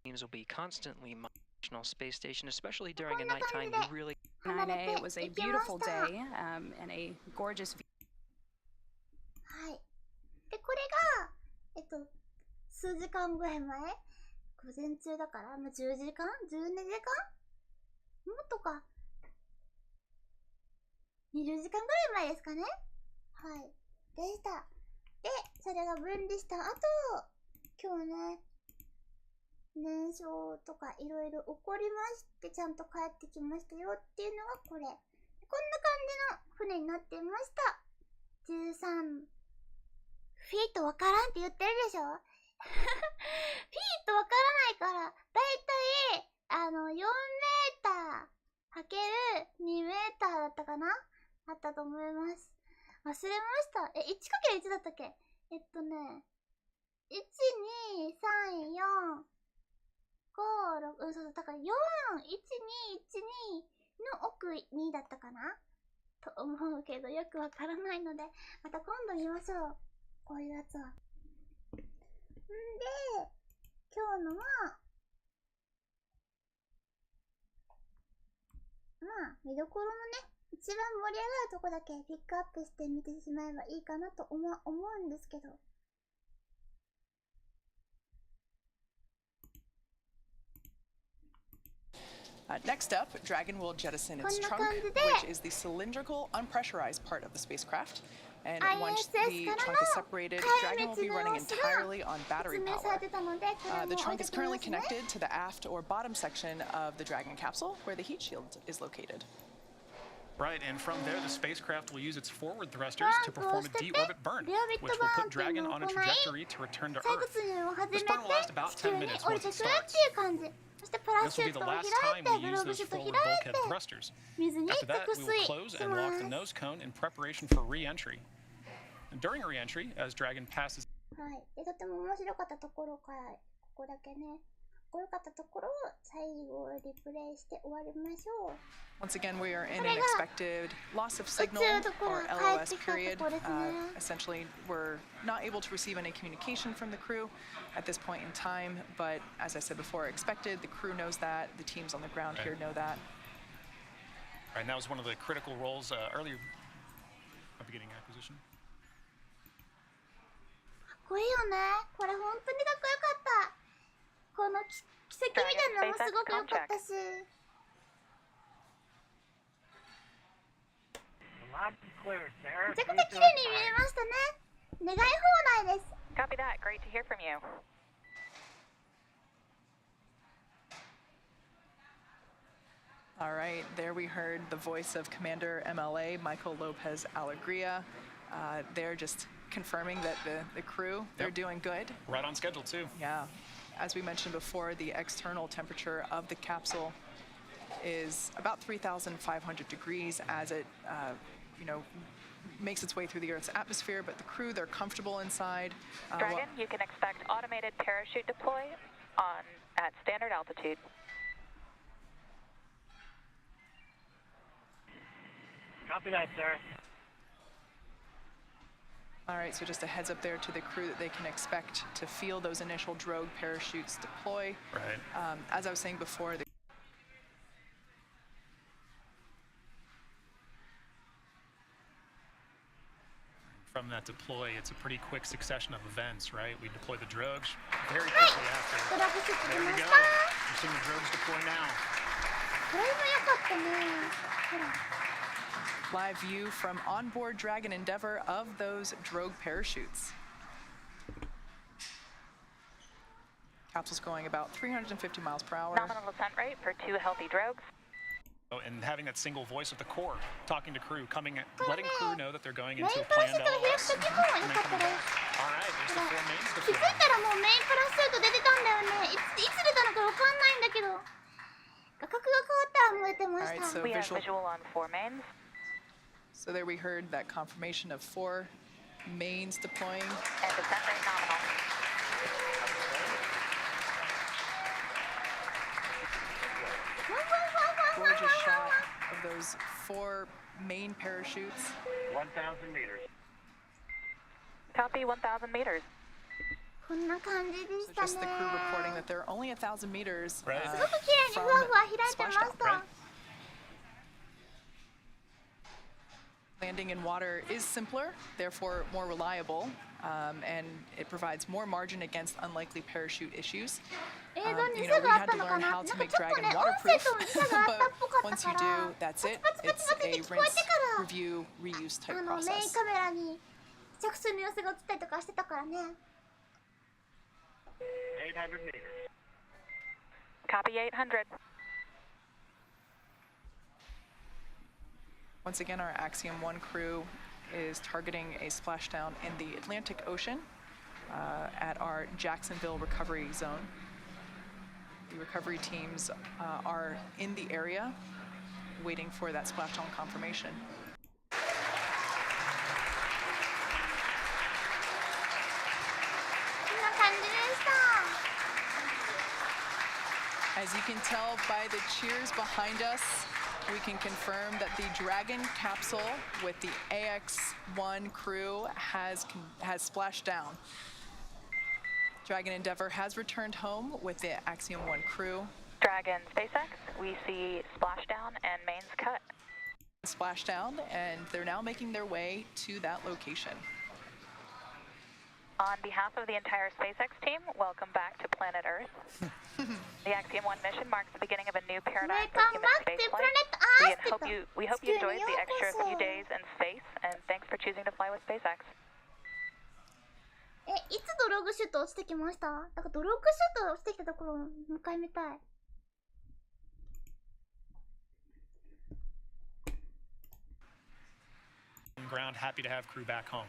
Teams will be constantly International Space Station, especially during a nighttime. You really.
It was a beautiful day and a gorgeous view.
はい。で、これが、数時間ぐらい前、午前中だから、まあ、10時間 ?12 時間もっとか。20時間ぐらい前ですかね。はい。でした。で、それが分離した後、今日ね、燃焼とかいろいろ起こりまして、ちゃんと帰ってきましたよっていうのがこれ。こんな感じの船になっていました。13フィートわからんって言ってるでしょフィートわからないから、だいたい4メーターかける2メーターだったかなあったと思います。忘れました。1×1 だったっけ1、2、3、4、5、6、そう、だから4、1、2、1、2の奥2だったかなと思うけど、よくわからないので、また今度見ましょう。こういうやつは。んで、今日のは、まあ、見どころのね、一番盛り上がるとこだけピックアップして見てしまえばいいかなと思うんですけど。
Next up, Dragon will jettison its trunk, which is the cylindrical, unpressurized part of the spacecraft. And once the trunk is separated, Dragon will be running entirely on battery power. The trunk is currently connected to the aft or bottom section of the Dragon capsule, where the heat shield is located.
Right, and from there, the spacecraft will use its forward thrusters to perform a deorbit burn, which will put Dragon on a trajectory to return to Earth. This burn will last about 10 minutes once it starts. This will be the last time we use those forward bulkhead thrusters. After that, we will close and lock the nose cone in preparation for re-entry. And during re-entry, as Dragon passes...
はい。で、とても面白かったところから、ここだけね、かっこよかったところを最後リプレイして終わりましょう。
Once again, we are in an expected loss of signal or LOS period. Essentially, we're not able to receive any communication from the crew at this point in time, but as I said before, expected. The crew knows that. The teams on the ground here know that.
Right, and that was one of the critical roles earlier of beginning acquisition.
かっこいいよね。これ本当にかっこよかった。この奇跡みたいなのもすごく良かったし。めちゃくちゃ綺麗に見えましたね。願い放題です。
Copy that. Great to hear from you.
All right, there we heard the voice of Commander MLA Michael Lopez Alegria. They're just confirming that the crew, they're doing good.
Right on schedule, too.
Yeah. As we mentioned before, the external temperature of the capsule is about 3,500 degrees as it, makes its way through the Earth's atmosphere, but the crew, they're comfortable inside.
Dragon, you can expect automated parachute deploy at standard altitude.
Copy that, sir.
All right, so just a heads up there to the crew that they can expect to feel those initial drogue parachutes deploy.
Right.
As I was saying before,
from that deploy, it's a pretty quick succession of events, right? We deploy the drogues very quickly after. There we go. We're seeing the drogues deploy now.
Live view from onboard Dragon Endeavour of those drogue parachutes. Capsule's going about 350 miles per hour.
Nominal ascent rate for 2 healthy drogues.
Oh, and having that single voice of the core, talking to crew, letting crew know that they're going into a planned LS. All right, there's the 4 mains to fly.
Alright, so
we have visual on 4 mains.
So there we heard that confirmation of 4 mains deploying.
And descent rate nominal.
Gorgeous shot of those 4 main parachutes.
1,000 meters.
Copy 1,000 meters.
So just the crew reporting that they're only 1,000 meters
right.
From Splashdown.
Right.
Landing in water is simpler, therefore more reliable, and it provides more margin against unlikely parachute issues. We had to learn how to make Dragon waterproof, but once you do, that's it. It's a rinse, review, reuse type process.
800 meters.
Copy 800.
Once again, our Axiom-1 crew is targeting a splashdown in the Atlantic Ocean at our Jacksonville recovery zone. The recovery teams are in the area waiting for that splashdown confirmation. As you can tell by the cheers behind us, we can confirm that the Dragon capsule with the AX-1 crew has splashed down. Dragon Endeavour has returned home with the Axiom-1 crew.
Dragon SpaceX, we see splashdown and mains cut.
Splashdown, and they're now making their way to that location.
On behalf of the entire SpaceX team, welcome back to planet Earth. The Axiom-1 mission marks the beginning of a new paradigm for human spaceflight. We hope you enjoyed the extra few days in space, and thanks for choosing to fly with SpaceX.
いつドログシュート落ちてきました？なんかドログシュート落ちてきたところをもう一回見たい。
Ground, happy to have crew back home.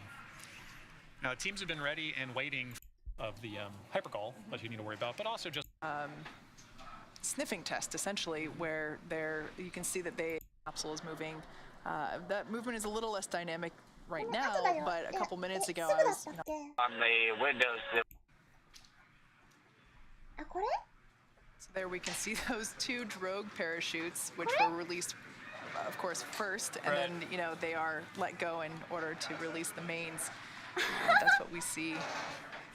Now, the teams have been ready and waiting of the hypergol, that you need to worry about, but also just
sniffing test, essentially, where you can see that the capsule is moving. That movement is a little less dynamic right now, but a couple minutes ago, I was
on the windows.
So there we can see those 2 drogue parachutes, which were released, of course, first, and then they are let go in order to release the mains. That's what we see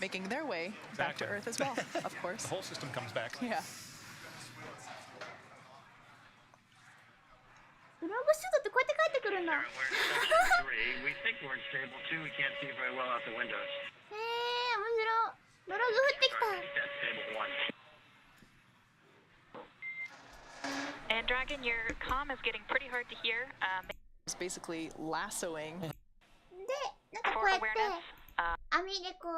making their way back to Earth as well, of course.
The whole system comes back.
Yeah.
ドログシュートってこうやって帰ってくるんだ。
We think we're in stable 2. We can't see very well out the windows.
面白い。ドログ降ってきた。
That's stable 1.
And Dragon, your comm is getting pretty hard to hear.
It's basically lassoing.
で、なんかこうやって網でこう。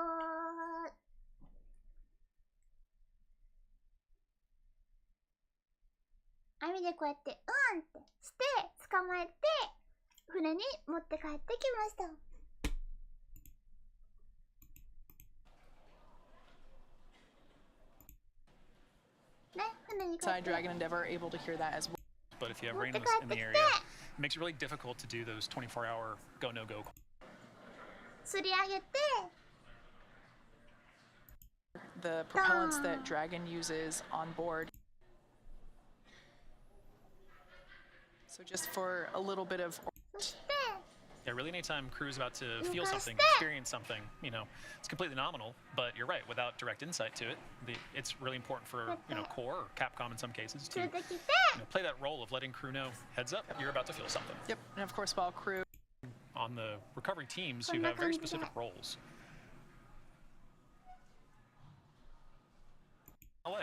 網でこうやってってして捕まえて船に持って帰ってきました。ね、船に帰って。
Side Dragon Endeavour able to hear that as well.
But if you have rain in the area, it makes it really difficult to do those 24-hour go no go.
釣り上げて。
The propellants that Dragon uses on board. So just for a little bit of
Yeah, really anytime crew is about to feel something, experience something, you know, it's completely nominal, but you're right, without direct insight to it, it's really important for, you know, Core or Capcom in some cases to play that role of letting crew know, heads up, you're about to feel something.
Yep, and of course while crew...
On the recovery teams who have very specific roles. LA,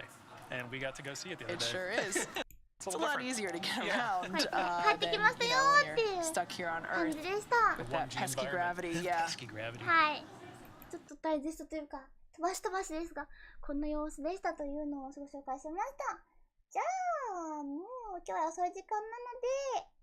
and we got to go see it the other day.
It sure is. It's a lot easier to get around than,
you know,
when you're stuck here on Earth with that pesky gravity. Yeah.
Pesky gravity.
はい。ちょっとダイジェストというか、飛ばし飛ばしですが、こんな様子でしたというのをご紹介しました。じゃあ、もう今日は遅い時間なので、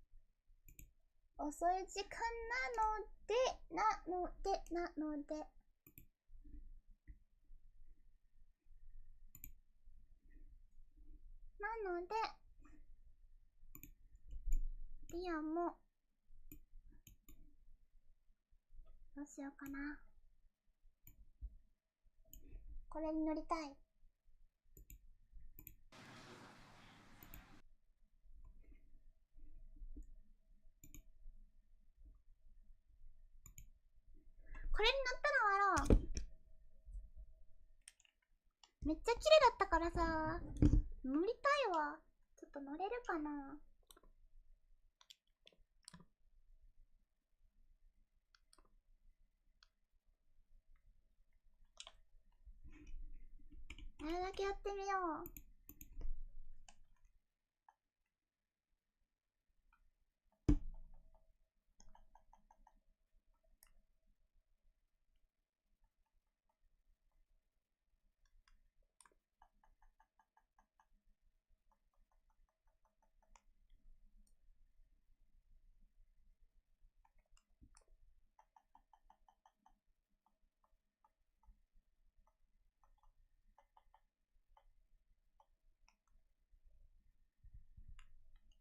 リアもどうしようかな。これに乗りたい。これに乗ったら終わろう。めっちゃ綺麗だったからさ、乗りたいわ。ちょっと乗れるかな。あれだけやってみよう。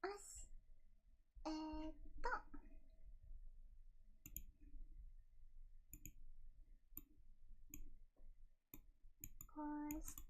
よし。こうして、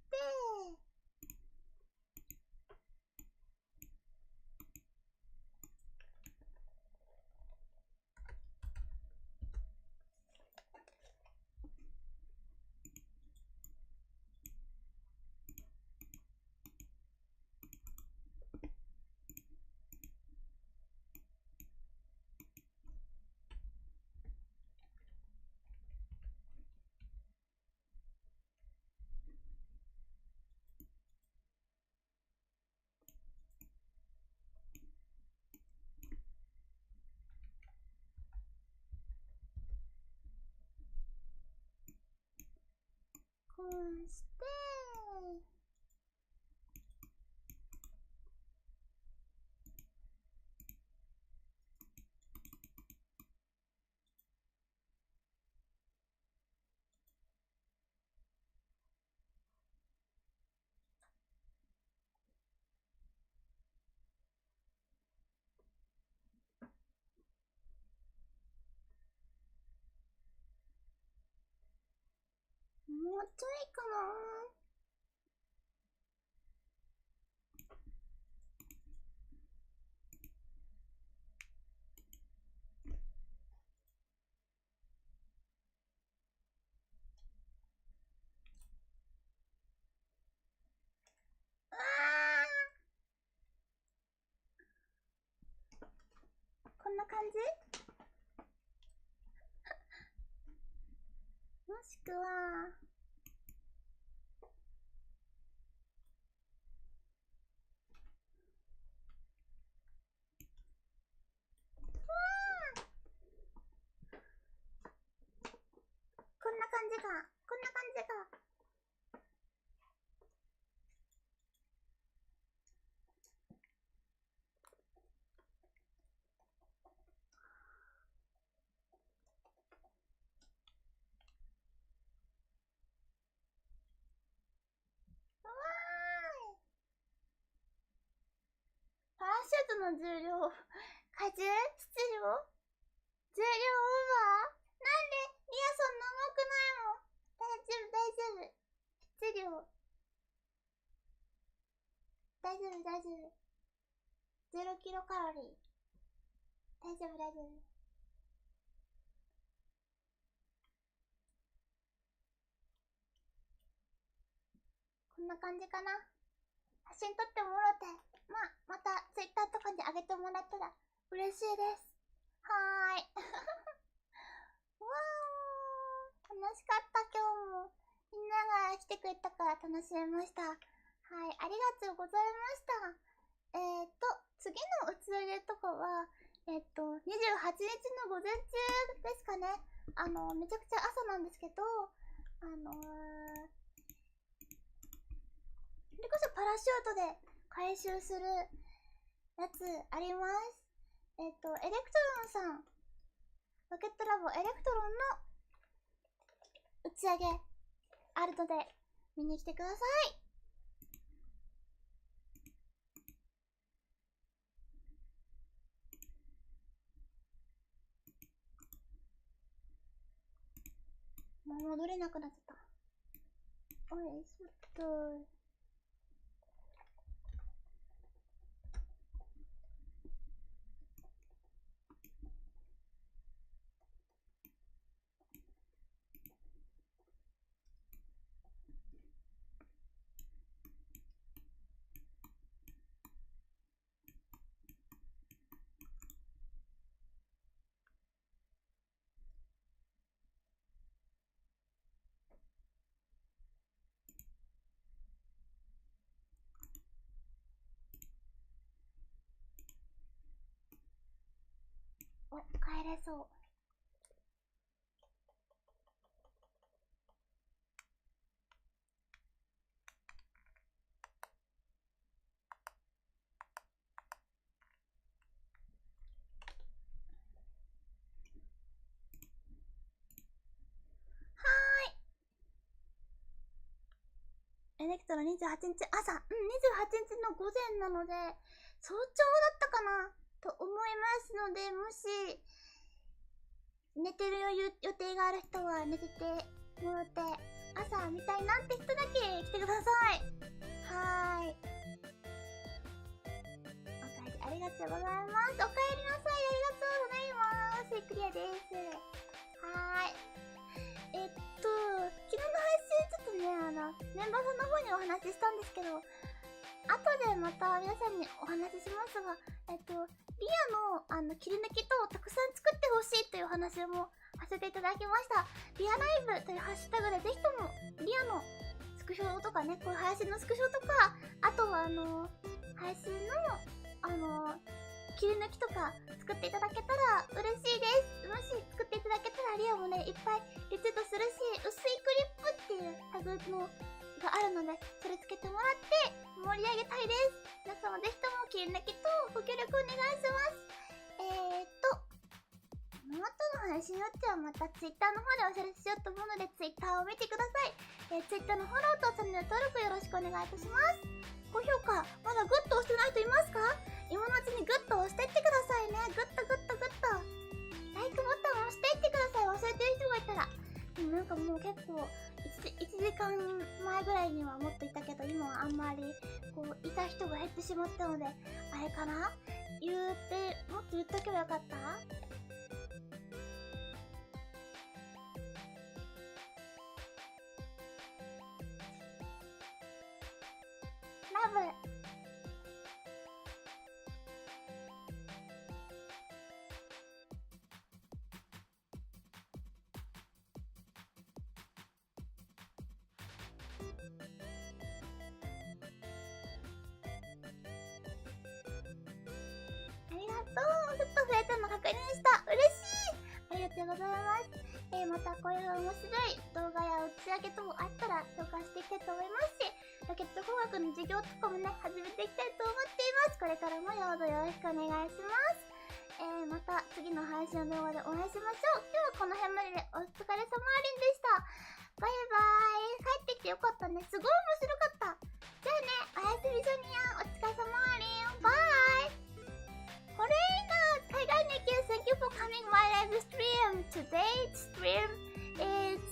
こうして、もうちょいかな。こんな感じ？もしくは、こんな感じか。こんな感じか。パラシュートの重量、荷重、質量、重量オーバー。なんでリアそんな重くないもん。大丈夫、大丈夫。質量。大丈夫、大丈夫。0キロカロリー。大丈夫、大丈夫。んな感じかな。写真撮ってもらって、また Twitter とかに上げてもらったら嬉しいです。はーい。わー、楽しかった、今日も。みんなが来てくれたから楽しめました。はい、ありがとうございました。次の打ち上げとかは、28日の午前中ですかね。めちゃくちゃ朝なんですけど、それこそパラシュートで回収するやつあります。エレクトロンさん、ロケットラボエレクトロンの打ち上げあるので見に来てください。もう戻れなくなっちゃった。おい、ちょっと。お、帰れそう。エレクトロ28日朝、28日の午前なので、早朝だったかなと思いますので、もし、寝てる予定がある人は寝ててもらって、朝見たいなって人だけ来てください。はーい。お帰りありがとうございます。お帰りなさい。ありがとうございます。クリアです。はーい。昨日の配信ちょっとね、メンバーさんの方にお話ししたんですけど、後でまた皆さんにお話ししますが、リアの切り抜きとたくさん作ってほしいという話もさせていただきました。リアライブというハッシュタグでぜひともリアのスクショとかね、こういう配信のスクショとか、あとは配信の切り抜きとか作っていただけたら嬉しいです。もし作っていただけたらリアもね、いっぱいリツイートするし、薄いクリップっていうタグのがあるので、それつけてもらって盛り上げたいです。皆様ぜひとも切り抜きとご協力お願いします。この後の配信によってはまた Twitter の方でお知らせしようと思うので Twitter を見てください。Twitter のフォローとチャンネル登録よろしくお願いいたします。高評価、まだグッド押してない人いますか？今のうちにグッド押してってくださいね。グッド。ライクボタン押していってください。忘れてる人がいたら。でもなんかもう結構1時間前ぐらいにはもっといたけど、今はあんまりこういた人が減ってしまったので、あれかな？もっと言っとけばよかった？ラブ。ありがとう。ふっと増えたの確認した。嬉しい。ありがとうございます。またこういう面白い動画や打ち上げともあったら紹介していきたいと思いますし、ロケット工学の授業とかもね、始めていきたいと思っています。これからもどうぞよろしくお願いします。また次の配信の動画でお会いしましょう。今日はこの辺まででお疲れ様ありんでした。バイバーイ。帰ってきてよかったね。すごい面白かった。じゃあね、おやすみソニア。お疲れ様ありん。バイ。これいいな。海外に行ける。Thank you for coming my live stream. Today's stream is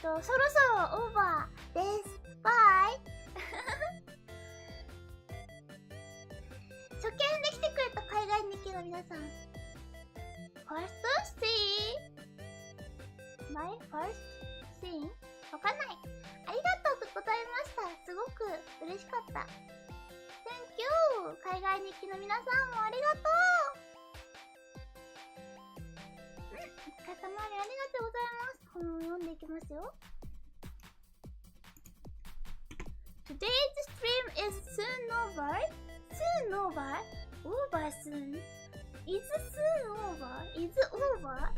そろそろオーバーです。バイ。初見で来てくれた海外日記の皆さん、First scene? My first scene? わかんない。ありがとうございました。すごく嬉しかった。Thank you! 海外日記の皆さんもありがとう。お疲れ様にありがとうございます。この読んでいきますよ。Today's stream is soon over. Soon over? Over soon? Is soon over? Is over? あ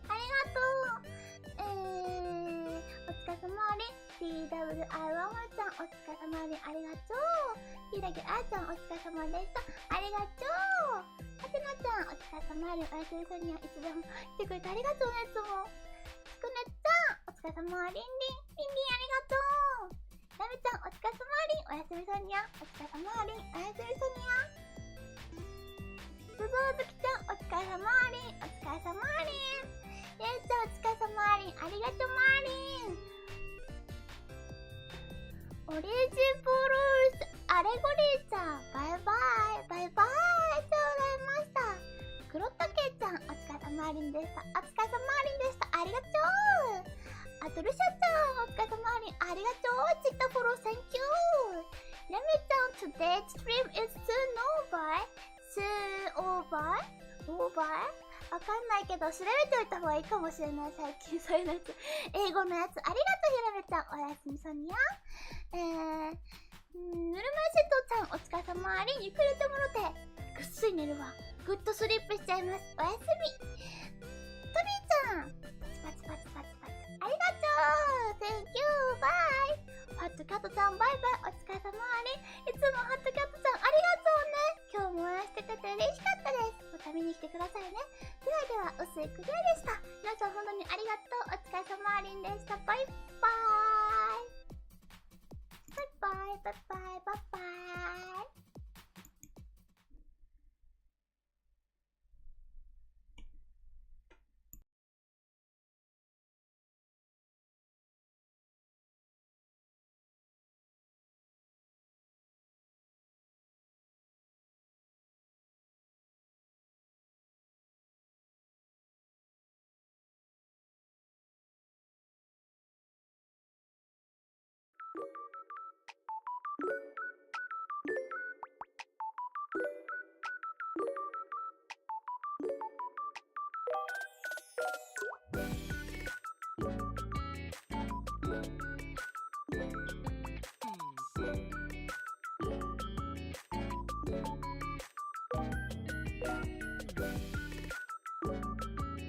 りがとう。お疲れ様に TWR ワンワンちゃんお疲れ様にありがとう。ひらげあーちゃんお疲れ様でした。ありがとう。はてなちゃんお疲れ様におやすみさんにはいつでも来てくれてありがとうね。いつもつくねちゃんお疲れ様。りんりんありがとう。なめちゃんお疲れ様りんおやすみさんにゃ。お疲れ様りんおやすみさんにゃ。ぶどうずきちゃんお疲れ様りんお疲れ様りん。ゆうちゃんお疲れ様りんありがとうまりん。オリジブルースアレゴリーちゃんバイバイバイバイとございました。黒竹ちゃんお疲れ様りんでした。お疲れ様りんでした。ありがとう。あとルシャちゃんお疲れ様りんありがとう。チッタフォロー Thank you。 レミちゃん Today's stream is soon over。 soon over？ over？ わかんないけど調べておいた方がいいかもしれない。最近そういうやつ英語のやつありがとう。ひらめちゃんおやすみさんにゃ。ぬるま湯瀬戸ちゃんお疲れ様りんゆっくりともろてぐっすり寝るわ。グッドスリープしちゃいます。おやすみ。トビーちゃんパチパチパチパチありがとう。 Thank you bye。 ハットキャットちゃんバイバイお疲れ様りん。いつもハットキャットちゃんありがとうね。今日も応援してくれて嬉しかったです。また見に来てくださいね。ではでは、うすいくりあでした。皆さん本当にありがとう。お疲れ様りんでした。バイバーイバイバイバイバイバイバイ。